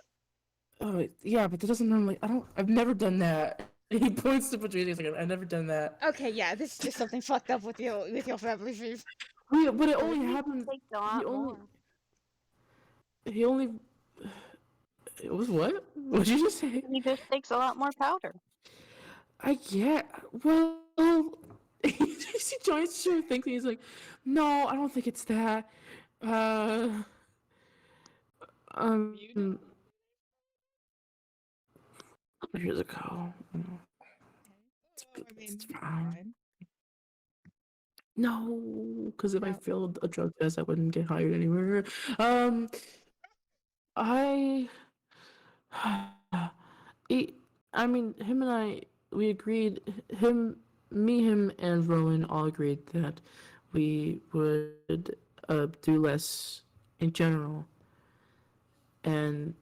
Oh yeah, but that doesn't normally. I don't. I've never done that. He points to Patricia. He's like, I've never done that. Okay, yeah, this is just something fucked up with your family feud. But it only Maybe it happened. takes a He lot only. more. He only. It was what? What did you just say? He just takes a lot more powder. I yeah. Well, you see Johnny sure thinks he's like, no, I don't think it's that. Uh, um, years ago. Well, I mean, It's it's fine. fine. No, because if I Now, failed a drug test, I wouldn't get hired anywhere. Um, I, he, I mean, him and I, we agreed. Him, and Rowan all agreed that we would do less in general, and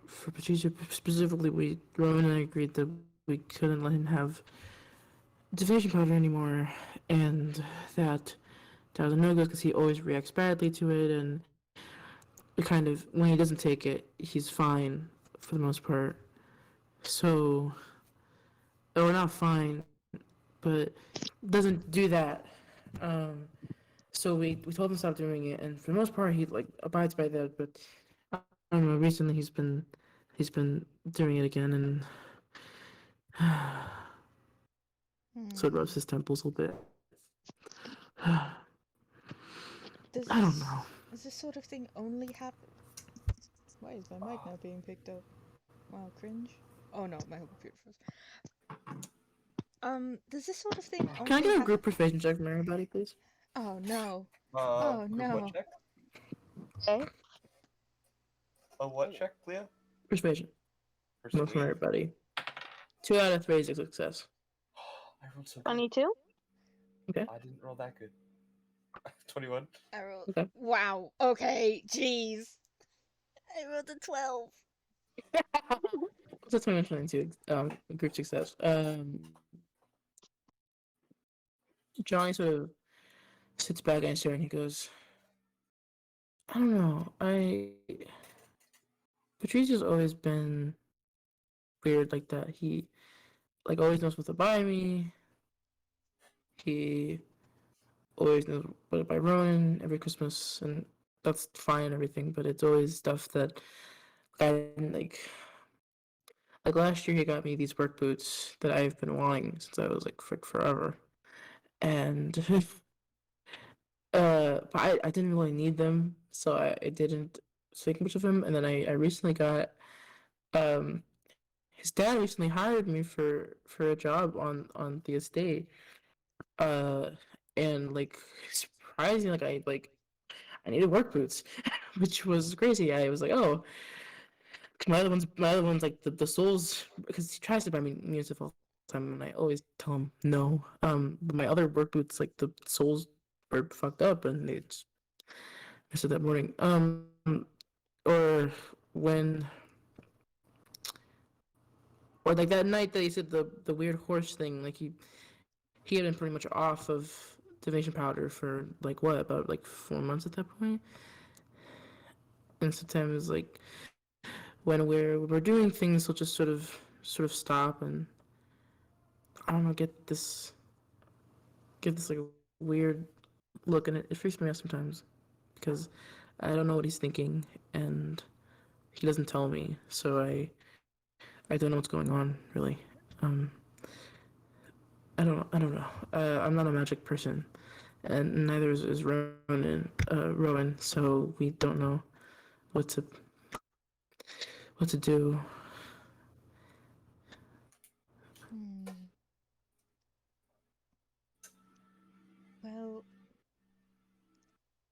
for Patricia specifically, Rowan and I agreed that we couldn't let him have division powder anymore, and that that was a no go because he always reacts badly to it, and it kind of when he doesn't take it, he's fine for the most part. So, or not fine, but doesn't do that. Um, so we told him to stop doing it, and for the most part, he like abides by that. But I don't know. Recently, he's been doing it again, and so it rubs hmm, his temples a little bit. does I don't know. this sort of thing only happen? Why is my mic not being picked up? Wow, cringe. Oh no, my whole computer froze. Does this sort of thing Can I only get a happen? group persuasion check from everybody, please? Oh no. Oh Group what no. check? Okay. A what check, Cleo? Persuasion. One from Persuade. everybody. 2 out of 3 is a success. I rolled so good. 22? Okay. I didn't roll that good. 21. I rolled. Okay. Wow. Okay. Jeez. I rolled a 12. That's 21-22. Group success. Johnny sort of sits back and stares, and he goes, I don't know. Patricia's always been weird like that. He like always knows what to buy me. He always knows what to buy Ronan every Christmas, and that's fine and everything. But it's always stuff that I didn't like. Like last year, he got me these work boots that I've been wanting since I was like frick forever, and but I didn't really need them, so I didn't think much of him. And then I recently got um his dad recently hired me for a job on the estate, uh and like surprisingly I needed work boots, which was crazy. I was like, oh, 'cause my other ones like the soles, because he tries to buy me new stuff all the time, and I always tell him no. But my other work boots, like the soles were fucked up, and they just missed it that morning. Or when, or like that night that he said the weird horse thing, like he had been pretty much off of divination powder for like what, about like 4 months at that point. And sometimes like when we're doing things, he'll just sort of stop and I don't know, get this like weird look, and it freaks me out sometimes because I don't know what he's thinking, and he doesn't tell me, so I don't know what's going on really. Um, I don't know. I'm not a magic person, and neither is Rowan. So we don't know what to what to do. Hmm. Well,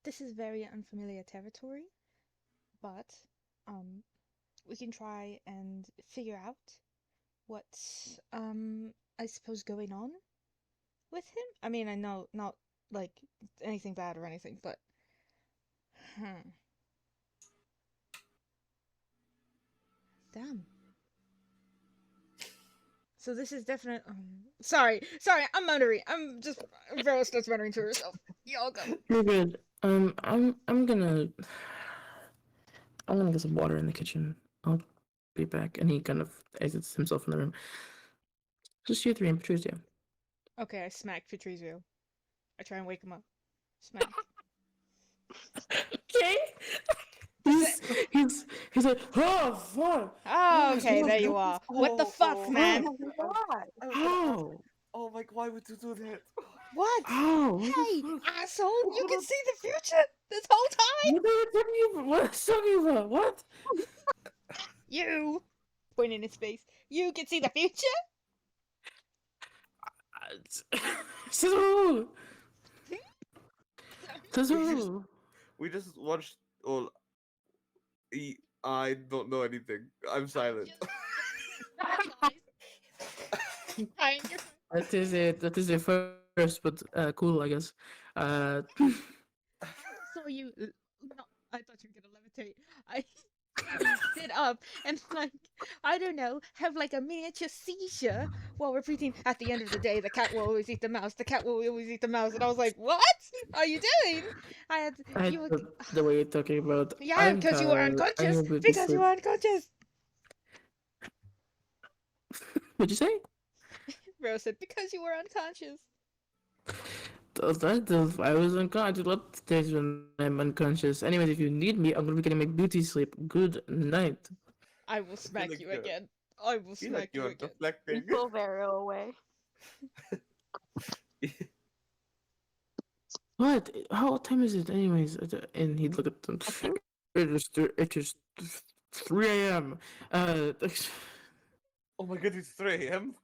this is very unfamiliar territory, but um, we can try and figure out what's I suppose going on with him. I mean, I know not like anything bad or anything, but hmm. Damn. So this is definite. Sorry, I'm muttering. Vera starts muttering to herself. Y'all go. You're good. I'm gonna get some water in the kitchen. I'll be back. And he kind of exits himself from the room. Just you three and Patrizio. Okay, I smack Patrizio. I try and wake him up. Smack. Okay. He's he's like, oh fuck. Oh, okay, there you are. What the fuck, Oh, man? Oh my god. I was gonna ask, How? oh my, why would you do that? What? How? What Hey, the fuck? asshole! You can see the future this whole time. What are you talking about? What are you talking about? What? You, pointing in space. You can see the future. Says who? Says We just who? we just watched. Well, I don't know anything. I'm silent. Trying your That is it. That is a first, but cool, I guess. saw you. No, I thought you were gonna levitate. I saw you sit up and like I don't know, have like a miniature seizure while repeating. At the end of the day, the cat will always eat the mouse. The cat will always eat the mouse. And I was like, what are you doing? I had you were. The way you're talking about. Yeah, I'm because you were tired. I unconscious. need to Because you sleep. were unconscious. What'd you say? Rose said, because you were unconscious. I was unconscious. What days when I'm unconscious? Anyways, if you need me, I'm gonna be getting my beauty sleep. Good night. I will I feel smack like you you're, again. I will feel like smack you you're again. deflecting. Pull Vero away. What? How what time is it? Anyways, and he'd look at them. I think It is 3 a.m. It's Oh my god, it's 3 a.m.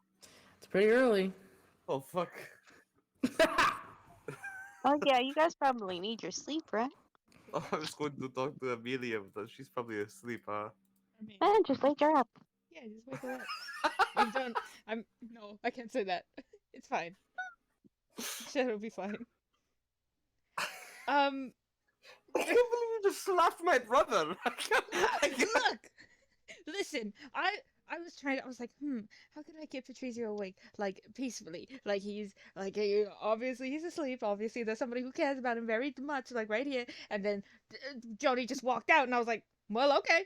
pretty early. Oh fuck. Oh yeah, you guys probably need your sleep, right? Oh, I was going to talk to Amelia, but she's probably asleep, huh? I mean, Man, just wake her up. yeah, just wake her up. I'm done. No, I can't say that. It's fine. It'll be fine. Um, I can't believe you just slapped my brother. look, listen. I was trying. I was like, how can I get Patrizio awake, like peacefully? Like obviously he's asleep. Obviously there's somebody who cares about him very much, like right here. And then Jody just walked out, and I was like, well, okay.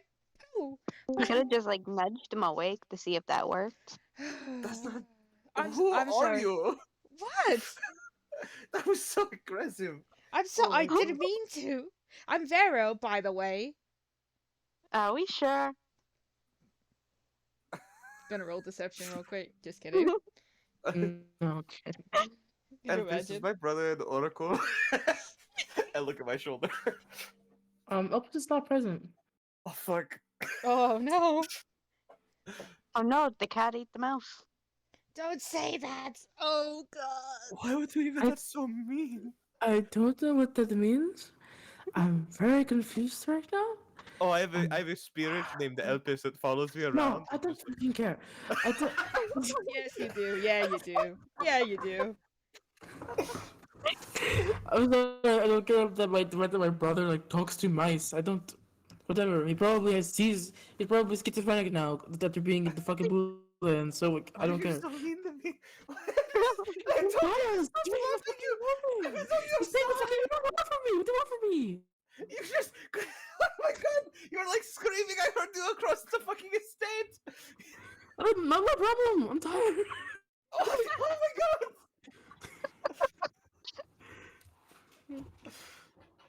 Ooh. You could have just like nudged him awake to see if that worked. That's not. I'm Who I'm are sorry. you? What? That was so aggressive. Oh I my didn't mean to. I'm Vero, by the way. Are we sure? Gonna roll deception real quick. Just kidding. Okay. Can you And this is imagine? my brother in Oracle. And look at my shoulder. Opus is not present. Oh fuck. Oh no! Oh no, the cat ate the mouse. Don't say that. Oh god. Why would you even? I- That's so mean. I don't know what that means. I'm very confused right now. Oh, I have a spirit named Elpis that follows me No, around. I don't fucking care. I don't. Yes, you do. Yeah, you do. Yeah, you do. I don't care that my brother like talks to mice. I don't. Whatever. He probably he's probably schizophrenic now that they're being the fucking bully, and so like, I Why don't are you care. so mean to me? I I'm told you biased. stop slapping you. I was on your He's taking side. fucking. What do you want from me? What do you want from me? You just. Oh my god! You're like screaming. I heard you across the fucking estate. I don't. Not my problem. I'm tired. Oh my god!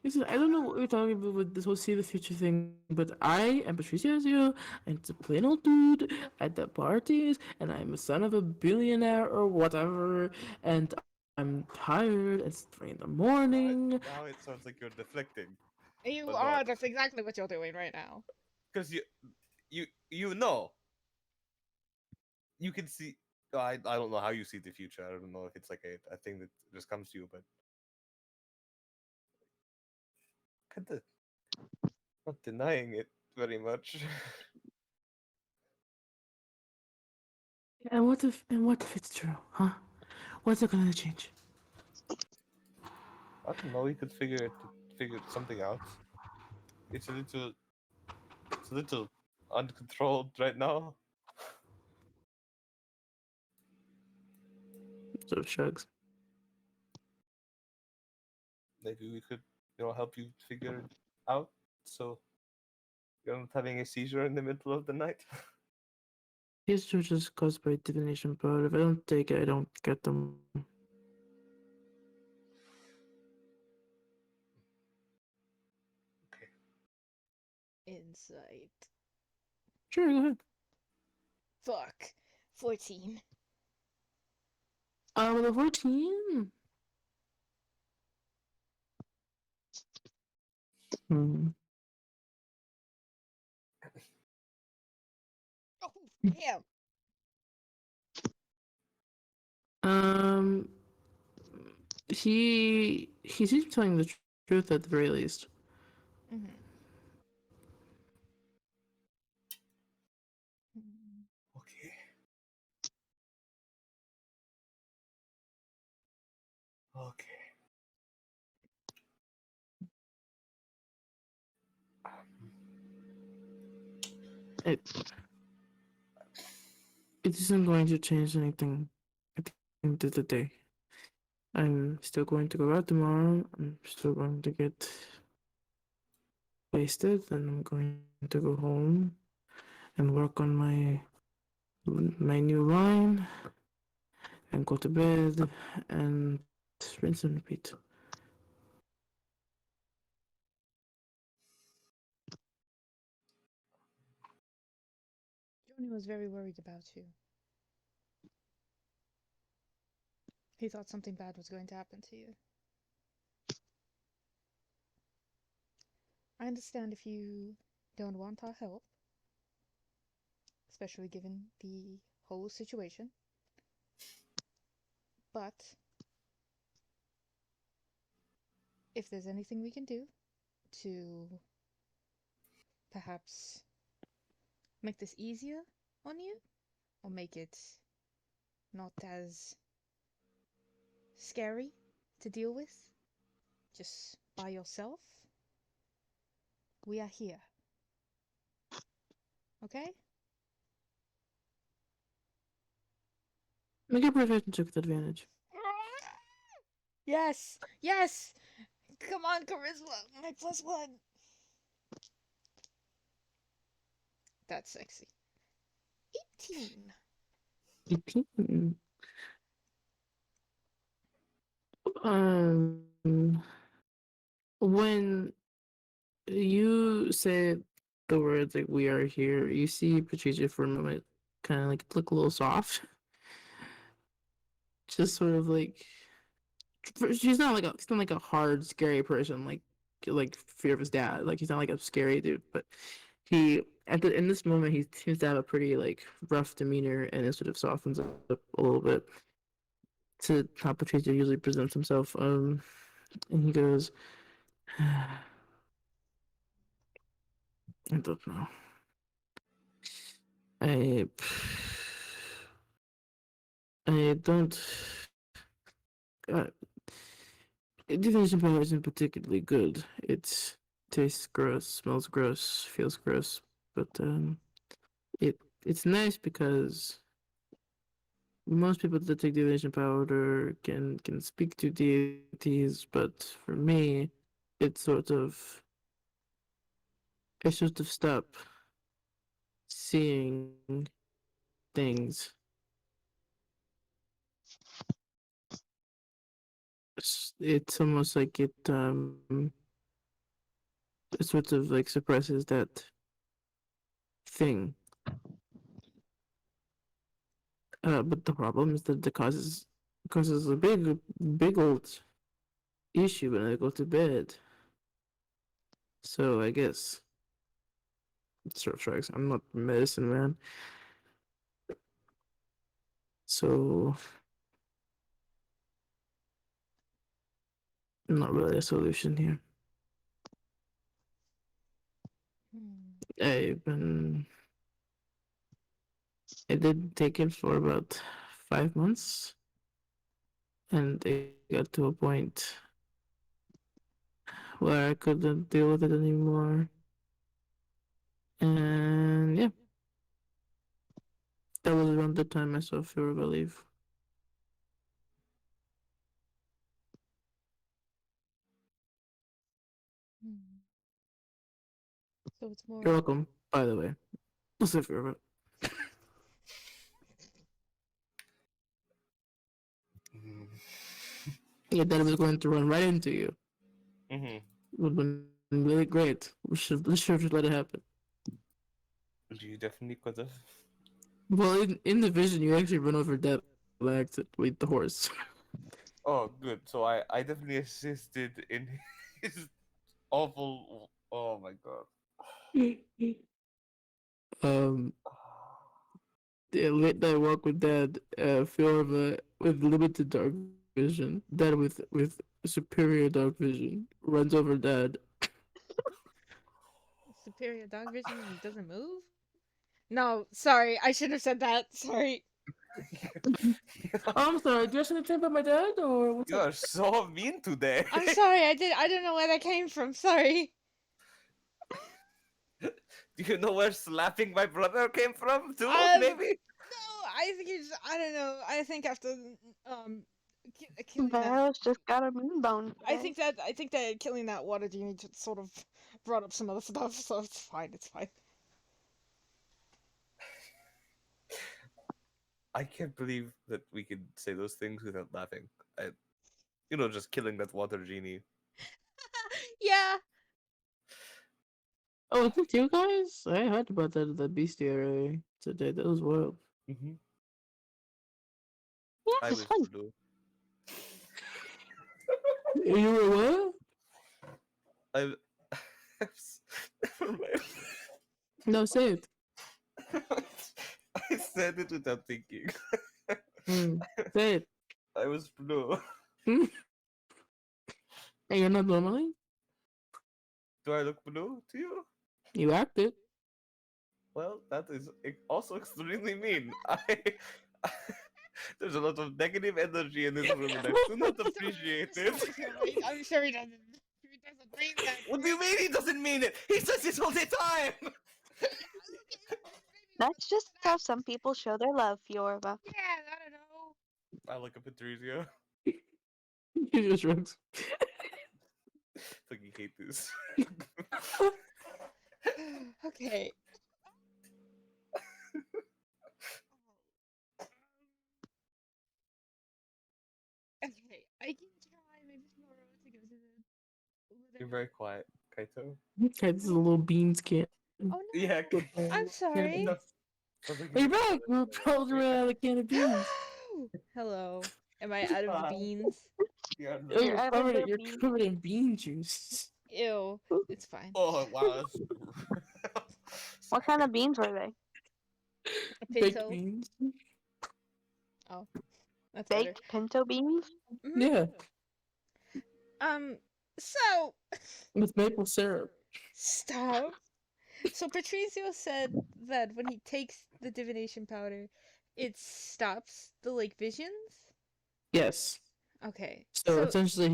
Listen, I don't know what we're talking about with this whole see the future thing, but I am PATRIZIO, and it's a plain old dude at the parties, and I'm a son of a billionaire or whatever, and I'm tired. It's 3 in the morning. Now it sounds like you're deflecting, You but not are. That's exactly what you're doing right now. because you know you can see. I don't know how you see the future. I don't know if it's like a thing that just comes to you, but kind of not denying it very much. And what if it's true, huh? What's it gonna change? I don't know. We could figure something out. It's a little it's a little uncontrolled right now. Sort of shrugs. Maybe we could help you figure it out so you're not having a seizure in the middle of the night. These searches caused by divination power. If I don't take it, I don't get them. Okay. Insight. Sure, go ahead. Fuck. 14. With a 14. Hmm. Oh, damn. Um, he seems telling the truth at the very least. Mm-hmm. Okay. Okay. It it isn't going to change anything at the end of the day. I'm still going to go out tomorrow. I'm still going to get wasted, and I'm going to go home and work on my new line and go to bed and rinse and repeat. Johnny was very worried about you. He thought something bad was going to happen to you. I understand if you don't want our help, especially given the whole situation. But if there's anything we can do to perhaps make this easier on you, or make it not as scary to deal with, just by yourself, we are here. Okay? Make a perception check with advantage. Yes! Yes! Come on, charisma! My +1! That's sexy. 18! 18. Um, when you say the words like "we are here," you see Patricia for a moment, kind of like look a little soft, just sort of like she's not like a hard scary person like fear of his dad. Like he's not like a scary dude, but he in this moment he seems to have a pretty like rough demeanor, and it sort of softens up a little bit to how Patricio usually presents himself. And he goes, I don't know. I I don't. Uh, Divination power isn't particularly good. It tastes gross, smells gross, feels gross, but it's nice because most people that take divination powder can speak to deities, but for me, it's sort of stop seeing things. It's almost like it it sort of like suppresses that thing. But the problem is that the causes a big old issue when I go to bed. So I guess it sort of strikes. I'm not a medicine man, so not really a solution here. I've been I did take it for about 5 months, and it got to a point where I couldn't deal with it anymore. And yeah, that was around the time I saw Fear of Belief. So it's more. You're welcome, by the way. What's the Fear of It? Mm. Yeah, that was going to run right into you. Mm-hmm. Would have been really great. We should just let it happen. You definitely could have. Well, in the vision, you actually run over Deb by accident with the horse. Oh, good. So I definitely assisted in his awful. Oh my god. um, the late night walk with Dad, Fiorva with limited dark vision, Dad with superior dark vision runs over Dad. Superior dog vision and doesn't move? No, sorry, I shouldn't have said that. Sorry. Oh, I'm sorry. Do I should have turned by my dad or what's You up? are so mean today. I'm sorry, I don't know where that came from. Sorry. Do you know where slapping my brother came from too? Maybe. No, I think it's I don't know. I think after killing that Barrow's just got a mean bone. I think that killing that water genie just sort of brought up some other stuff, so it's fine, it's fine. I can't believe that we can say those things without laughing. Just killing that water genie. Yeah. Oh, is it you guys? I heard about that bestiary today. That was wild. Mm-hmm. Yeah, I it's was fun. blue. You were what? I. Never mind. No, say it. I said it without thinking. Say it. I was blue. Hey, you're not normally? Do I look blue to you? You acted. Well, that is also extremely mean. There's a lot of negative energy in this room, and I do not appreciate it. I'm sure he doesn't. He doesn't mean that. What do you mean he doesn't mean it? He says this all the time. That's just how some people show their love, Fiorva. Yeah, I don't know. I like a Patrizio. You just drugs. Like you hate this. Okay. Okay, I can try maybe tomorrow to go to the. You're very quiet, Kaito. Okay, this is a little beans can. Oh no! Yeah, I'm sorry. Sounds like Hey, you- back! We're probably running out of can of beans. Hello. Am I out of the beans? Yeah, no. Oh, You're out of the you're beans. covered in bean juice. Ew. It's fine. Oh wow. What kind of beans were they? Baked Pinto. beans. Oh, that's better. Baked pinto beans? Mhm. Yeah, So with maple syrup. stop. So Patrizio said that when he takes the divination powder, it stops the like visions. Yes. Okay. So essentially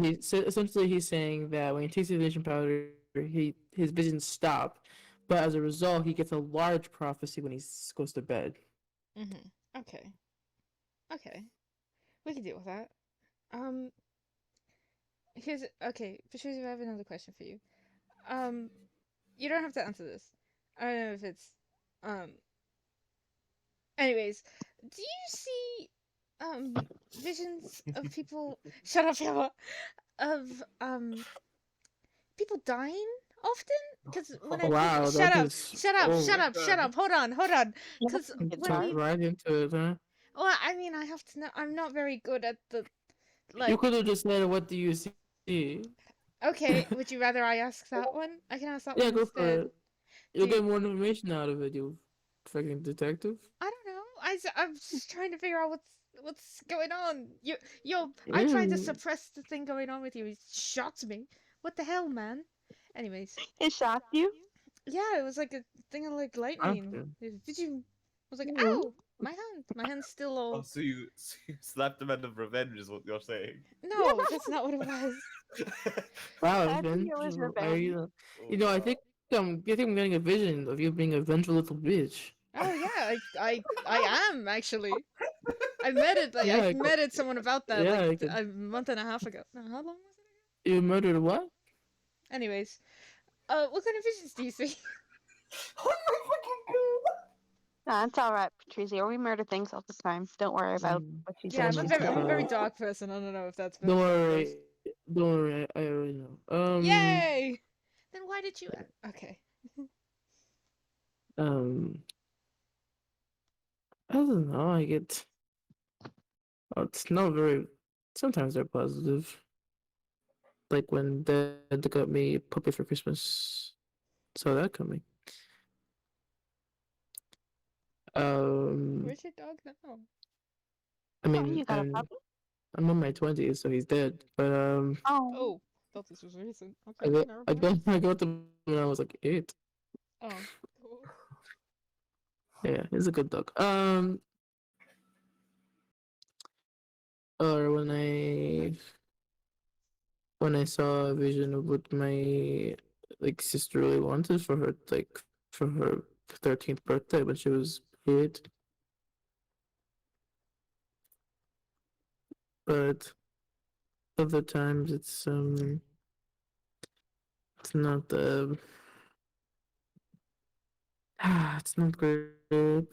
he's saying that when he takes the vision powder, his visions stop, but as a result, he gets a large prophecy when he goes to bed. Mhm. Okay. Okay. We can deal with that. Um. Okay, Patrizio, I have another question for you. Um. You don't have to answer this. I don't know if it's. Um. Anyways, do you see visions of people? Shut up, Emma. Of people dying often because when I Wow, shut that up, is. shut up, Oh shut my up, shut God. up. Hold on. Because when Guitar. Jump we, right into it, huh? well, I mean, I have to know. I'm not very good at the You like. could have just said, "What do you see?" Okay, would you rather I ask that one? I can ask that Yeah, one go for instead. it. You'll Do get more information out of it, you fucking detective. I don't know. I'm just trying to figure out what's going on. I'm trying to Yeah, suppress the thing going on with you. It shocked me. What the hell, man? Anyways, It shocked you? yeah, it was like a thing of like lightning. okay. I was like, Mm. ow, my hand. My hand's still Oh, all. so you slapped him out of revenge, is what you're saying. No, that's not what it was. Wow, I think it was vengeful. revenge. You Oh, know, wow. I think I'm getting a vision of you being a vengeful little bitch. Oh yeah, I am actually. I Yeah, met someone about that yeah, like I could. a month and a half ago. No, how long was it again? You murdered what? Anyways, what kind of visions do you see? Oh my fucking Nah, it's all right, Patrizio. We murder things all the time. Don't worry about Mm, what you Yeah, said. I'm She a, said. I'm a very uh, dark person. I don't know if that's don't that goes. worry, don't worry. I already know. Yay! Then why did you? Okay. Um, I don't know. I get. Oh, it's not very. Sometimes they're positive. Like when Dad got me a puppy for Christmas. Saw that coming. Um, Where's your dog now? I Oh, mean, you got a puppy? I'm in my 20s, so he's dead. But Oh, Oh, thought this was recent. Okay, never I mind. got I got them when I was like 8. Oh, cool. Yeah, he's a good dog. Or when I saw a vision of what my like sister really wanted for her for her 13th birthday when she was 8. But other times it's not it's not great.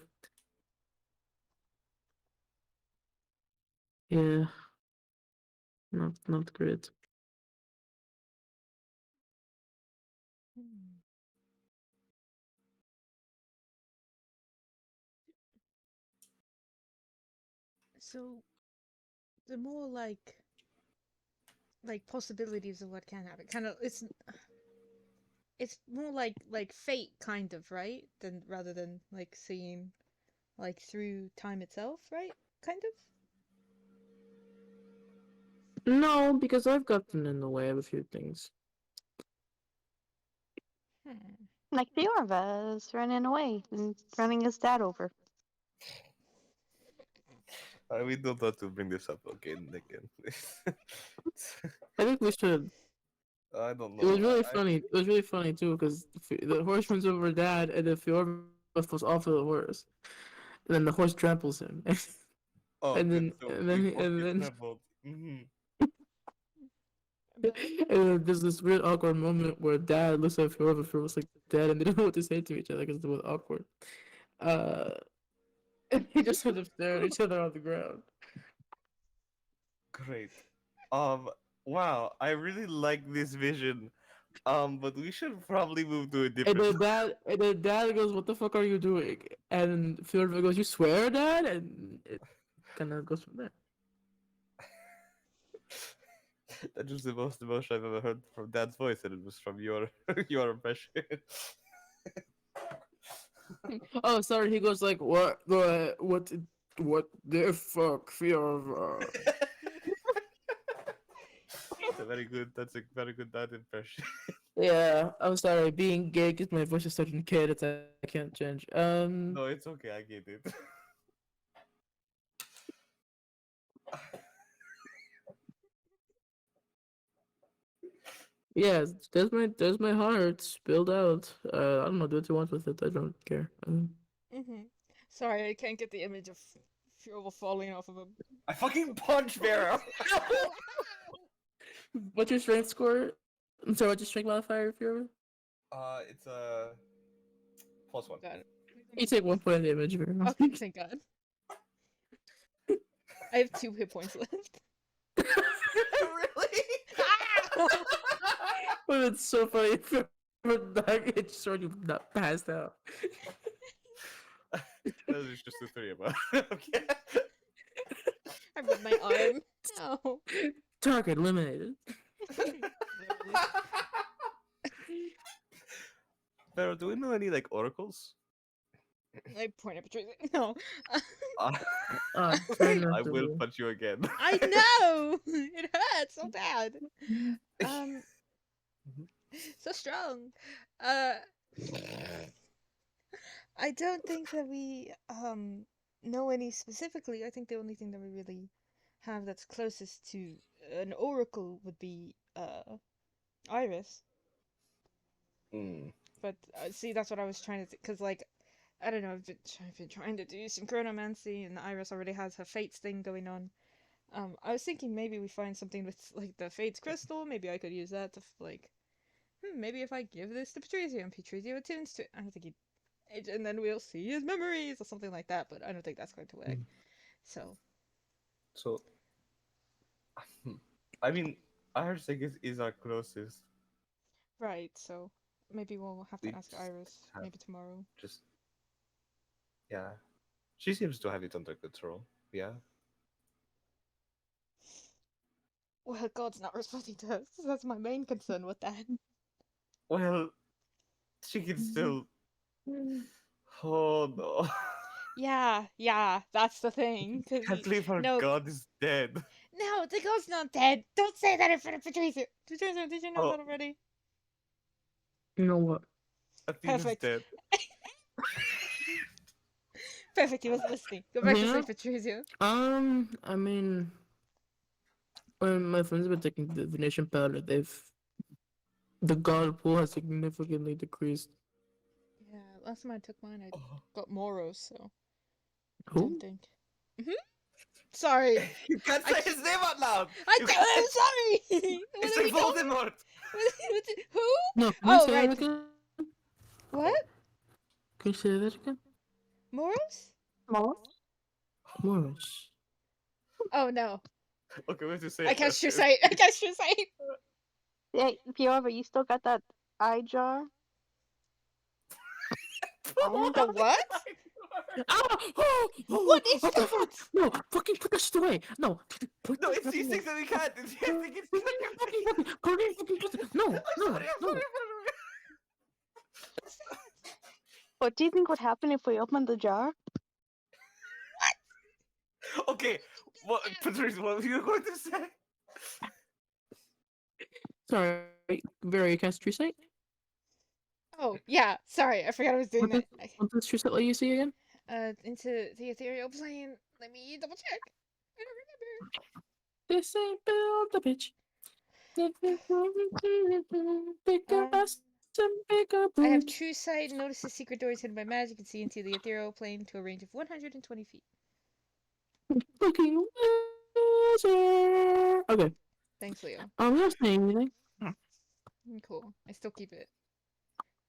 Yeah, not great. Hmm. So the more possibilities of what can happen. Kind of it's more like fate kind of, right? Than rather than like seeing like through time itself, right? Kind of. No, because I've gotten in the way of a few things. Hmm. like Fiorva is running away and running his dad over. We don't have to bring this up again and again. I think we should. I don't It was know. really funny. It was really funny too because the horse runs over Dad, and then Fiorba falls off of the horse, and then the horse tramples him, Oh, good. So we both and get then trampled. But and then there's this weird awkward moment where Dad looks at Fiorba's like Dad, and they don't know what to say to each other because they're both awkward. Uh, and they just sort of stare at each other on the ground. Great. Um. Wow. I really like this vision. But we should probably move to a different. And then Dad goes, "What the fuck are you doing?" And Fiorba goes, "You swear, Dad?" And it kind of goes from there. That was the most emotion I've ever heard from Dad's voice, and it was from your your impression. Oh, sorry. He goes like, what the fuck, Fiorba? That's a very good dad impression. Yeah, I'm sorry. Being gay gives my voice a certain cadence I can't change. No, it's okay. I get it. Yeah, there's my heart spilled out. I don't know. Do what you want with it. I don't care. sorry, I can't get the image of Fuel falling off of a. I fucking punch Vera. What's your strength score? I'm sorry. What's your strength modifier, Fiorba? It's a +1. Got it. You take 1 point of damage, Fiorba. Okay, thank God. I have 2 hit points left. Really? Ah! But it's so funny if It's already not passed out. There's just the three of us. Okay. I rubbed my arm. Oh. Target eliminated. Literally. Pero, do we know any like oracles? I point at Patricia. No. Uh, Try not I to will be. punch you again. I know! It hurts so bad. Um, so strong. Uh, I don't think that we know any specifically. I think the only thing that we really have that's closest to an oracle would be Iris. Mm. But see, that's what I was trying to, because like, I don't know, I've been trying to do some chronomancy, and Iris already has her fates thing going on. I was thinking maybe we find something with like the fates crystal. Maybe I could use that to like, maybe if I give this to Patrizio and Patrizio attunes to it, I don't think and then we'll see his memories or something like that. But I don't think that's going to work. So So, I mean, Arsec is our closest. right, so maybe we'll have We to ask just Iris have- maybe tomorrow. Just yeah, she seems to have it under control. Yeah. Well, God's not responding to us. That's my main concern with that. Well, she can still. Oh no! Yeah, that's the thing. Cause Can't believe our no, god is dead. no, the god's not dead. Don't say that in front of Patrizio. Patrizio, did you know Oh. that already? You know what? Athena's Perfect. dead. Perfect. He was listening. Go back to Yeah. sleep, Patrizio. I mean, when my friends have been taking the divination powder, the god pool has significantly decreased. Yeah, last time I took mine, I Oh. got Moros, so I Who? don't think. Sorry. You can't say his name out loud. You I'm sorry. What It's did like he call me? Voldemort. Who? No, can Oh, you say right. that again? What? Can you say that again? Moros? Morris. Oh no. Okay, we have to say I it. cast your sight. I cast your sight. Hey, Piova, you still got that eye jar? The what? Ah! Oh! What is What the that? fuck? No, fucking put that shit away. No, put No, that it's these fucking things that we can't. It's these away. things. Put it fucking, put it. No, I'm no, sorry. I'm no. sorry. What do you think would happen if we opened the jar? Okay, what, Patrice? What were you going to say? Sorry, very cast true sight. Oh yeah. Sorry, I forgot I was doing that. What does true sight let you see again? Into the ethereal plane. Let me double check. I don't remember. This ain't build the bitch. Bigger ass and bigger I have boobs. true sight. Notices secret doors hidden by magic and see into the ethereal plane to a range of 120 feet. Fucking loser. Okay. Thanks, Leo. I'm not saying anything. Cool. I still keep it.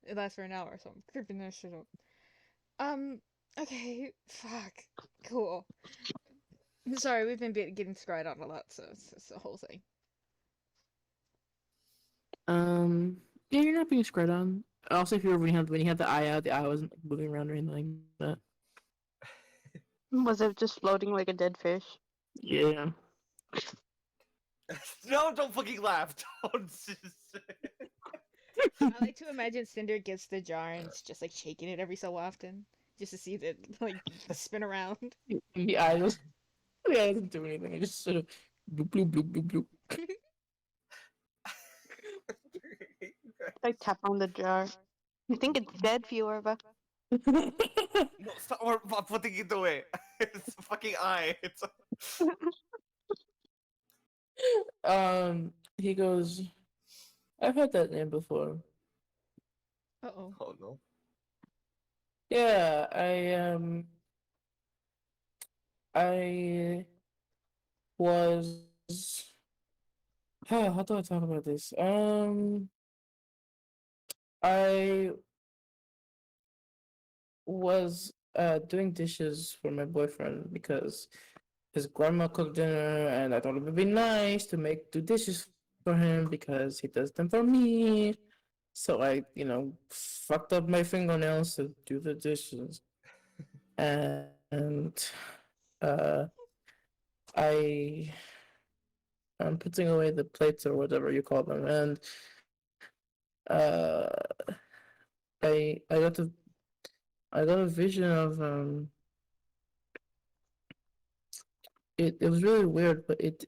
It lasts for an hour, so I'm creeping that shit up. Okay. Fuck. Cool. I'm sorry, we've been getting scryed on a lot, so it's the whole thing. Yeah, you're not being spread on. Also, if you were when you had the eye out, the eye wasn't moving around or anything like that. Was it just floating like a dead fish? Yeah. No, don't fucking laugh. Don't. I like to imagine Cinder gets the jar and it's just like shaking it every so often, just to see it like spin around. The eye was. The eye doesn't do anything. It just sort of bloop bloop bloop bloop bloop. Like tap on the jar. You think it's dead, Fiorva? No, stop or putting it away. It's a fucking eye. It's He goes. I've heard that name before. Uh-oh. oh no. Yeah, I was. How do I talk about this? I was doing dishes for my boyfriend because his grandma cooked dinner, and I thought it would be nice to do dishes for him because he does them for me. So I, fucked up my fingernails to do the dishes. And uh I I'm putting away the plates or whatever you call them, and uh I got a vision of it was really weird, but it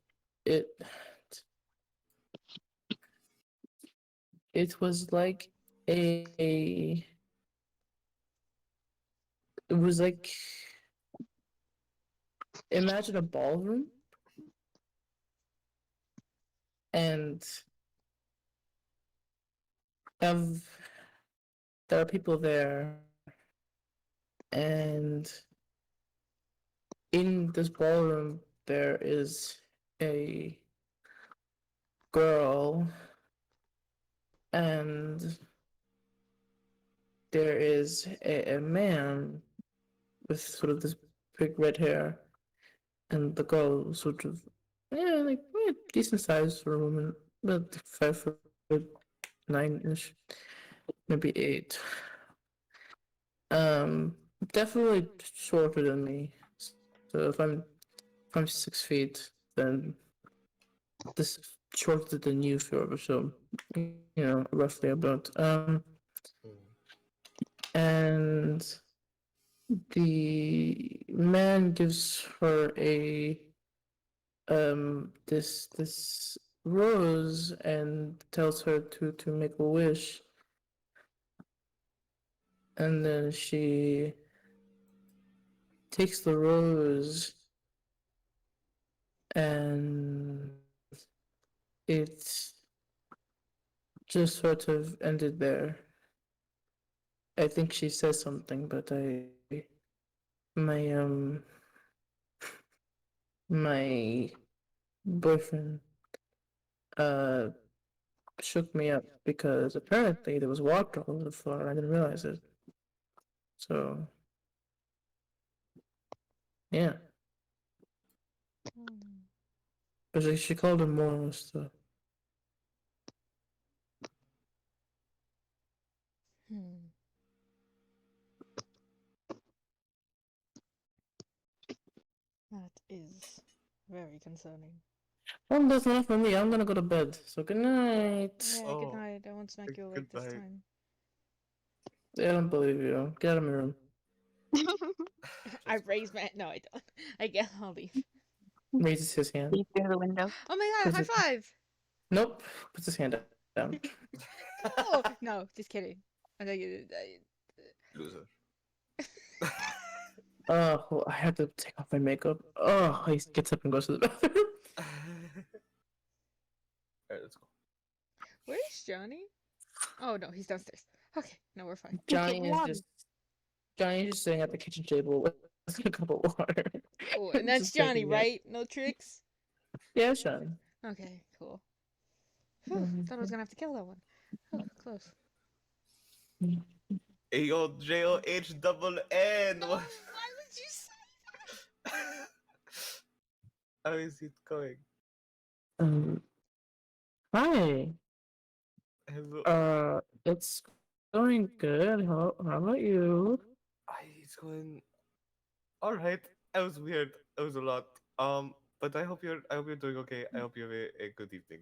it was like a it was like imagine a ballroom and have there are people there, and in this ballroom there is a girl, and there is a man with sort of this big red hair, and the girl sort of decent size for a woman, about 5'9" ish, maybe 8. Um, Definitely shorter than me. So if I'm 6 feet, then this is shorter than you, Fjord. So roughly about. And the man gives her a this rose and tells her to make a wish, and then she takes the rose, and it's just sort of ended there. I think she says something, but my my boyfriend uh shook me up because apparently there was water all over the floor and I didn't realize it. So yeah, but she called him more stuff. Hmm. That is very concerning. Well, that's enough for me. I'm gonna go to bed. So good night. Yeah, good Oh, night. I won't smack you awake this goodbye. time. I don't believe you. Get out of my room. I raise my no, I don't. I guess I'll leave. Raises his hand. See through the window. Oh my god, Puts high his, five! nope. Puts his hand down. Cool! No, just kidding. I know you. Loser. Oh, I have to take off my makeup. Oh, he gets up and goes to the bathroom. Alright, let's go. Where's Johnny? Oh no, he's downstairs. Okay, no, we're fine. Johnny is just Johnny is just sitting at the kitchen table with a cup of water. Cool, and that's Just Johnny, taking it. right? No tricks. Yeah, it's Johnny. Okay, cool. Whew, thought I was gonna have to kill that one. Oh, close. AOJOH double N. No, What? why would you say How is it going? Um, Hi. Hello. It's going good. How about you? It's going all right. That was weird. That was a lot. But I hope you're doing okay. I hope you have a good evening.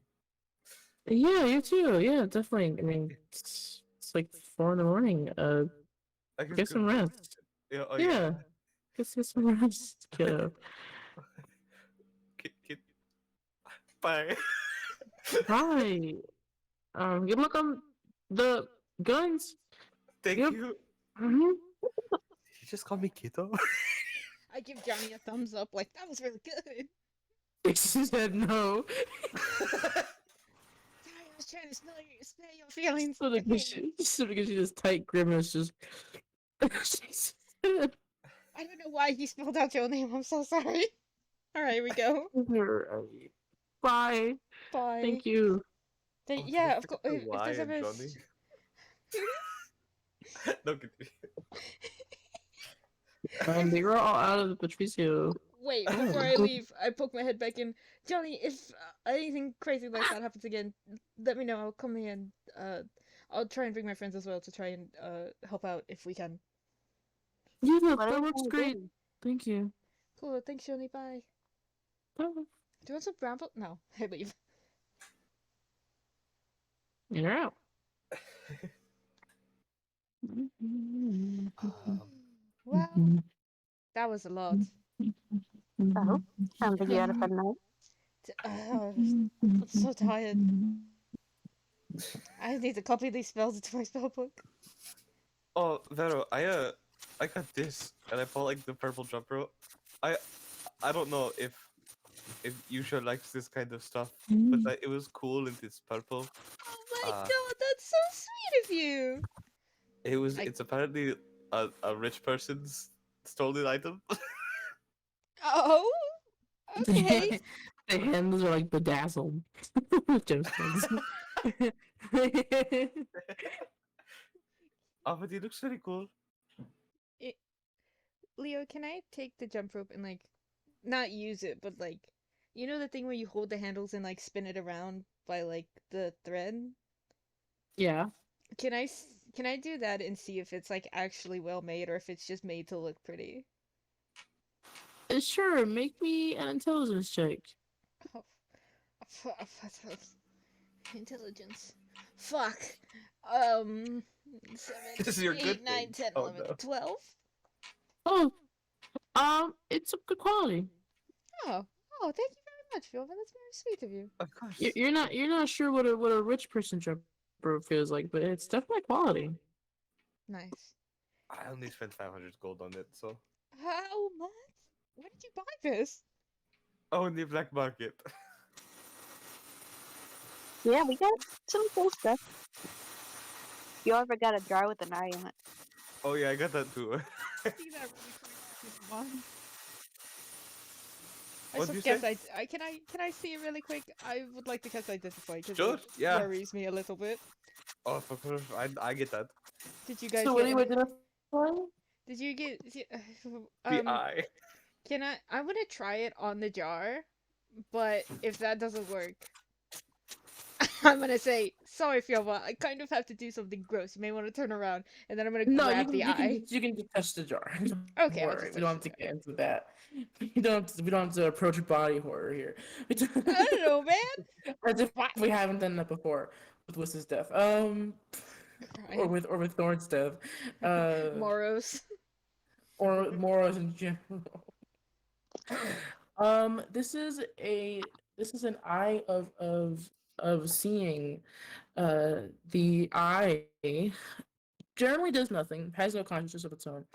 Yeah, you too. Yeah, definitely. I mean, it's like 4 in the morning. I guess Get good some night. rest. Yeah. Oh yeah. Yeah, get some rest, kiddo. Kid. Bye. Hi. Good luck on the guns. Thank Yep. you. Mm-hmm. He just called me Kito. I give Johnny a thumbs up, like that was really good. She said no. Sorry, I was trying to spare your feelings. So Okay. so because she just tight grimace, just. She said, I don't know why he spelled out your name. I'm so sorry. All right, we go. Bye. Bye. Thank you. Yeah, of course. Why, If there's ever. Johnny? No, continue. They were all out of the Patrizio. Wait, Oh. before I leave, I poke my head back in. Johnny, if anything crazy like that happens again, let me know. I'll come here and I'll try and bring my friends as well to try and help out if we can. Yeah, What are that we works gonna great. do? Thank you. Cool. Thanks, Shoni. Bye. Bye. Do you want some bramble? No, I leave. You're out. Wow, that was a lot. Oh, sounds like you had a fun night. I'm so tired. I need to copy these spells into my spellbook. Oh, Vero, I got this, and I bought like the purple jump rope. I, I don't know if Yusha likes this kind of stuff, but it was cool and it's purple. Oh my Uh, god, that's so sweet of you. I it's apparently a rich person's stolen item. oh okay. The hands are like bedazzled gemstones. Oh, but it looks very cool. It, Leo, can I take the jump rope and like not use it, but like you know the thing where you hold the handles and like spin it around by like the thread? Yeah. Can I do that and see if it's like actually well made or if it's just made to look pretty? Sure, make me an intelligence check. Oh, intelligence. Fuck. Um, This is 7, your 8, good 9, thing. 10, Oh 11, no. 12. Oh, it's of good quality. Oh, oh, thank you very much, Phil. That's very sweet of you. Of course. You're not sure what a rich person jumper feels like, but it's definitely quality. Nice. I only spent 500 gold on it, so. How much? Where did you buy this? Oh, in the black market. Yeah, we got some cool stuff. You ever got a jar with an eye on it? Oh yeah, I got that too. See that really quick, if you don't mind. I What'd you just guess say? can I see it really quick? I would like to cast identify because Sure, it yeah. worries me a little bit. Oh, for sure. I get that. Did you guys So what get do you any? identify? Did you get? The eye. Can I? I'm gonna try it on the jar, but if that doesn't work, I'm gonna say sorry, Fiona. I kind of have to do something gross. You may want to turn around, and then I'm gonna No, grab the eye. you can just touch the jar. Don't Okay, I'll worry, just we touch don't have the to jar. get into that. We don't have to approach body horror here. I don't know, man. As if What? we haven't done that before with Wiss's death. Crying. Or with Thorn's death. Moros. Or Moros in general. This is an eye of seeing. The eye generally does nothing, has no consciousness of its own.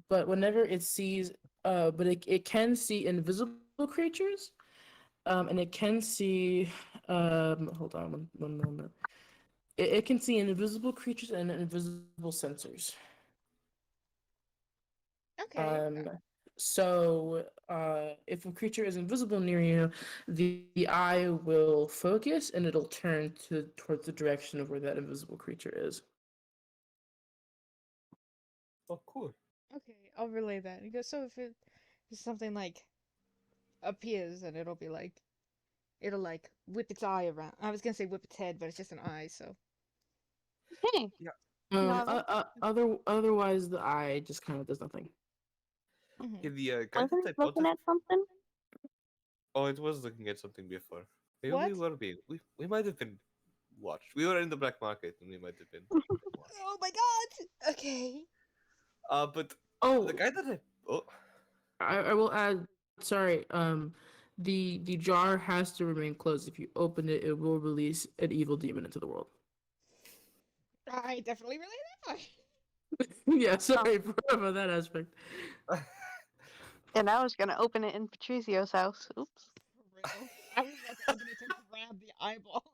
But whenever it sees, but it can see invisible creatures, and it can see, hold on one moment. It can see invisible creatures and invisible sensors. Okay. So if a creature is invisible near you, the eye will focus and it'll turn towards the direction of where that invisible creature is. Oh, cool. Okay, I'll relay that. He goes, so if something like appears and it'll like whip its eye around. I was gonna say whip its head, but it's just an eye, so. Hey, Yeah. no, Otherwise the eye just kind of does nothing. Mhm. Yeah, the guy wasn't that I it bought looking it. at something? Oh, it was looking at something before. Maybe What? we might have been watched. We were in the black market and we might have been watched. Oh my god! Okay. But Oh, the guy that I oh I will add. Sorry. The jar has to remain closed. If you open it, it will release an evil demon into the world. I definitely relay that. Yeah. Sorry about that aspect. And I was gonna open it in Patrizio's house. Oops. For real. I was about to open it to grab the eyeball.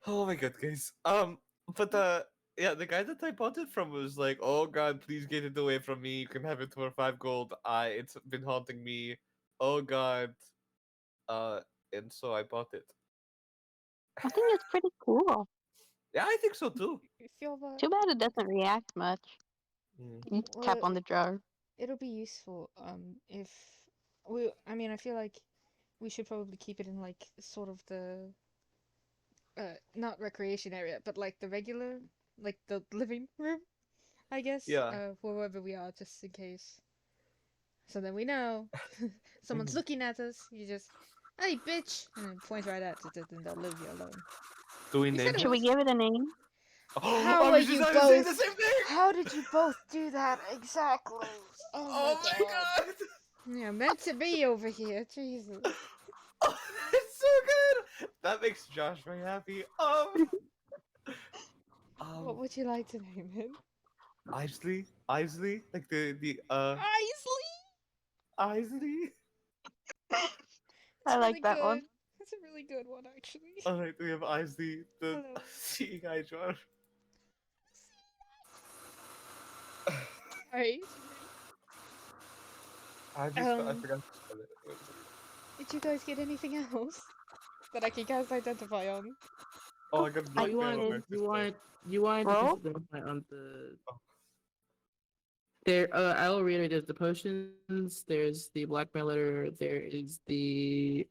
oh my god, guys. But yeah, the guy that I bought it from was like, "Oh God, please get it away from me. You can have it for 5 gold. It's been haunting me. Oh God." Uh, and so I bought it. I think it's pretty cool. Yeah, I think so too. You feel that? Too bad it doesn't react much. Mm. You tap Well, on the jar. it'll be useful. If I mean, I feel like we should probably keep it in like sort of the not recreation area, but like the regular, like the living room, I guess, Yeah. for wherever we are, just in case. So then we know someone's Mhm. looking at us. You just, hey, bitch, and then point right at it, and they'll leave you alone. Do we You name said it Should we was. give it a name? How I are was just you about to say both? the same thing. How did you both do that exactly? Oh my Oh my god. god. Yeah, meant to be over here. Jesus. Oh, it's so good. That makes Josh very happy. What Um, would you like to name it? Isley, like the Isley. Isley. It's I really like that good. one. It's a really good one, actually. All right, we have Isley, the Hello. seeing eye Josh. Alright. I Um, forgot to spell it. Wait a second. did you guys get anything else that I can cast identify on? Oh, I got Oh, I you blackmail on my did. wanted you sister. wanted you wanted to Roll? just identify on the Oh. there. I will reiterate: there's the potions, there's the blackmail letter, there is the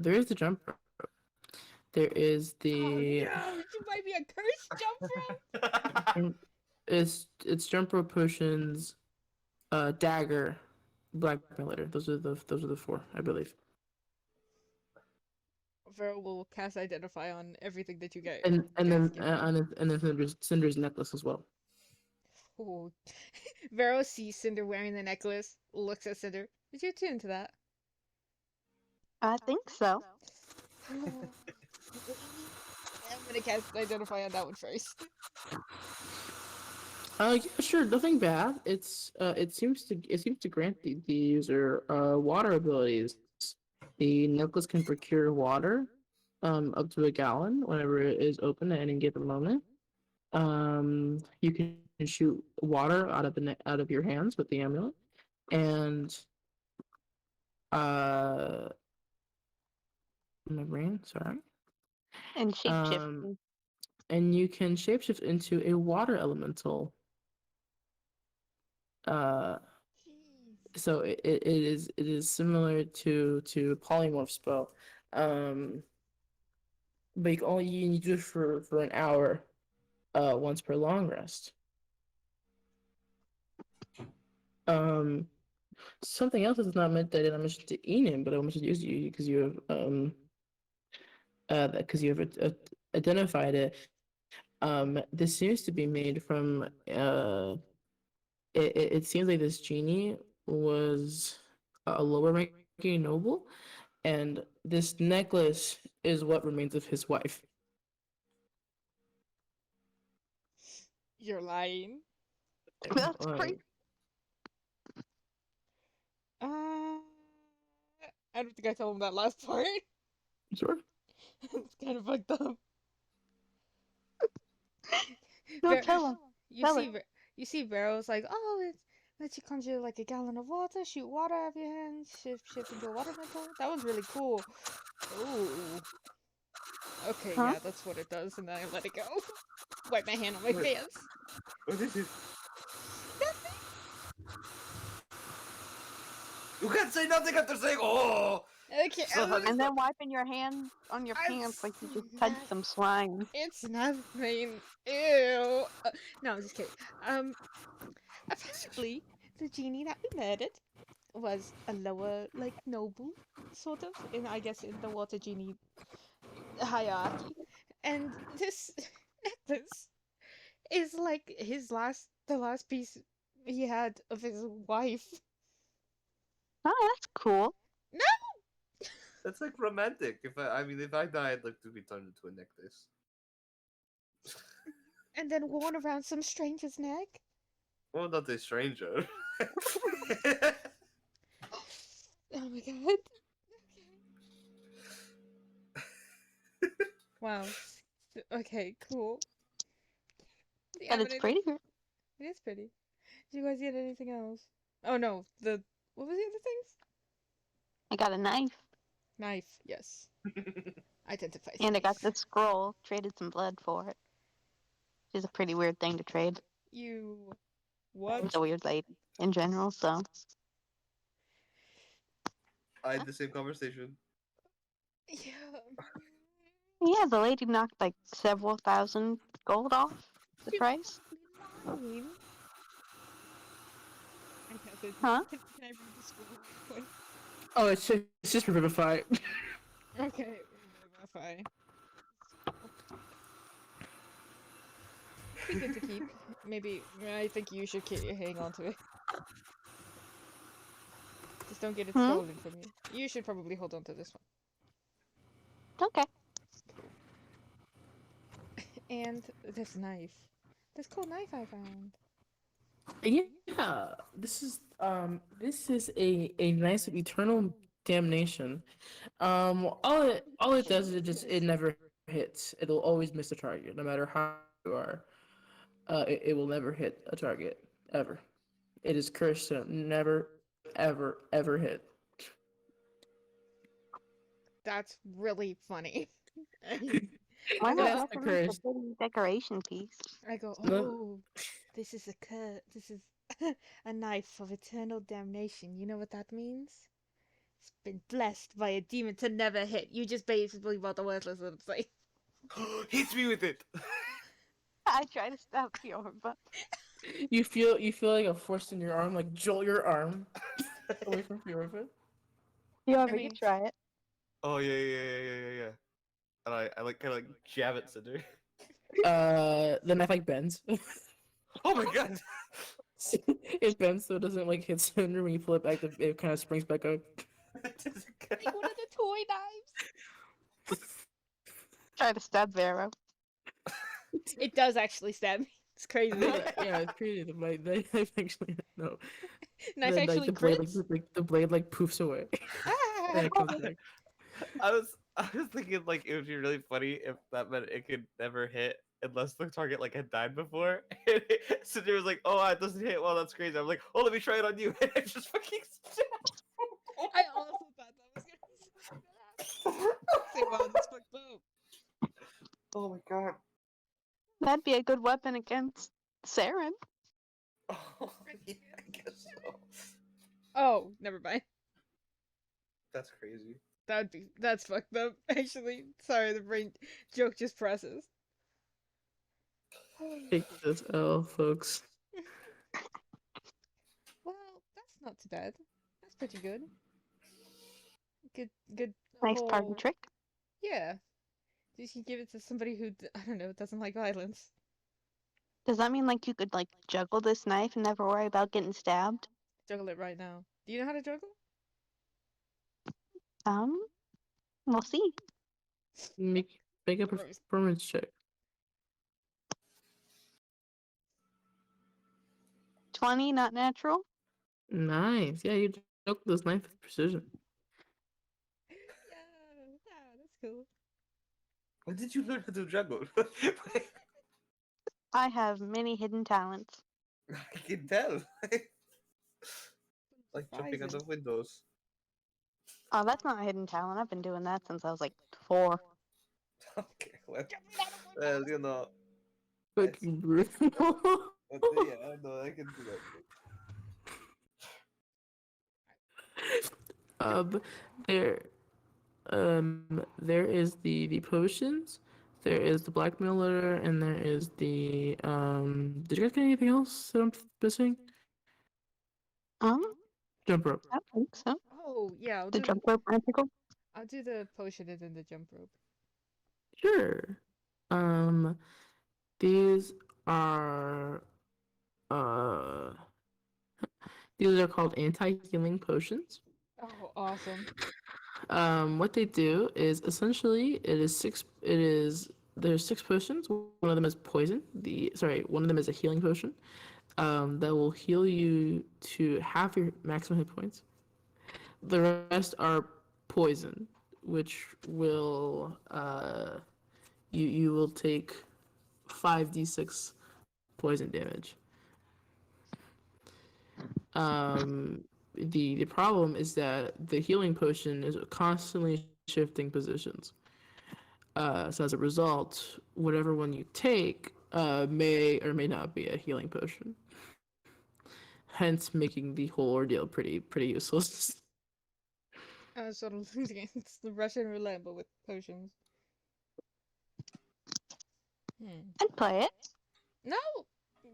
there is the jump rope. There is Oh the no! You might be a cursed jump rope. it's jump rope potions, dagger, blackmail letter. Those are the four, I believe. Vera will cast identify on everything that you get. And Guys then give me. Cinder's necklace as well. Oh. Vero sees Cinder wearing the necklace. Looks at Cinder. Did you tune to that? I think so. I'm gonna cast identify on that one first. Yeah, sure, nothing bad. It seems to grant the user water abilities. The necklace can procure water, up to a gallon whenever it is open at any given moment. You can shoot water out of your hands with the amulet, and uh, my brain, sorry. And Um, shapeshifting. and you can shapeshift into a water elemental. Uh, Jeez. so it is similar to polymorph spell. Um, but you need to do it for an hour, once per long rest. Um, something else is not meant that I didn't mention to Enon, but I mentioned to you because you have identified it. This seems to be made from it seems like this genie was a lower ranking noble, and this necklace is what remains of his wife. You're lying. That's crazy. Uh, I don't think I told him that last part. Sure. It's kind of fucked up. No, Ver- tell him. you Tell see, it. you see, Vero's like, oh, it lets you conjure like a gallon of water, shoot water out of your hands, shift into a water metal. That was really cool. Ooh. Okay, Huh? yeah, that's what it does, and then I let it go. Wipe my hand on my Wait. pants. What is it? Nothing. You can't say nothing after saying oh. Okay, So how And then wiping your hand on your pants like you just touched some slime. it's nothing. Ew. No, I'm just kidding. Apparently, the genie that we murdered was a lower, like, noble, sort of, in I guess in the water genie hierarchy. And this necklace is like the last piece he had of his wife. Oh, that's cool. No! That's like romantic. I mean, if I die, I'd like to be turned into a necklace. And then worn around some stranger's neck. Well, not a stranger. Oh my god. Wow. Okay, cool. Do you But have it's anything? prettier. It is pretty. Did you guys get anything else? Oh no, what was the other things? I got a knife. Knife, yes. Identifies And I got knife. this scroll. Traded some blood for it. Which is a pretty weird thing to trade. You what? It's a weird lady in general, so. I had the same conversation. Yeah. Yeah, the lady knocked like several thousand gold off the She's price. probably lying. I have it. Huh? Can I read the scroll real quick? Oh, it's just Revivify. Okay, Revivify. Be good to keep. Maybe I think you should hang on to it. Just don't get it Hmm? stolen from you. You should probably hold on to this one. Okay. Cool. And this knife. This cool knife I found. Yeah, this is a nice eternal damnation. All it does is it never hits. It'll always miss a target, no matter how you are. It will never hit a target ever. It is cursed to never, ever hit. That's really funny. I, Why I not go, That's make the it into a curse. pretty decoration piece? No, oh, this is a this is a knife of eternal damnation. You know what that means? It's been blessed by a demon to never hit. You just basically bought the worthless little thing. Hit me with it. I try to stab Fiora, but you feel like a force in your arm, like jolt your arm away from your weapon. I Fiora, you mean, try it. Oh yeah. And I like kind of like jab at Cinder. The knife like bends. Oh my god! It bends so it doesn't like hit center when you pull it back. It kind of springs back up. like one of the toy knives. Try to stab Vero. It does actually stab me. It's crazy. Yeah, it's crazy. The blade, the knife actually no. Knife Then like actually the blade, crits. the blade like poofs away, and Ah! it comes back. I was thinking like it would be really funny if that meant it could never hit unless the target like had died before. And Cinder was like, "Oh, it doesn't hit." Well, that's crazy. I'm like, "Oh, let me try it on you." And I just fucking. I also thought that was gonna say, wow, that's fucked up. Oh my god. That'd be a good weapon against Saren. Oh, yeah, I guess so. Oh, never mind. That's crazy. That's fucked up. Actually, sorry, the brain joke just presses. Take this L, folks. Well, that's not too bad. That's pretty good. Good Nice party whole. trick. Yeah. You can give it to somebody who I don't know doesn't like violence. Does that mean like you could like juggle this knife and never worry about getting stabbed? Juggle it right now. Do you know how to juggle? Um, we'll see. Make a Gross. performance check. 20, not natural. Nice. Yeah, you took this knife with precision. Yeah, that's cool. When did you learn how to juggle? I have many hidden talents. I can tell. Like jumping on Surprising. the windows. Oh, that's not a hidden talent. I've been doing that since I was like 4. Okay, well, Jumping out of well, windows. Fucking brutal. but yeah, I know I can do that. um, there, there is the potions, there is the blackmail letter, and there is the Did you guys get anything else that I'm missing? Um, Jump rope. I don't think so. Oh yeah, The jump rope magical. I'll do the potion and then the jump rope. Sure. Um, these are uh these are called anti-healing potions. Oh, awesome. What they do is essentially there's 6 potions. One of them is poison. One of them is a healing potion. That will heal you to half your maximum hit points. The rest are poison, which will you will take 5d6 poison damage. The problem is that the healing potion is constantly shifting positions. So as a result, whatever one you take may or may not be a healing potion. Hence, making the whole ordeal pretty useless. Sort of, it's the Russian roulette, but with potions. Hmm. I'd play it. No,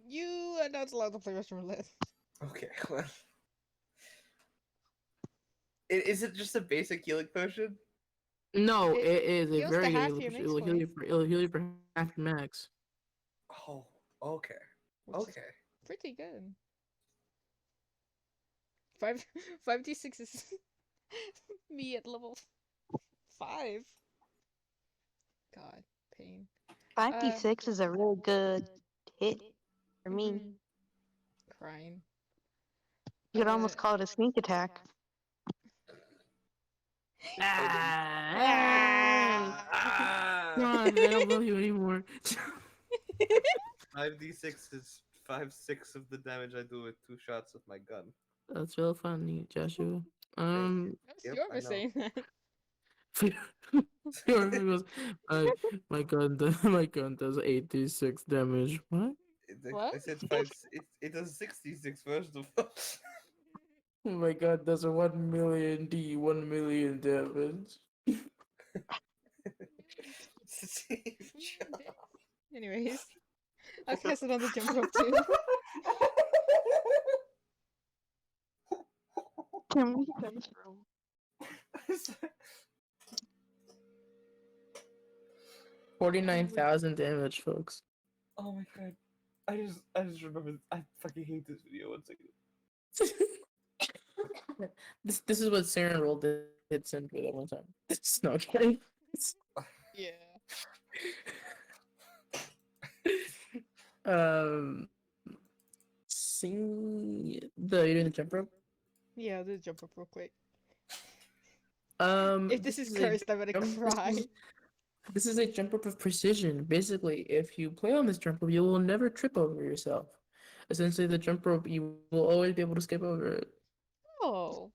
you are not allowed to play Russian roulette. Okay, well. Is it just a basic healing potion? No, It it is a heals to very good half healing your potion. max points, It'll heal you for half your max. Oh, okay. which is Okay. pretty good. Five 5d6 is me at level 5. God, pain. 5d6 is a really good hit for me. Mhm. Crying. You could almost call it a sneak attack. Come on, I don't love you anymore. 5d6 is 5/6 of the damage I do with 2 shots of my gun. That's real funny, Joshua. Thank you. That's Yep, your I know. saying that. Fiora goes, my gun does 86 damage. What? What? I said 5. It does 66 first of all. Oh my god, does a 1 million 1 million damage. Steve Jobs. Anyways, I'll cast it on the jump rope too. Can we finish room? 49,000 damage, folks. Oh my god. I just remember I fucking hate this video. One second. This is what Saren rolled did send me that one time. It's not kidding. Yeah. um, sing the you doing the jump rope. Yeah, I'll do the jump rope real quick. Um, If this is a cursed, I'm gonna jump- cry. This is a jump rope of precision. Basically, if you play on this jump rope, you will never trip over yourself. Essentially, the jump rope, you will always be able to skip over it. Oh,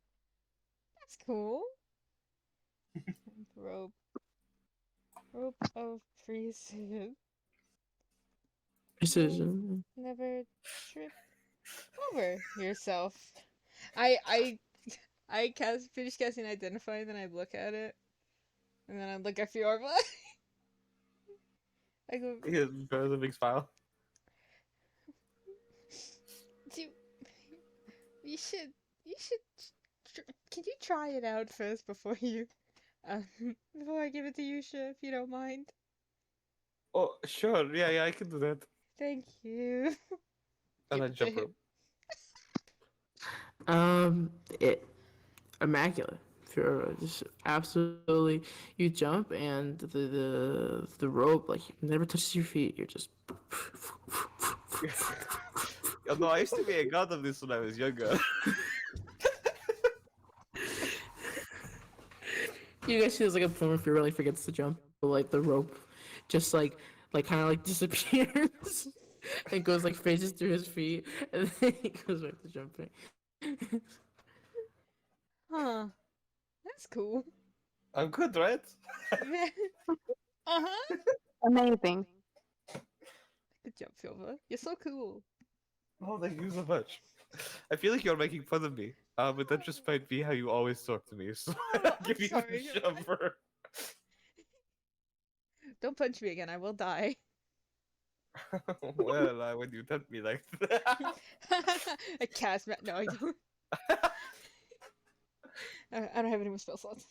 that's cool. Jump rope. Rope of precision. Precision. Never trip over yourself. I I finish casting identify, then I look at it, and then I look at Fiorba. I go, Yeah, there's a big smile. do you should can you try it out first before you um before I give it to Yusha, if you don't mind? Oh, sure. Yeah, I can do that. Thank you. And Give I it to jump him. rope. It immaculate. Pure, just absolutely. You jump and the rope like never touches your feet. You're just. Oh, no, I used to be a god of this when I was younger. You guys see there's like a point where Fury really forgets to jump, but like the rope, just like kind of like disappears, and goes like phases through his feet, and then he goes back to jumping. Huh. That's cool. I'm good, right? Uh-huh. Amazing. Good job, Silva. You're so cool. Oh, thank you so much. I feel like you're making fun of me. But that just might be how you always talk to me. So Oh, I'll I'm give you sorry. the shove. Don't punch me again, I will die. Well, when you tempt me like that. I cast no, I don't. I don't have any more spell slots.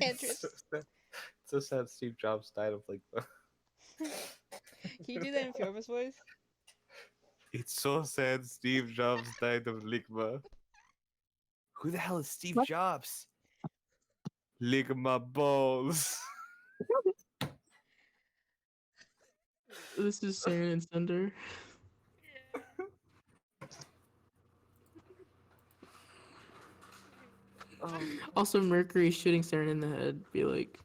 It's so sad. It's so sad Steve Jobs died of like the... Can you do that in Fiorba's voice? It's so sad Steve Jobs died of Ligma. Who the hell is Steve What? Jobs? Ligma balls. This is Saren and Thunder. Also, Mercury shooting Saren in the head. Be like,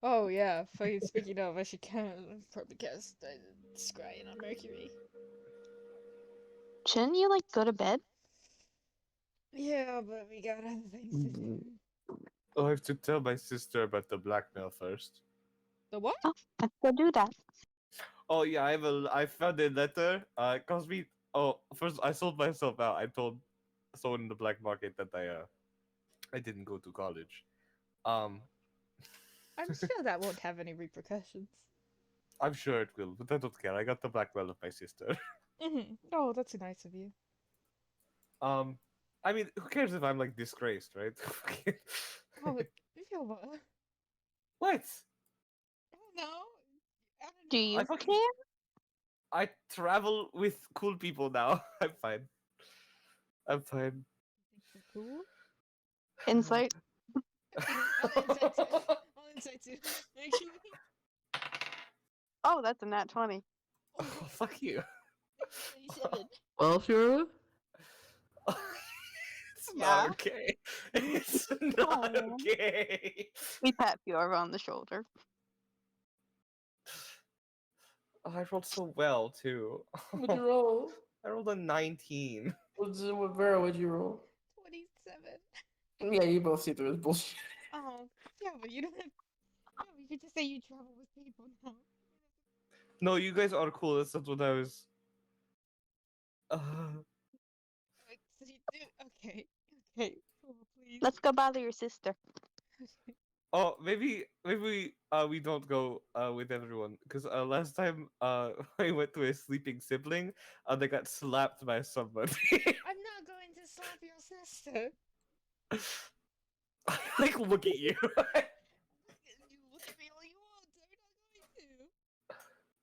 Oh yeah, fucking speaking of, I should probably cast Scrying on Mercury. Shouldn't you like go to bed? Yeah, but we got other things to do. Oh, I have to tell my sister about the blackmail first. The what? Oh, let's go do that. Oh yeah, I found a letter. Cause me. Oh, first I sold myself out. I told someone in the black market that I I didn't go to college. Um, I'm sure that won't have any repercussions. I'm sure it will, but I don't care. I got the black belt of my sister. Oh, that's nice of you. Um, I mean, who cares if I'm like disgraced, right? Oh, yeah, what? What? I don't know. I don't Do know. you fucking- care? I travel with cool people now. I'm fine. I'm fine. Think you're cool? Insight. I'll insight too. I'll insight too. Actually. Oh, that's a nat 20. Oh, fuck you. 27. Well, Fiora, It's Yeah. not okay. It's not Aw. okay. We pat Fiora on the shoulder. Oh, I rolled so well too. what'd you roll? I rolled a 19. What Vera? What'd you roll? 27. Yeah, you both see through this bullshit. Oh, yeah, but you don't have. Yeah, but you could just say you travel with people now. No, you guys are cool. That's not what I was. Like, so you do. Okay. Okay. Oh, please. Let's go bother your sister. Oh, maybe we don't go with everyone because last time I went to a sleeping sibling, they got slapped by somebody. I'm not going to slap your sister. Like, look at you. You look at me all you want. I'm not going to.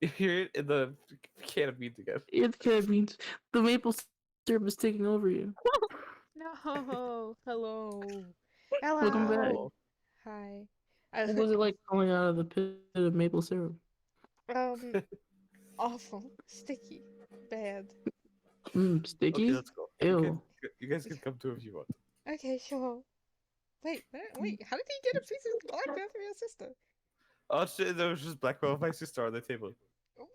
You hear it in the can of meat again. It kind of means the maple syrup is taking over you. No. Hello. Welcome back. Hello. Hi. What was it like coming out of the pit of maple syrup? Awful. Sticky. Bad. Sticky? Okay, let's go. Ew. You guys can come too if you want. Okay, sure. Wait, how did he get a piece of black bear from your sister? Oh, shit, there was just black belt of my sister on the table. What?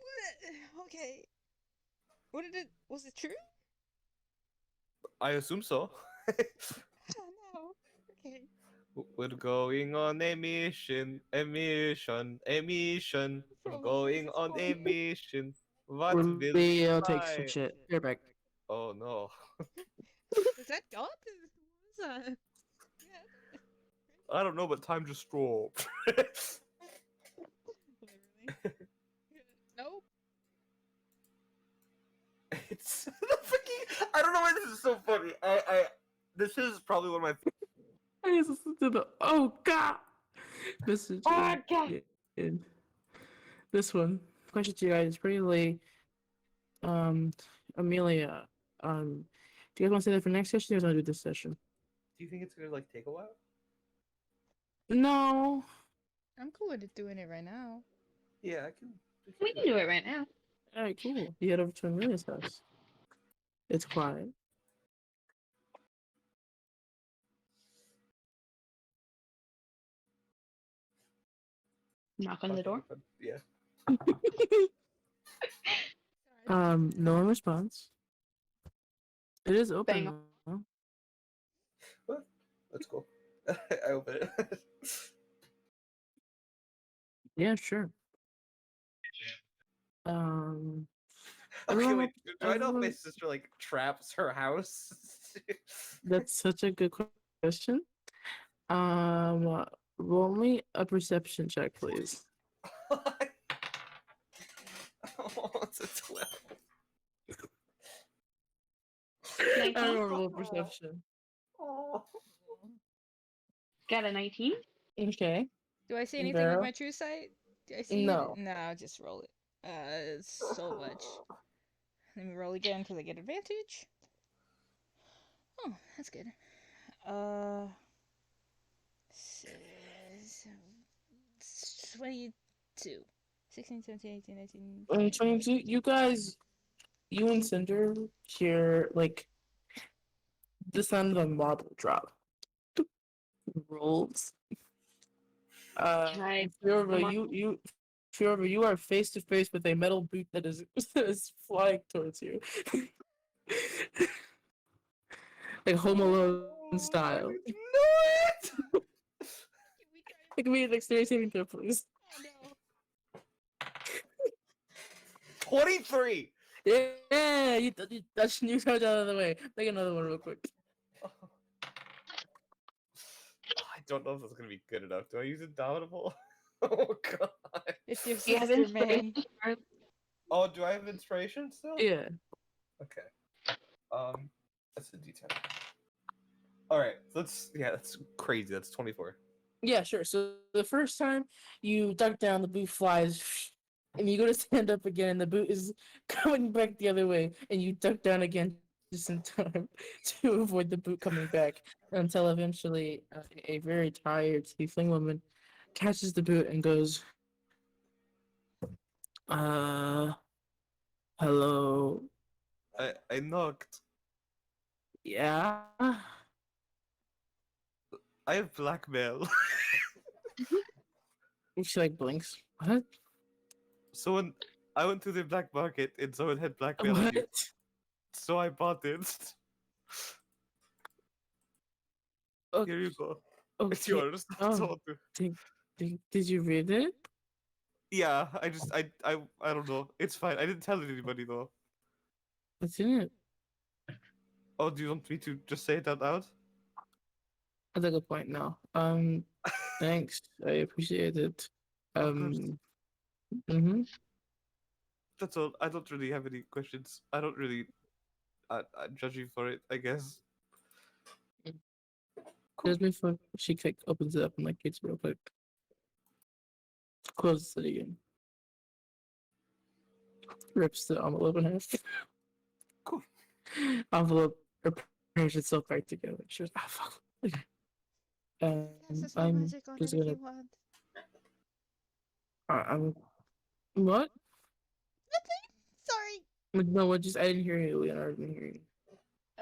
Okay. What did it, was it true? I assume so. Oh no. Okay. We're going on a mission, a mission, a mission. We're From going Jesus on a Christ. mission. What will We'll take some find? shit. You're back. Oh no. Is that God? What is that? Yeah. I don't know, but time just stopped. Literally. Nope. It's the freaking. I don't know why this is so funny. This is probably one of my. I just listened to the oh god message. Oh, God. in this one. Question to you guys, pretty late. Amelia, do you guys want to say that for next session or do you want to do this session? Do you think it's gonna like take a while? No. I'm cool with doing it right now. Yeah, I can. We can do it right now. Alright, cool. You head over to Amelia's house. It's quiet. Knock on the door. Yeah. No one responds. It is open. Bang. though. What? Let's go. I open it. Yeah, sure. Um, Okay, Everyone- wait. Do I know if my everyone- sister like traps her house? that's such a good question. Roll me a perception check, please. Oh, it's a 12. I don't roll perception. Oh. Got a 19. Okay. Do I see anything Vera? with my true sight? Do I see No. it? No, I'll just roll it. It's so much. Let me roll again because I get advantage. Oh, that's good. S- 22. 16, 17, 18, 19. 22. You guys, you and Cinder hear like the sound of a marble drop. Rolls. Can I- Fiorva, you are face to face with a metal boot that is is flying towards you. Like Home Alone style. No! It can be an dexterity saving throw, please. Oh no. 23! Yeah, you touch out of the way. Make another one real quick. don't know if that's gonna be good enough. Do I use Indomitable? Oh god. It's your Do you have sister, man. inspiration for Oh, do I have inspiration still? Yeah. Okay. That's a D10. All right. That's crazy. That's 24. Yeah, sure. So the first time you duck down, the boot flies, and you go to stand up again, and the boot is coming back the other way, and you duck down again just in time to avoid the boot coming back until eventually a very tired tiefling woman catches the boot and goes, "Uh, hello, I knocked. yeah." I have blackmail. And she like blinks. What? Someone I went to the black market and someone had blackmail on you. What? So I bought it. Here you go. It's Okay. yours. That's Oh, all. did you read it? Yeah, I don't know. It's fine. I didn't tell anybody though. What's in it? Oh, do you want me to just say it out loud? That's a good point. No. Thanks. I appreciate it. Of course. Mm-hmm. That's all. I don't really have any questions. I don't really I judge you for it, I guess. Cool. Just before she like opens it up and like gets real quick. Closes it again. Rips the envelope in half. Cool. Envelope repairs itself back together. She goes, ah, fuck. Okay. Cast a spell I'm magic on just it if gonna. you want. I'm. What? Sorry. No, what? Just I didn't hear you, Leonard. I didn't hear you.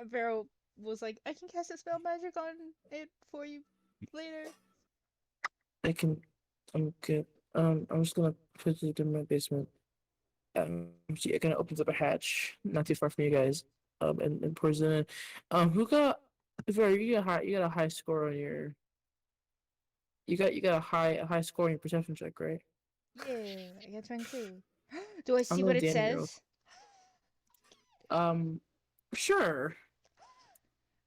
Vero was like, I can cast a spell magic on it for you later. I can. I'm good. I'm just gonna put it in my basement. She kind of opens up a hatch not too far from you guys. And pours it in. Who got? Vera, you got a high score on your. You got a high score on your perception check, right? Yeah, I got 22. Do I I'm see gonna what it DM you real says? Sure.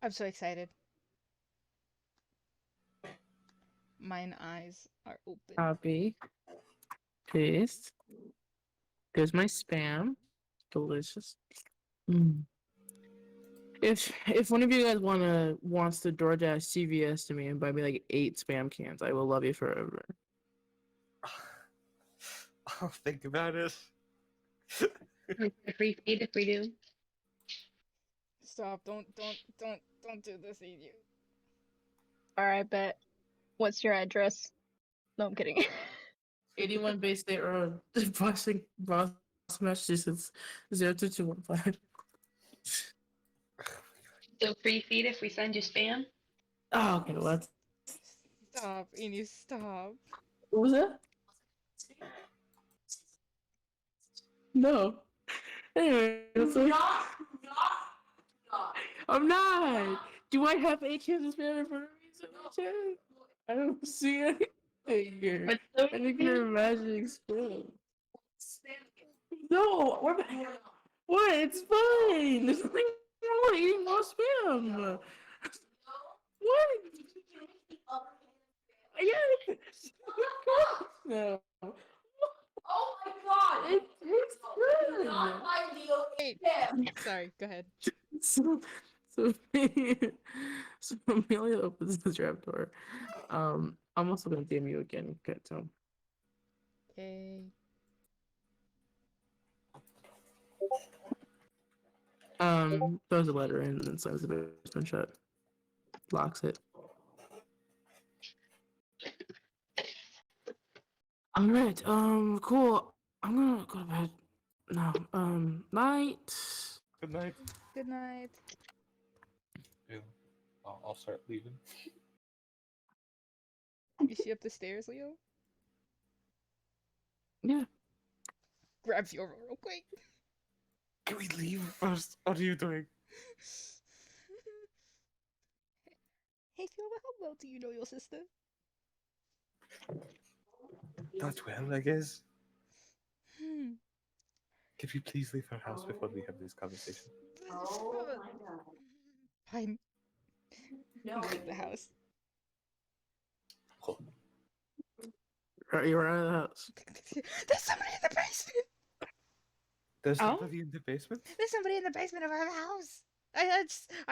I'm so excited. Mine eyes are open. Copy. Paste. There's my spam. Delicious. Mm. If one of you guys wants to DoorDash CVS to me and buy me like 8 spam cans, I will love you forever. I'll think about it. like a free feed if we do? Stop! Don't do this, you. Alright, bet. What's your address? No, I'm kidding. 81 Bay State Road, Boston, Massachusetts, 02215. So free feed if we send you spam? Oh, okay, what? Stop, Eni, stop. What was that? No. Anyway, so I'm not. Do I have 8 cans of spam in front of me? Chat? I don't see anything here. What's the I think you're imagining spam. No, what? It's fine. There's nothing wrong with eating more spam. What? Yeah. No. Oh my god! It tastes good. Not ideal. Wait. Sorry, go ahead. So, so, so Amelia opens the trap door. I'm also gonna DM you again. Okay, so Yay. throws a letter in and slams the basement shut. Locks it. All right. Cool. I'm gonna go to bed. No. Night. Good night. Good night. Yeah. I'll start leaving. Is she up the stairs, Leo? Yeah. Grab Fiora real quick. Can we leave first? What are you doing? Hey, Fiora, how well do you know your sister? Not well, I guess. Hmm. Can we please leave our house before we have this conversation? Oh my god. Fine. No. We leave the house. You were out of the house. There's somebody in the basement. There's Oh? somebody in the basement? There's somebody in the basement of our house. I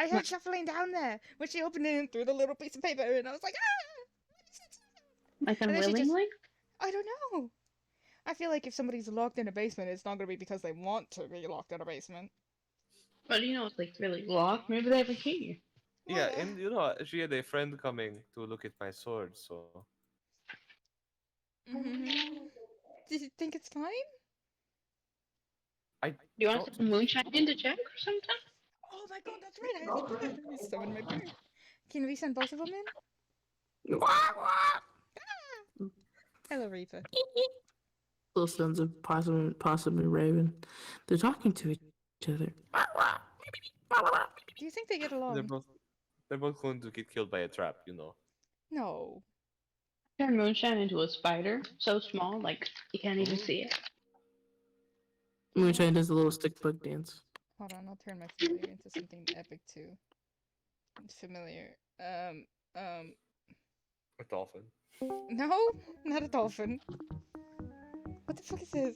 heard shuffling down there when she opened it and threw the little piece of paper, and I was like, ah! Like And then she just- unwillingly? I don't know. I feel like if somebody's locked in a basement, it's not gonna be because they want to be locked in a basement. But you know, it's like really locked. Maybe they have a key. Yeah, Well, and you know, she had a friend coming to look at my sword, so. Do you think it's fine? I Do you want don't. some moonshine in to check or something? Oh my god, that's right. I have a bird. Let me summon my bird. Can we send both of them in? Hello, Reaper. Little sons of possum and raven. They're talking to each other. Do you think they get They're along? both going to get killed by a trap, you know. No. Turn moonshine into a spider, so small, like you can't even see it. Moonshine does a little stick bug dance. Hold on, I'll turn my familiar into something epic too. It's familiar. A dolphin. No, not a dolphin. What the fuck is this?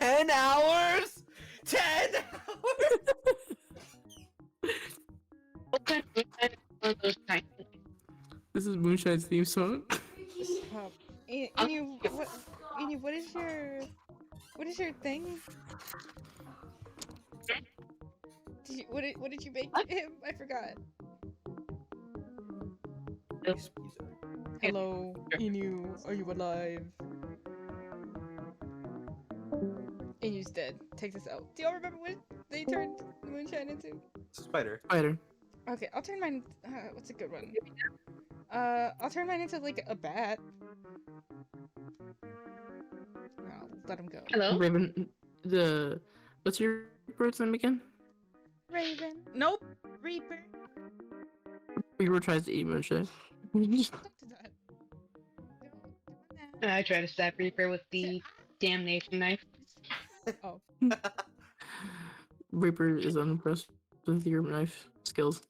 10 hours? 10 hours? What kind of moonshine is one of those tiny things? This is Moonshine's theme song. Stop. Inu, what is your thing? What did you make him? I forgot. Hello, Inu. Are you alive? Inu's dead. Take this out. Do y'all remember what they turned Moonshine into? Spider. Spider. Okay, I'll turn mine. What's a good one? I'll turn mine into like a bat. I'll let him go. Hello? Raven. What's your bird's name again? Raven. Nope. Reaper. Reaper tries to eat Moonshine. Don't do that. Don't I try to stab Reaper with the damnation knife. Oh. Reaper is unimpressed with your knife skills.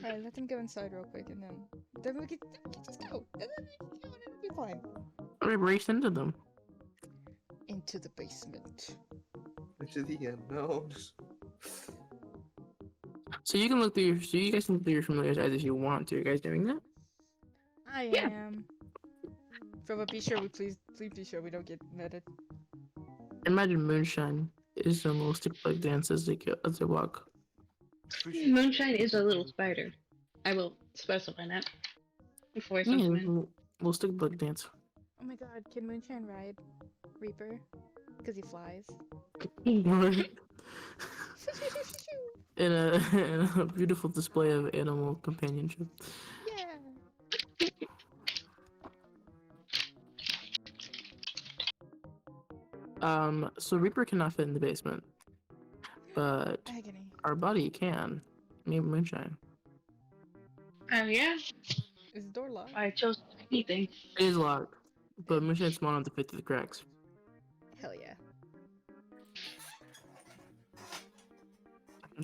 Alright, let them go inside real quick, and then we can just go, and then we can go, and it'll be fine. I raced into them. Into the basement. Into the unknowns. So you can look through so you guys can look through your familiars as if you want to. You guys doing that? I Yeah. am. But be sure please be sure we don't get netted. Imagine Moonshine is the little stick bug dance as they walk. Moonshine is a little spider. I will specify that before I Yeah, send them in. little stick bug dance. Oh my god, can Moonshine ride Reaper? Because he flies. in in a beautiful display of animal companionship. Yeah. So Reaper cannot fit in the basement, but Agony. our buddy can. Named Moonshine. Oh yeah? Is the door locked? I chose anything. It is locked, but Moonshine's small enough to fit through the cracks. Hell yeah.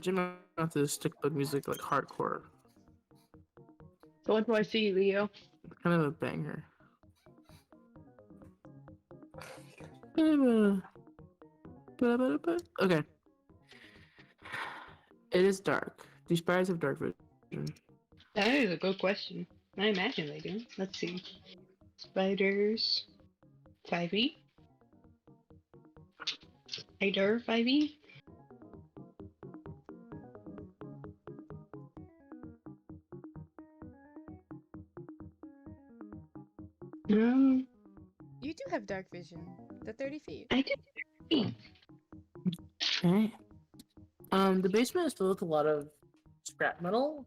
Jim out to stick bug music like hardcore, So what do I see, Leo? kind of a banger. Okay. It is dark. Do spiders have dark vision? That is a good question. I imagine they do. Let's see. Spiders. 5e? Spider 5e? No, You do have dark vision. The 30 feet. I did. Okay. The basement is filled with a lot of scrap metal.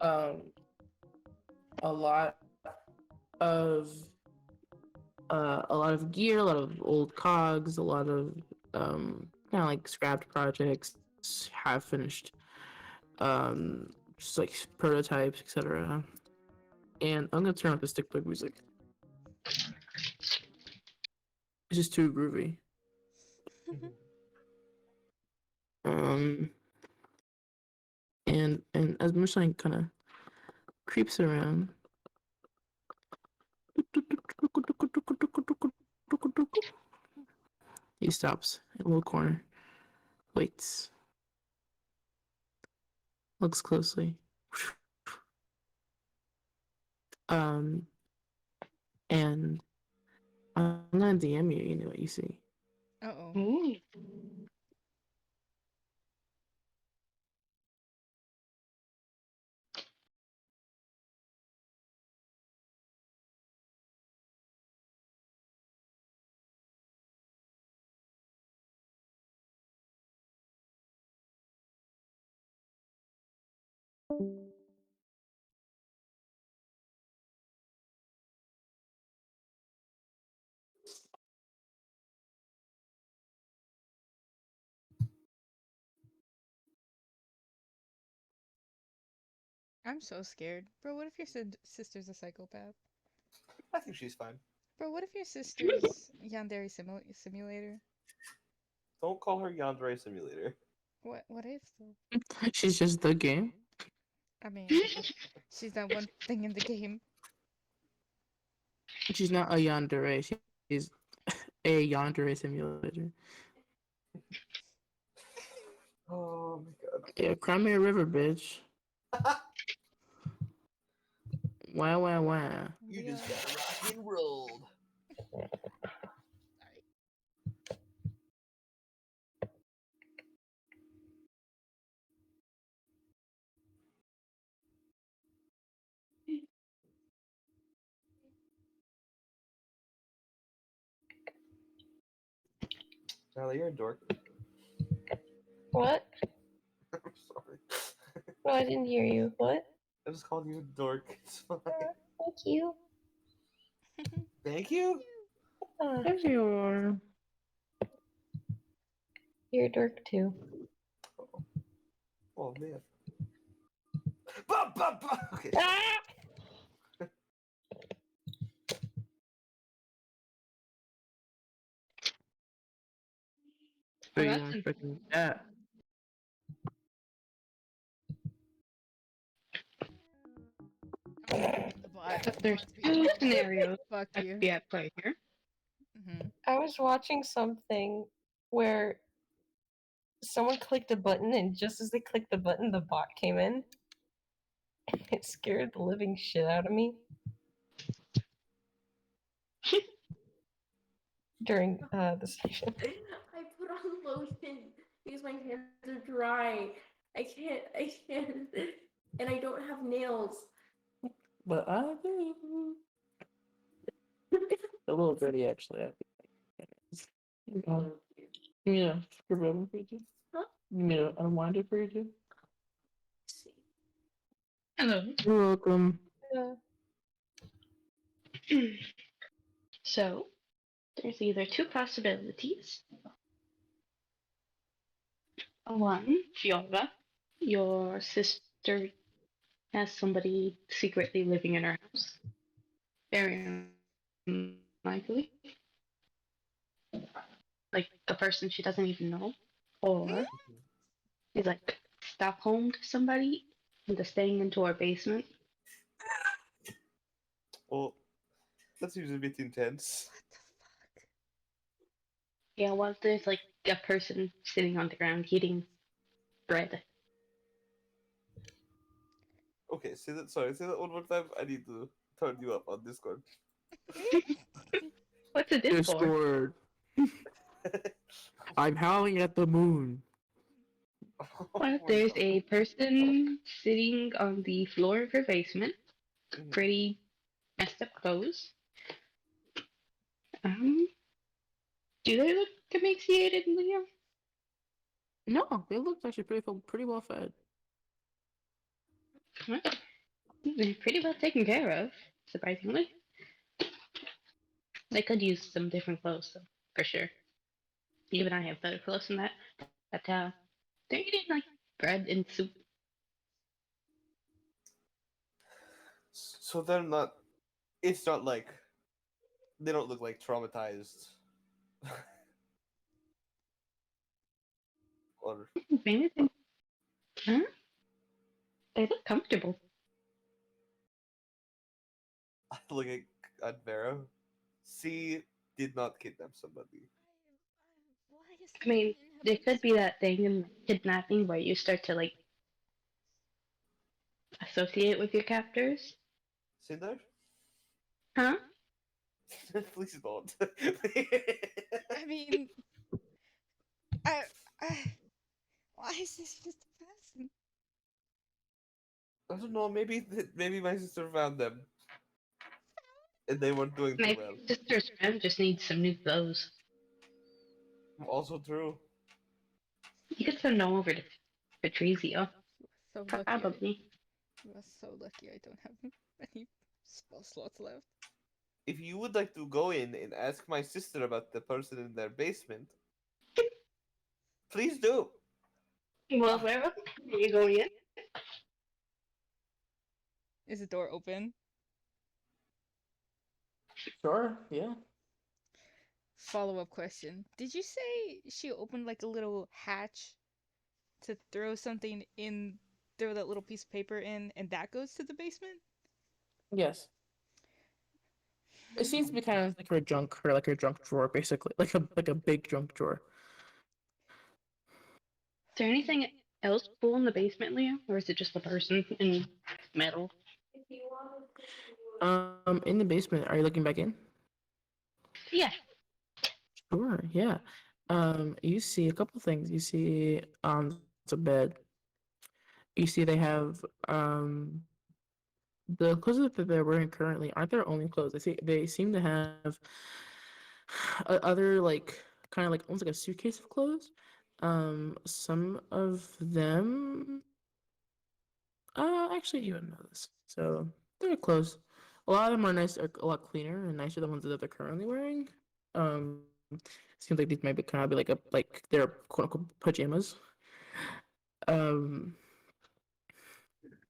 A lot of gear, a lot of old cogs, a lot of kind of like scrapped projects, half finished, just like prototypes, etc. And I'm gonna turn up the stick bug music. It's just too groovy. Um, And as Mushline kind of creeps around, he stops in a little corner, waits, looks closely. Um, and I'm gonna DM you. You know what you see. Uh-oh. Ooh. I'm so scared. Bro, what if your sister's a psychopath? I think she's fine. Bro, what if your sister's Yandere simulator? Don't call her Yandere Simulator. What if though? She's just the game. I mean, she's that one thing in the game. She's not a yandere. She's a yandere simulator. Oh my god. Yeah, Crimea River, bitch. Wow, wow, wow. You We just got rock and rolled. sorry. Natalie, you're a dork. What? I'm sorry. No, I didn't hear you. What? I just called you a dork. It's fine. Thank you. Thank you? There you are. You're a dork too. Oh man. Bah, bah, bah. Okay. So Oh, you that's want freaking cat? The bot. So The there's bot's being two evil. scenarios Fuck that could you. be at play here. I was watching something where someone clicked a button, and just as they clicked the button, the bot came in. It scared the living shit out of me during the session. I put on lotion because my hands are dry. I can't, and I don't have nails. But I do. A little dirty, actually. Yeah, scribble for you too. Huh? You mean to unwind it for you too? Let's see. Hello. You're welcome. So there's either two possibilities. One, Fiora, your sister has somebody secretly living in her house. Very unlikely. Like a person she doesn't even know. Or is like Stockholmed somebody into staying into her basement. Well, that seems a bit intense. What the fuck? Yeah, well, there's like a person sitting on the ground eating bread. Okay, say that. Sorry, say that one more time. I need to turn you up on Discord. What's a Discord? Discord. I'm howling at the moon. Oh Well, my there's God. a person sitting on the floor of her basement, Mhm. pretty messed up clothes. Um, do they look emaciated, Liam? No, they looked actually pretty well fed. Well, they're pretty well taken care of, surprisingly. They could use some different clothes, though, for sure. Even I have better clothes than that. But they're eating like bread and soup. So they're not. It's not like they don't look like traumatized. Or Maybe they, huh? They look comfortable. Look at Vero. She did not kidnap somebody. Why is I mean, something there happening? could be that thing in kidnapping where you start to like associate with your captors. Cinder? Huh? Please don't. I mean, I, I, why is this just a person? I don't know. Maybe my sister found them, and they weren't doing too Maybe well. your sister's friend just needs some new clothes. Also true. You could send them over to Patrizio. So lucky Probably. you are so lucky I don't have any spell slots left. If you would like to go in and ask my sister about the person in their basement, please do. Well, where are you going in? Is the door open? Sure, yeah. Follow-up question. Did you say she opened like a little hatch to throw something in, throw that little piece of paper in, and that goes to the basement? Yes. It seems to be kind of like her junk, like her junk drawer, basically, like a big junk drawer. Is there anything else cool in the basement, Leo? Or is it just the person in metal? In the basement, are you looking back in? Yeah. Sure, yeah. You see a couple things. You see, it's a bed. You see they have the clothes that they're wearing currently aren't their only clothes. They seem to have other like kind of like almost like a suitcase of clothes. Some of them, actually you wouldn't know this. So they're clothes. A lot of them are nice, are a lot cleaner and nicer than the ones that they're currently wearing. Um, seems like these might be kind of be like their quote unquote pajamas. Um,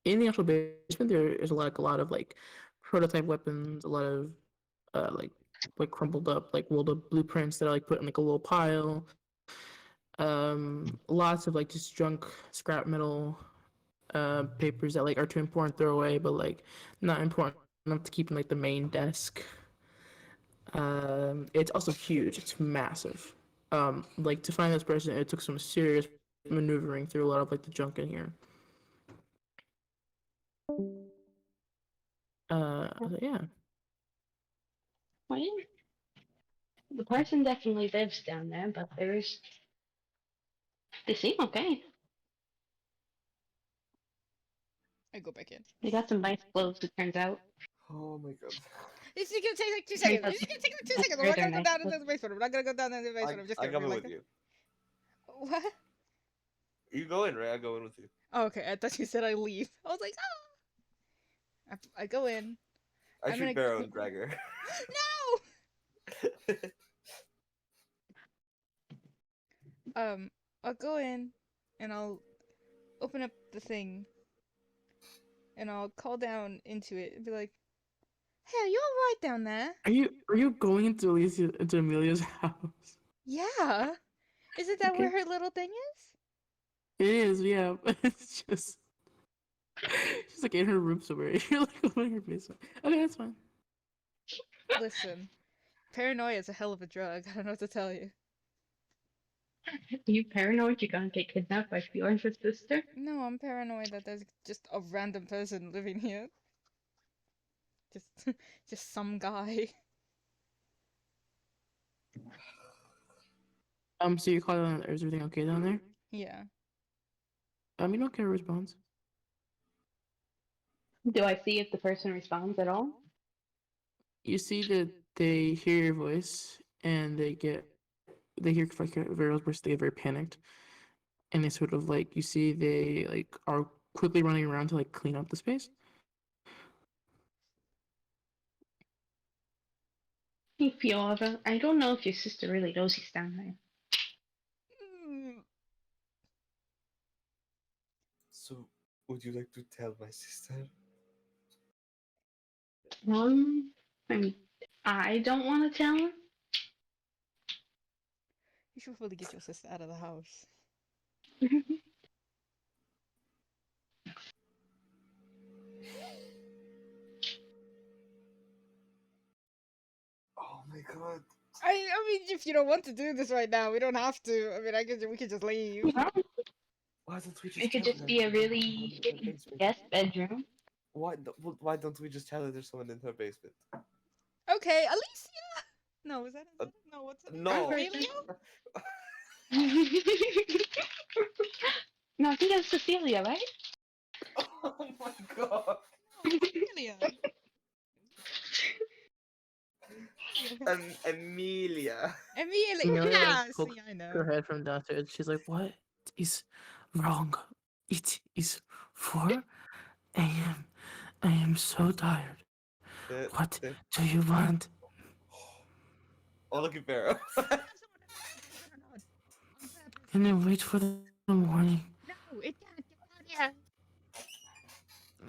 in the actual basement, there is a lot of like prototype weapons, a lot of like crumpled up, like rolled up blueprints that are like put in like a little pile. Lots of like just junk scrap metal papers that like are too important to throw away, but like not important enough to keep in like the main desk. It's also huge. It's massive. Like to find this person, it took some serious maneuvering through a lot of like the junk in here. Yeah. Well, yeah. The person definitely lives down there, but they seem okay. I go back in. They got some nice clothes, it turns out. Oh my god. This is gonna take like 2 Turns seconds. out This is gonna take like 2 that's seconds. I'm where not they're gonna go nice down into clothes. the basement. I'm not gonna go down into the basement. I'm just I gonna be coming like, with you. what? You go in, right? I go in with you. Oh, okay. I thought you said I leave. I was like, oh. I go in. I I'm shoot gonna. Barrow and drag her. No. I'll go in, and I'll open up the thing, and I'll call down into it and be like, "Hey, are you alright down there?" Are you going into Amelia's house? Yeah. Isn't that where Okay. her little thing is? It is, yeah, but it's just she's like in her room somewhere. You're like going in her basement. Okay, that's fine. Listen, paranoia is a hell of a drug. I don't know what to tell you. You paranoid you're gonna get kidnapped by Fioren's sister? No, I'm paranoid that there's just a random person living here. Just, just some guy. So you call on, is everything okay down there? Yeah. You don't get a response. Do I see if the person responds at all? You see that they hear your voice and they hear like Vero's voice, they get very panicked. And they sort of like you see they like are quickly running around to like clean up the space. Hey, Fiora, I don't know if your sister really knows he's down there. Mm, So, would you like to tell my sister? I mean, I don't want to tell her. you should probably get your sister out of the house. god. I mean, if you don't want to do this right now, we don't have to. I mean, we could just leave. Well, Why don't we just it could tell just her be a there's really someone in her shitty basement? guest bedroom. Why don't we just tell her there's someone in her basement? Okay, Alicia. No, is that no? What's her name? No. Emilio? No, I think that's Cecilia, right? Oh my god. No, it's Amelia. Amelia. Amelia. Amelia Yes, pokes yeah, I know. her head from downstairs. She's like, "What is wrong? It is 4 a.m. I am so tired. The- What the- do you want?" Oh, look at Vero. Can I wait for the morning? No, it can't get out here.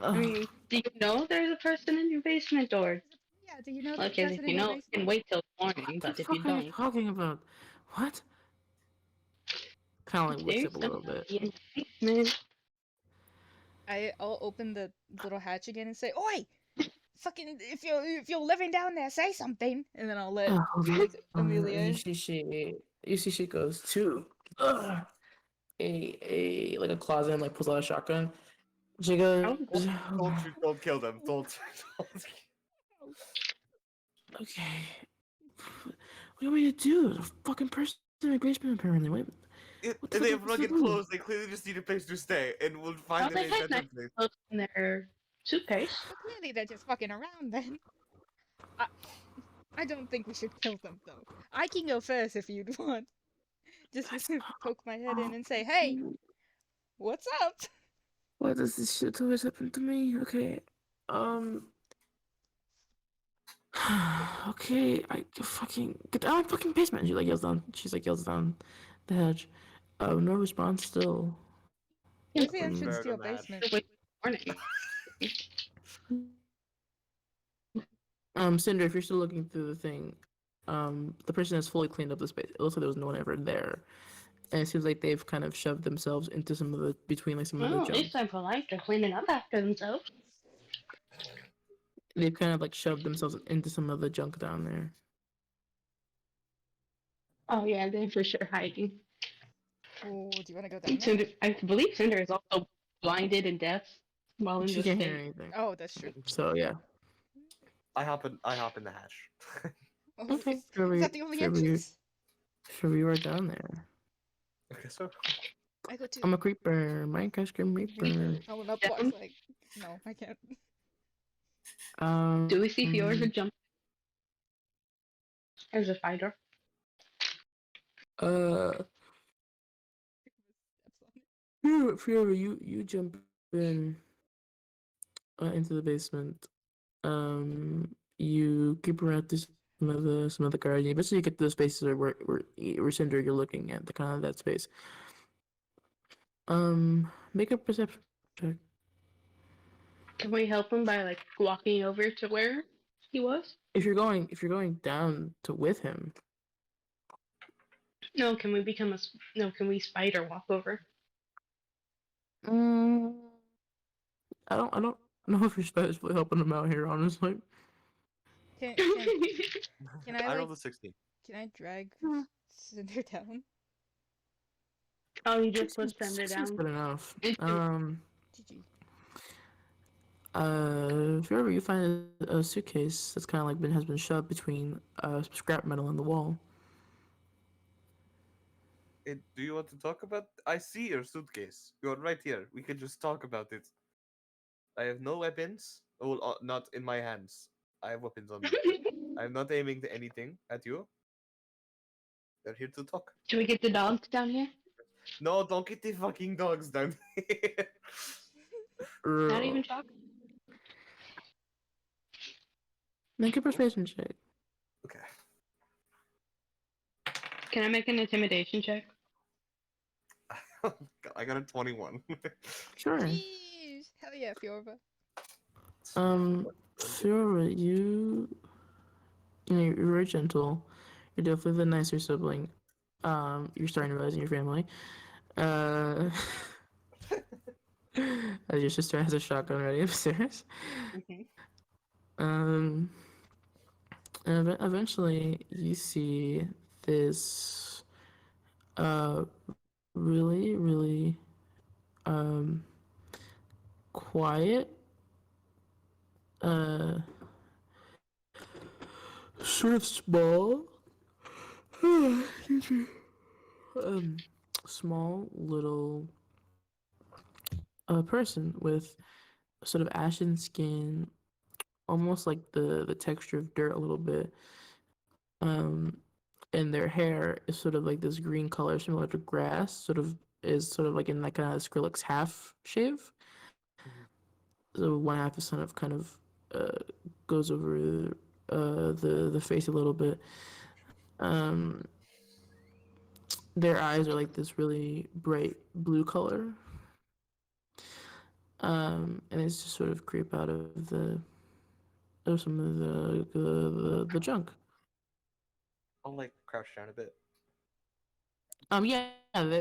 I Ugh, mean, do you know there's a person in your basement, or Yeah, do you know the okay, if person you in your know, you can basement? wait till morning. what But the if you fuck are you don't, talking about? What? Kind of like looks there's up a little somebody bit. in the basement. I'll open the little hatch again and say, "Oi, fucking! If you're living down there, say something." And then I'll let Hold Amelia. you see she goes to a like a closet and like pulls out a shotgun. She goes, Don't kill them. Don't. okay. What do you want me to do? There's a fucking person in my basement apparently. Wait, what the And they fuck have am I supposed to rugged do? clothes. They clearly just need a place to stay, and we'll find Oh, them they in had better nice place. clothes in their suitcase. Well, clearly they're just fucking around then. I, I don't think we should kill them though. I can go first if you'd want. Just poke my head in and say, "Hey, what's up?" Why does this shit always happen to me? Okay. Um. Okay, I fucking get out of my fucking basement. She like yells down. She's like yells down the hedge. No response still. Where's the Yeah, entrance Fair to your to match. basement? wait till morning. Cinder, if you're still looking through the thing, the person has fully cleaned up the space. It looks like there was no one ever there, and it seems like they've kind of shoved themselves into some of the between like some of the Well, at junk. least I'm polite. They're cleaning up after themselves. They've kind of like shoved themselves into some of the junk down there. Oh yeah, they're for sure hiding. Oh, do you want to go down there? Cinder, I believe Cinder is also blinded and deaf while in She this can't hear state. anything. Oh, that's true. So yeah. I hop in the hatch. Oh, Okay. is that the only Sure, entrance? we were down there. Okay, so I go too. I'm a creeper. Minecraft Grim Reaper. Oh, no, Down. Poirot's like, no, I can't. Do we see Fiora jump? There's a spider. Fiora, you jump in into the basement. You keep around to some of the guards. Eventually, you get to the spaces where Cinder you're looking at the kind of that space. Make a perception check. Can we help him by like walking over to where he was? If you're going down to with him, No, can we become no? Can we spider walk over? mm, I don't know if you're supposed to be helping him out here. Honestly, Can I I like, rolled a 16. can I drag Hmm. Cinder down? Oh, you just put 16's Cinder 16's down. good enough. Did you- GG. If you ever you find a suitcase that's kind of like has been shoved between scrap metal and the wall. Do you want to talk about? I see your suitcase. You're right here. We can just talk about it. I have no weapons. Well, not in my hands. I have weapons on me. I'm not aiming to anything at you. They're here to talk. Should we get the dogs down here? No, don't get the fucking dogs down here. Not even Chalk? Make a persuasion check. Okay. Can I make an intimidation check? I got a 21. Sure. Jeez. Hell yeah, Fiorba. Fiora, you know, you're very gentle. You're definitely the nicer sibling. You're starting to realize in your family. As your sister has a shotgun ready upstairs. Mhm. Um, And eventually, you see this really, really um, quiet, uh, sort of small, um, small little person with sort of ashen skin, almost like the texture of dirt a little bit. Um, and their hair is sort of like this green color, similar to grass. Sort of is sort of like in that kind of Skrillex half shave. Mhm. So one half is uh, goes over the face a little bit. Um, their eyes are like this really bright blue color. And it's just sort of creep out of some of the junk. I'll like crouch down a bit. Yeah,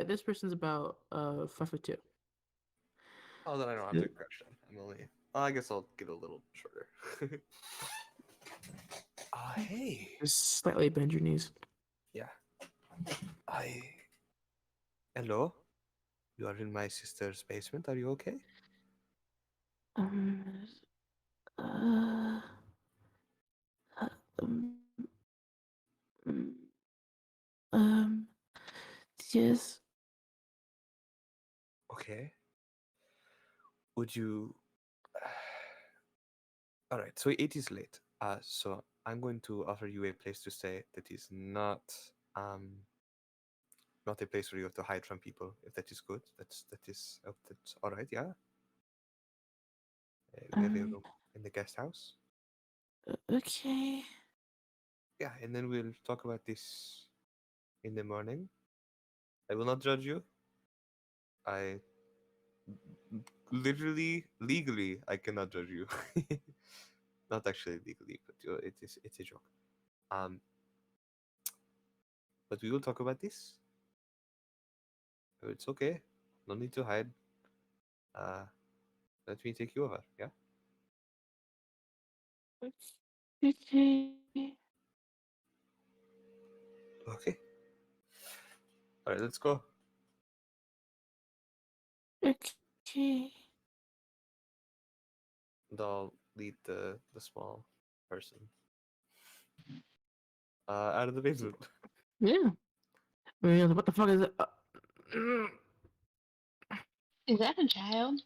this person's about 5'2". Oh, then I don't have to crouch down. I'm only. I guess I'll get a little shorter. Hey. Just slightly bend your knees. Yeah. I. Hello. You are in my sister's basement. Are you okay? Um, uh, um, mm, um, yes. Okay. Would you? All right. So it is late. So I'm going to offer you a place to stay that is not a place where you have to hide from people. If that is good, that's all right. Yeah. We have a Um, room in the guest house. okay. Yeah, and then we'll talk about this in the morning. I will not judge you. I literally, legally, I cannot judge you. Not actually legally, but it's a joke. Um, but we will talk about this. It's okay. No need to hide. Uh, let me take you over. Yeah. Okay. Okay. All right. Let's go. Okay. And I'll lead the small person out of the basement. Yeah. I mean, what the fuck is it? Is that a child?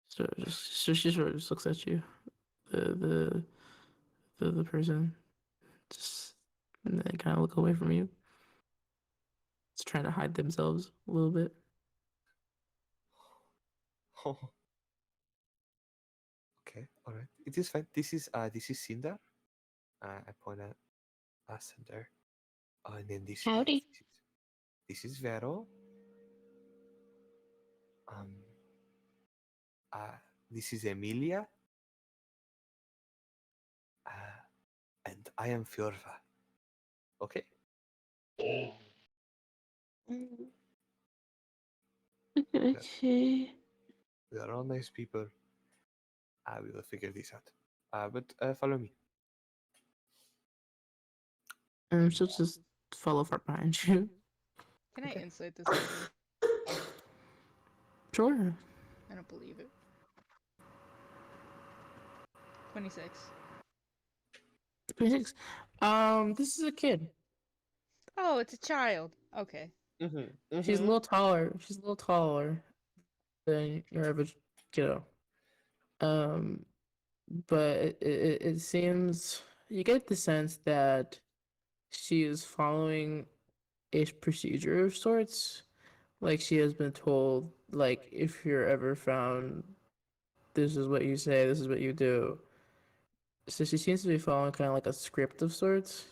So she sort of just looks at you. The the person just and then kind of look away from you. Just trying to hide themselves a little bit. Oh, okay. All right. It is fine. This is Cinder. I point at Cinder. Oh, and then Howdy. this is Vero. Um, uh, this is Emilia. Uh, and I am Fjorva. Okay. We are, Okay. we are all nice people. We will figure this out. But follow me. And she'll just follow far behind you. Can I Okay. insight this lady? Sure. I don't believe it. 26. 26. This is a kid. Oh, it's a child. Okay. Mm-hmm. She's a Mm-hmm. little taller. She's a little taller than your average kiddo. Um, but it seems you get the sense that she is following a procedure of sorts. Like she has been told, like, if you're ever found, this is what you say, this is what you do. So she seems to be following kind of like a script of sorts,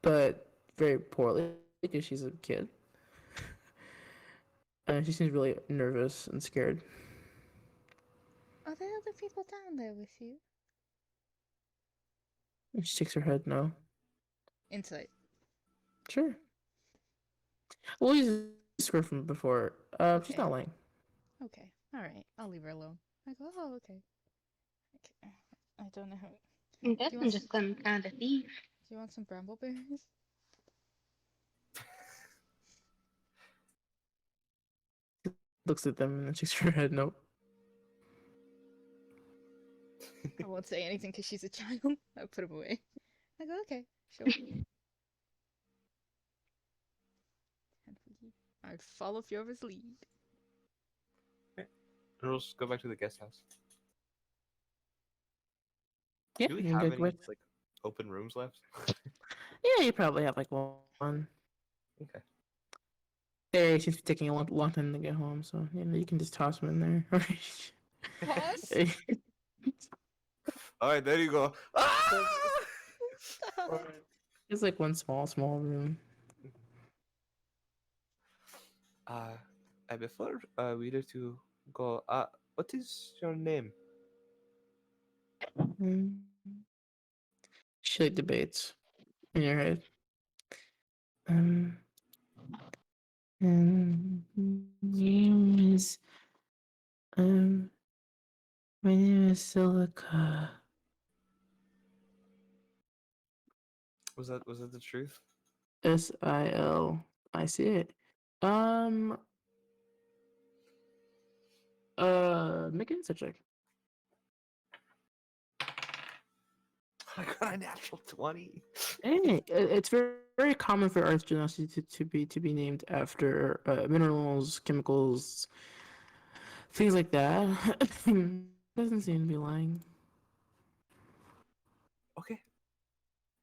but very poorly because she's a kid. And she seems really nervous and scared. Are there other people down there with you? And she shakes her head no. Insight. Sure. We'll use this script from before. She's Okay. not lying. Okay. All right. I'll leave her alone. I go, oh, okay. I don't know how. I guess you I'm want just some kind of thief. Do you want some brambleberries? Looks at them and then shakes her head. Nope. I won't say anything because she's a child. I put him away. I go, okay, sure. I'd follow Fiova's lead. Girls, go back to the guest house. Yeah, Do we you can have go any with. like open rooms left? Yeah, you probably have like one. Okay. Hey, she's taking a long time to get home, so you can just toss them in there. Toss? All right, there you go. Ah! Stop. It's like one small room. And before we need to go, what is your name? Mm. She like debates in your head. Um, name is my name is Silica. Was that the truth? SIL. I see it. Um. Make an insight check. I got a natural 20. Hey, it's very common for Earth genocide to be named after minerals, chemicals, things like that. Doesn't seem to be lying. Okay.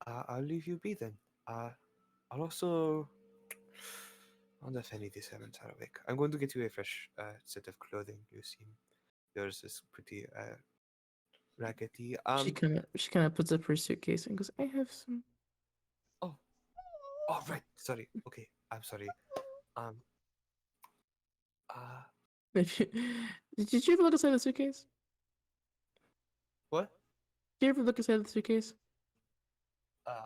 I'll leave you be then. I'll also. I wonder if any of these servants are awake. I'm going to get you a fresh set of clothing. You seem yours is pretty raggedy. She kind of puts up her suitcase and goes, "I have some." Oh, oh right. Sorry. Okay, I'm sorry. Um. Uh. Did you ever look inside the suitcase? What? Did you ever look inside the suitcase?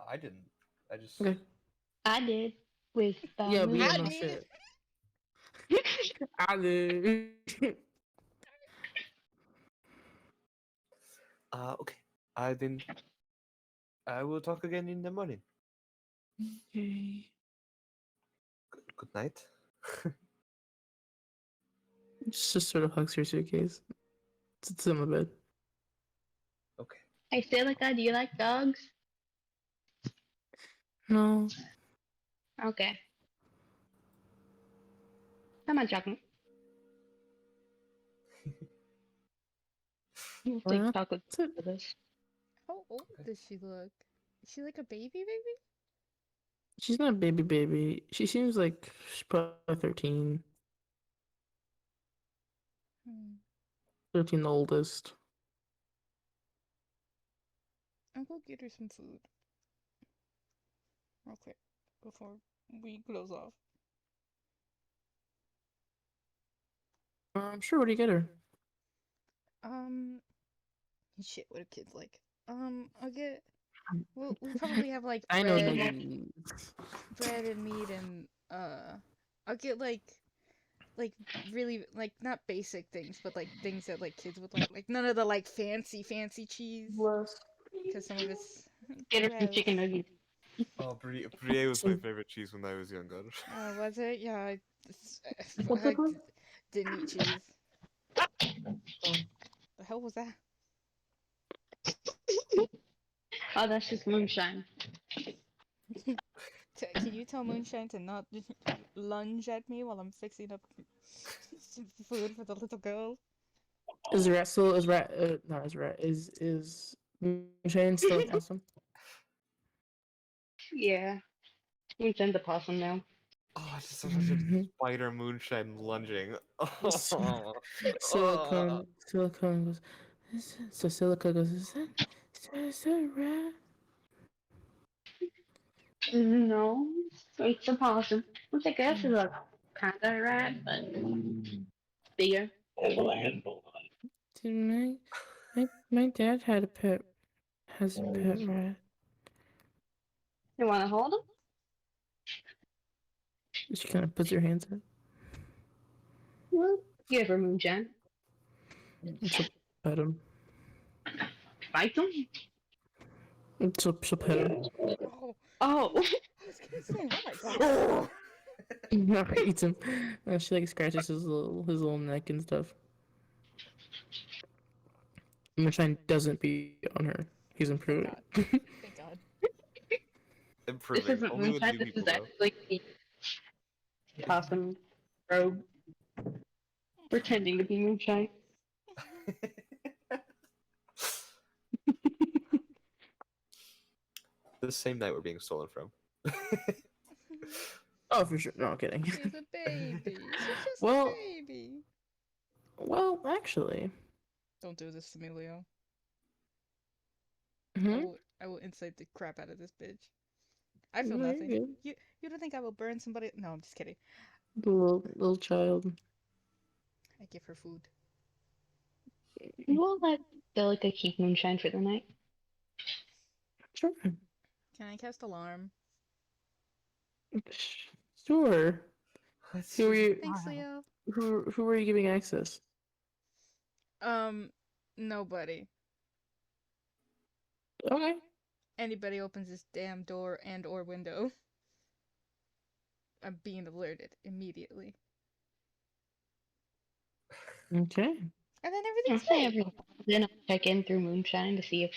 I didn't. I just. Okay. I did with Yeah, but yeah, I no did. shit. I did. Okay. Then I will talk again in the morning. Okay. Good night. Just sort of hugs her suitcase. Sits on the bed. Okay. Hey, Silica, do you like dogs? No. Okay. I'm not joking. We'll take Well, chocolate that's it. for this. How old does she look? Is she like a baby? She's not a baby. She seems like she's probably 13. Hmm. 13 the oldest. I'll go get her some food real quick before we close off. I'm sure. What do you get her? Um, shit. What do kids like? I'll get. Well, we probably have like I know bread, nuggies. bread and meat, and I'll get like really like not basic things, but like things that like kids would like. Like none of the like fancy cheese, because some of it's Get her some gross. chicken nuggets. Oh, Brie was my favorite cheese when I was younger. Was it? Yeah, I didn't eat cheese. The hell was that? Oh, that's just moonshine. Can you tell Moonshine to not lunge at me while I'm fixing up some food for the little girl? Is Rat still is Rat not is Rat is Shane still an awesome? Yeah. Moonshine's a possum now. Oh, I just imagine spider moonshine lunging. Oh, Silicone goes. So Silica goes. Is that Rat? No, it's a possum. Which I guess is a kind of rat, but bigger. Did my dad had a pet has a pet rat. You want to hold him? She kind of puts her hands up. Well, give her moonshine. And she'll pet him. fight them? She'll pet her. Oh, Oh. I was gonna say, oh my god. Eats him. She like scratches his little neck and stuff. Moonshine doesn't beat on her. He's Thank improving. God. Thank God. This Improving isn't only with moonshine. new This people is though. actually me. Awesome robe. Pretending to be moonshine. The same night we're being stolen from. Oh, for sure. No, I'm kidding. She's a baby. She's just Well- a baby. Well, actually. Don't do this to me, Leo. Hmm? I will incite the crap out of this bitch. I feel No, you're nothing. good. You don't think I will burn somebody? No, I'm just kidding. The little child. I give her food. You will let Delica keep moonshine for the night? Sure. Can I cast alarm? Sure. Who are you? Thanks, Leo. Who are you giving access? Nobody. Okay. Anybody opens this damn door and or window, I'm being alerted immediately. Okay. And then I'll everything's say great. every then I'll check in through moonshine to see if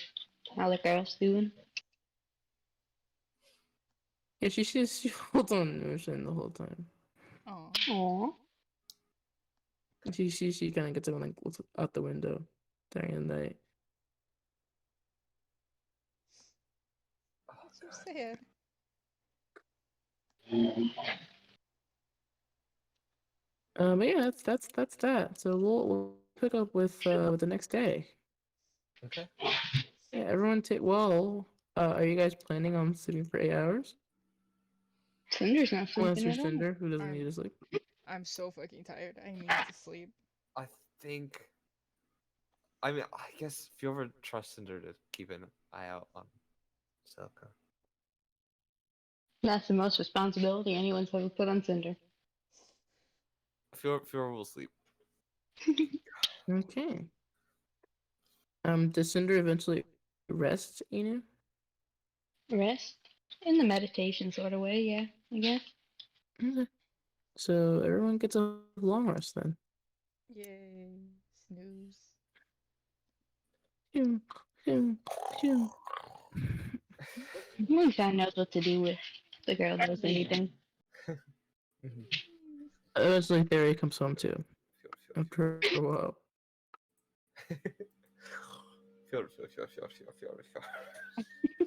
how the girl's doing. Yeah, she holds on to Moonshine the whole time. Aw. Aww. She kind of gets everyone like looks out the window during the night. That's so sad. But yeah, that's that. So we'll pick up with the next day. Okay. Yeah, everyone take. Well, are you guys planning on sleeping for 8 hours? Cinder's not Unless sleeping you're at all. Cinder, who doesn't I'm- need to sleep. I'm so fucking tired. I need to sleep. I think. I mean, I guess if you ever trust Cinder to keep an eye out on Selka. That's the most responsibility anyone's ever put on Cinder. Fiora will sleep. Okay. Does Cinder eventually rest, Inu? Rest? In the meditation sort of way, yeah, I guess. Okay. So everyone gets a long rest then. Yay. Snooze. Phew, phew, phew. Moonshine knows what to do with the girl does anything. Eventually, Theory comes home too. Fiora, After a while. Fiora.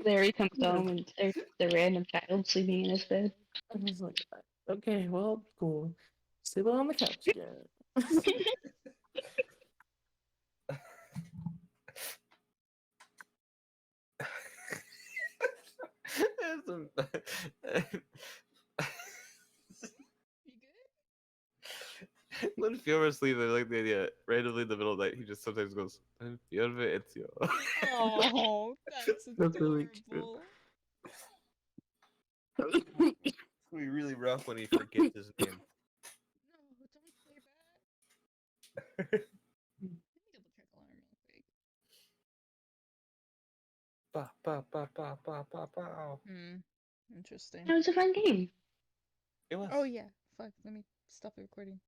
There he comes home and there's the random child sleeping in his bed. I was like, okay, well, cool. Sleep on the couch again. You good? When Fiora sleeps, I like the idea. Randomly in the middle of the night, he just sometimes goes, Fiora Ezio. Oh, that's That's really adorable. cute. It's gonna be really rough when he forgets his name. No, don't say that. Let me double check alarm real quick. Ba, ba, ba, ba, ba, ba, ba. Interesting. It was a fun game. It was. Oh yeah. Fuck. Let me stop the recording.